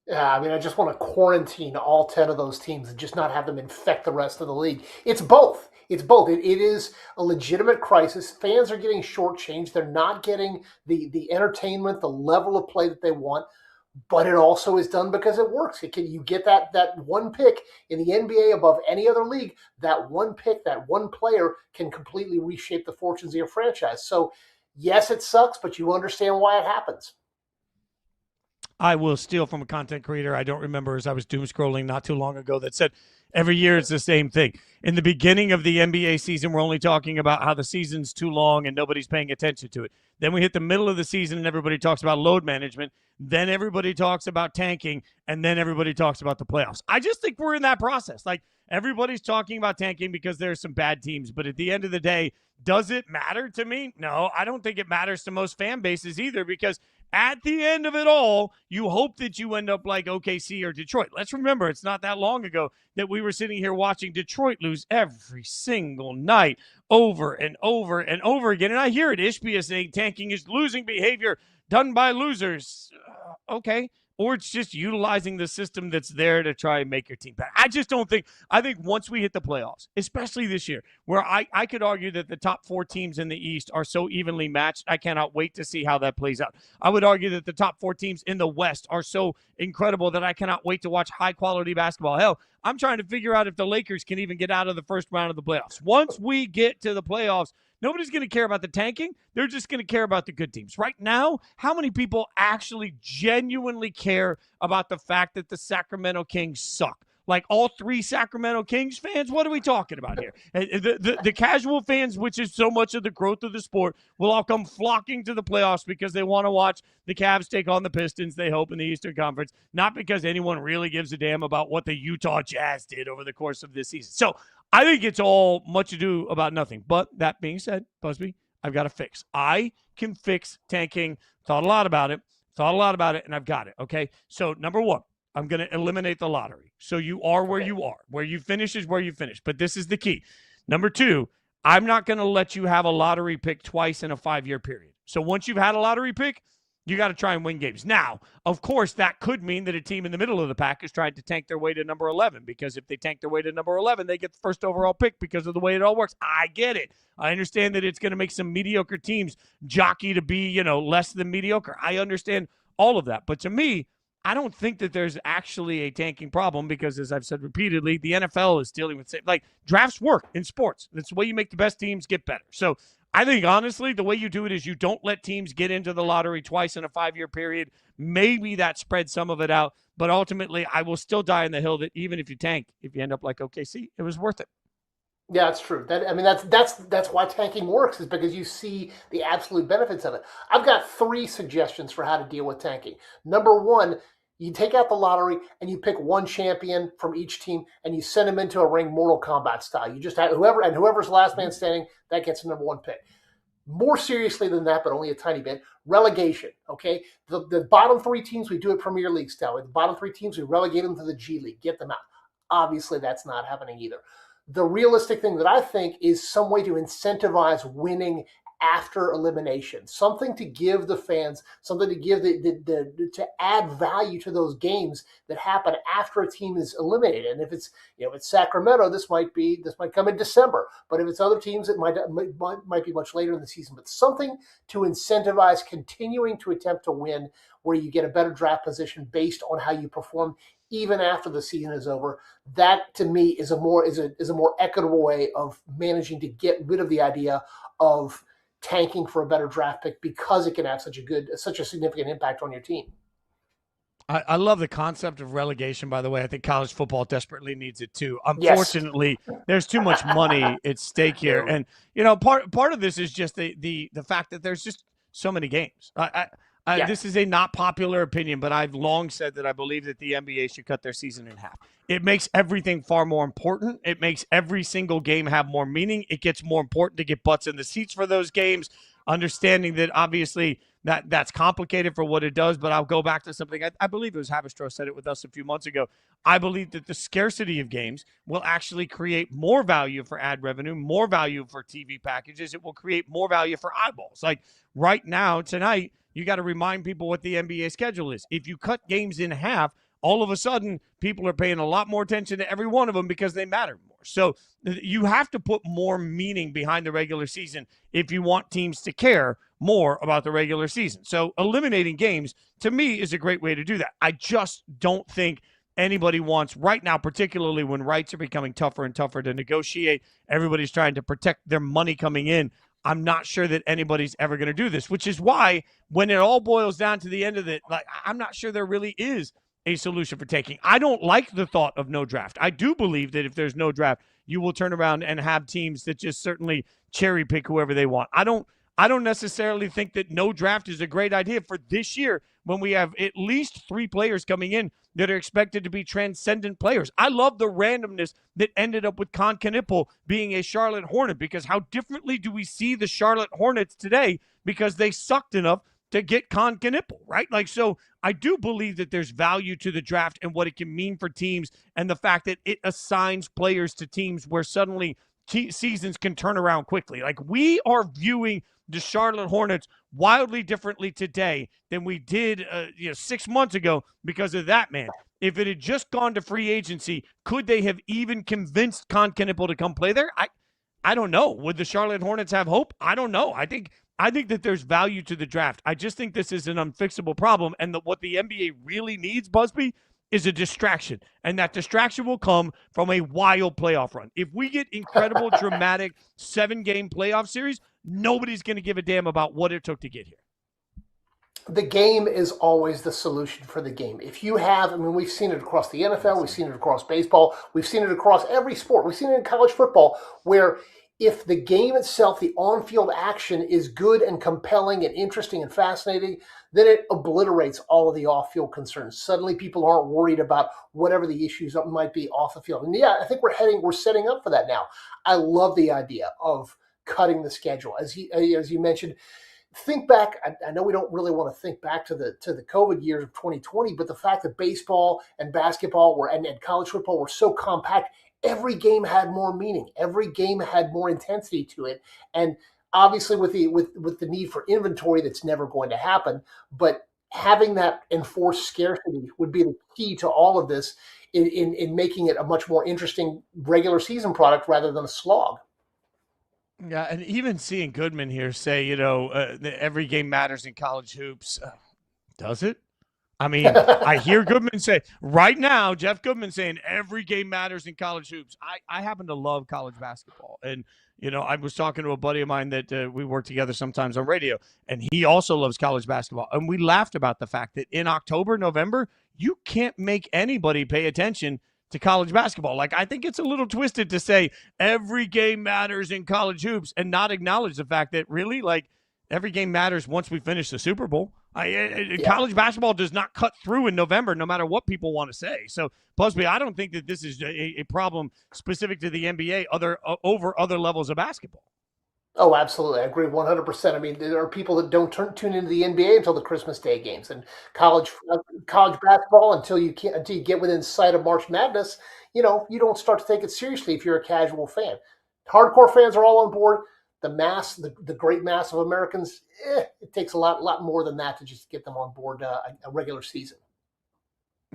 S2: Yeah, I mean, I just want to quarantine all 10 of those teams and just not have them infect the rest of the league. It's both. It's both. It is a legitimate crisis. Fans are getting shortchanged. They're not getting the entertainment, the level of play that they want. But it also is done because it works. You get that one pick in the NBA above any other league. That one pick, that one player can completely reshape the fortunes of your franchise. So, yes, it sucks, but you understand why it happens.
S1: I will steal from a content creator I don't remember, as I was doom scrolling not too long ago, that said every year it's the same thing. In the beginning of the NBA season, we're only talking about how the season's too long and nobody's paying attention to it. Then we hit the middle of the season and everybody talks about load management. Then everybody talks about tanking, and then everybody talks about the playoffs. I just think we're in that process. Like, everybody's talking about tanking because there's some bad teams. But at the end of the day, does it matter to me? No, I don't think it matters to most fan bases either, because at the end of it all, you hope that you end up like OKC or Detroit. Let's remember, it's not that long ago that we were sitting here watching Detroit lose every single night over and over and over again. And I hear it, Ishbia saying tanking is losing behavior done by losers. Okay. Or it's just utilizing the system that's there to try and make your team better. I just don't think – I think once we hit the playoffs, especially this year, where I could argue that the top 4 teams in the East are so evenly matched, I cannot wait to see how that plays out. I would argue that the top 4 teams in the West are so incredible that I cannot wait to watch high-quality basketball. Hell, I'm trying to figure out if the Lakers can even get out of the first round of the playoffs. Once we get to the playoffs, nobody's going to care about the tanking. They're just going to care about the good teams. Right now, how many people actually genuinely care about the fact that the Sacramento Kings suck? Like all 3 Sacramento Kings fans? What are we talking about here? The casual fans, which is so much of the growth of the sport, will all come flocking to the playoffs because they want to watch the Cavs take on the Pistons, they hope, in the Eastern Conference, not because anyone really gives a damn about what the Utah Jazz did over the course of this season. So I think it's all much ado about nothing. But that being said, Busbee, I've got a fix. I can fix tanking. Thought a lot about it, and I've got it, okay? So number 1, I'm going to eliminate the lottery. So you are where you are. Where you finish is where you finish. But this is the key. Number 2, I'm not going to let you have a lottery pick twice in a 5-year period. So once you've had a lottery pick, you got to try and win games. Now, of course, that could mean that a team in the middle of the pack is trying to tank their way to number 11, because if they tank their way to number 11, they get the first overall pick because of the way it all works. I get it. I understand that it's going to make some mediocre teams jockey to be, less than mediocre. I understand all of that. But to me, I don't think that there's actually a tanking problem because, as I've said repeatedly, the NFL is dealing with drafts work in sports. That's the way you make the best teams get better. So I think, honestly, the way you do it is you don't let teams get into the lottery twice in a 5-year period. Maybe that spreads some of it out, but ultimately I will still die on the hill that even if you tank, if you end up like OKC, it was worth it.
S2: Yeah, it's true. That's why tanking works, is because you see the absolute benefits of it. I've got 3 suggestions for how to deal with tanking. Number 1, you take out the lottery and you pick one champion from each team and you send them into a ring, Mortal Kombat style. You just have whoever's last man standing, that gets the number 1 pick. More seriously than that, but only a tiny bit, relegation. Okay, the bottom 3 teams, we do it Premier League style. The bottom 3 teams, we relegate them to the G League, get them out. Obviously, that's not happening either. The realistic thing that I think is some way to incentivize winning after elimination, something to give the fans, something to give to add value to those games that happen after a team is eliminated. And if it's it's Sacramento, this might come in December. But if it's other teams, it might be much later in the season. But something to incentivize continuing to attempt to win, where you get a better draft position based on how you perform even after the season is over. That to me is a more equitable way of managing to get rid of the idea of tanking for a better draft pick, because it can have such a significant impact on your team.
S1: I love the concept of relegation, by the way. I think college football desperately needs it too. Unfortunately, there's too much money at stake here. And, part of this is just the fact that there's just so many games. This is a not popular opinion, but I've long said that I believe that the NBA should cut their season in half. It makes everything far more important. It makes every single game have more meaning. It gets more important to get butts in the seats for those games, understanding that obviously that's complicated for what it does. But I'll go back to something. I believe it was Havistro said it with us a few months ago. I believe that the scarcity of games will actually create more value for ad revenue, more value for TV packages. It will create more value for eyeballs. Like right now, tonight, you got to remind people what the NBA schedule is. If you cut games in half, all of a sudden, people are paying a lot more attention to every one of them because they matter more. So you have to put more meaning behind the regular season if you want teams to care more about the regular season. So eliminating games, to me, is a great way to do that. I just don't think anybody wants right now, particularly when rights are becoming tougher and tougher to negotiate. Everybody's trying to protect their money coming in. I'm not sure that anybody's ever going to do this, which is why when it all boils down to the end of it, I'm not sure there really is a solution for taking. I don't like the thought of no draft. I do believe that if there's no draft, you will turn around and have teams that just certainly cherry pick whoever they want. I don't necessarily think that no draft is a great idea for this year when we have at least 3 players coming in that are expected to be transcendent players. I love the randomness that ended up with Con Knipple being a Charlotte Hornet, because how differently do we see the Charlotte Hornets today because they sucked enough to get Con Knipple, right? So I do believe that there's value to the draft and what it can mean for teams, and the fact that it assigns players to teams where suddenly seasons can turn around quickly. We are viewing the Charlotte Hornets wildly differently today than we did 6 months ago because of that man. If it had just gone to free agency, could they have even convinced Con Knipple to come play there? I don't know. Would the Charlotte Hornets have hope? I don't know. I think that there's value to the draft. I just think this is an unfixable problem, and what the NBA really needs, Busby, is a distraction, and that distraction will come from a wild playoff run. If we get incredible, dramatic 7-game playoff series, nobody's going to give a damn about what it took to get here.
S2: The game is always the solution for the game. If you have, we've seen it across the NFL, we've seen it across baseball, we've seen it across every sport. We've seen it in college football, where if the game itself, the on-field action, is good and compelling and interesting and fascinating, then it obliterates all of the off-field concerns. Suddenly people aren't worried about whatever the issues might be off the field. And I think we're setting up for that now. I love the idea of cutting the schedule. As you mentioned, think back. I know we don't really want to think back to the COVID years of 2020, but the fact that baseball and basketball and college football were so compact, every game had more meaning. Every game had more intensity to it. And obviously with the need for inventory, that's never going to happen. But having that enforced scarcity would be the key to all of this in making it a much more interesting regular season product rather than a slog.
S1: Yeah, and even seeing Goodman here say, that every game matters in college hoops. Does it? I hear Goodman say right now, Jeff Goodman saying every game matters in college hoops. I happen to love college basketball. And, I was talking to a buddy of mine that we work together sometimes on radio, and he also loves college basketball. And we laughed about the fact that in October, November, you can't make anybody pay attention to college basketball. I think it's a little twisted to say every game matters in college hoops and not acknowledge the fact that really, every game matters once we finish the Super Bowl. College basketball does not cut through in November, no matter what people want to say. So, Busby, I don't think that this is a problem specific to the NBA over other levels of basketball.
S2: Oh, absolutely. I agree 100%. There are people that don't tune into the NBA until the Christmas Day games, and college basketball until you get within sight of March Madness. You don't start to take it seriously if you're a casual fan. Hardcore fans are all on board. the mass, the great mass of Americans, it takes a lot more than that to just get them on board a regular season.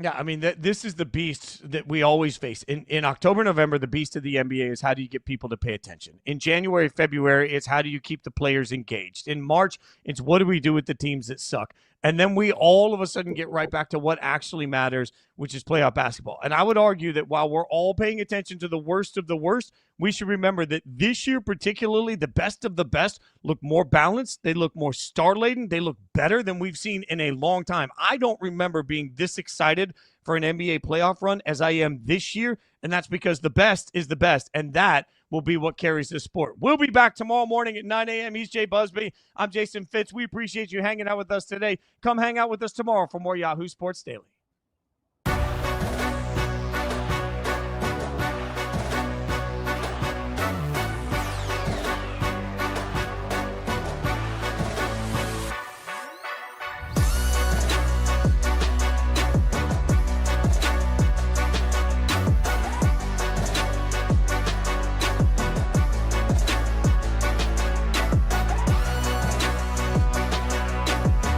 S1: Yeah, I mean, this is the beast that we always face. In October, November, the beast of the NBA is how do you get people to pay attention? In January, February, it's how do you keep the players engaged? In March, it's what do we do with the teams that suck? And then we all of a sudden get right back to what actually matters, which is playoff basketball. And I would argue that while we're all paying attention to the worst of the worst, we should remember that this year, particularly, the best of the best look more balanced. They look more star-laden. They look better than we've seen in a long time. I don't remember being this excited for an NBA playoff run as I am this year, and that's because the best is the best, and that will be what carries this sport. We'll be back tomorrow morning at 9 a.m. He's Jay Busbee. I'm Jason Fitz. We appreciate you hanging out with us today. Come hang out with us tomorrow for more Yahoo Sports Daily.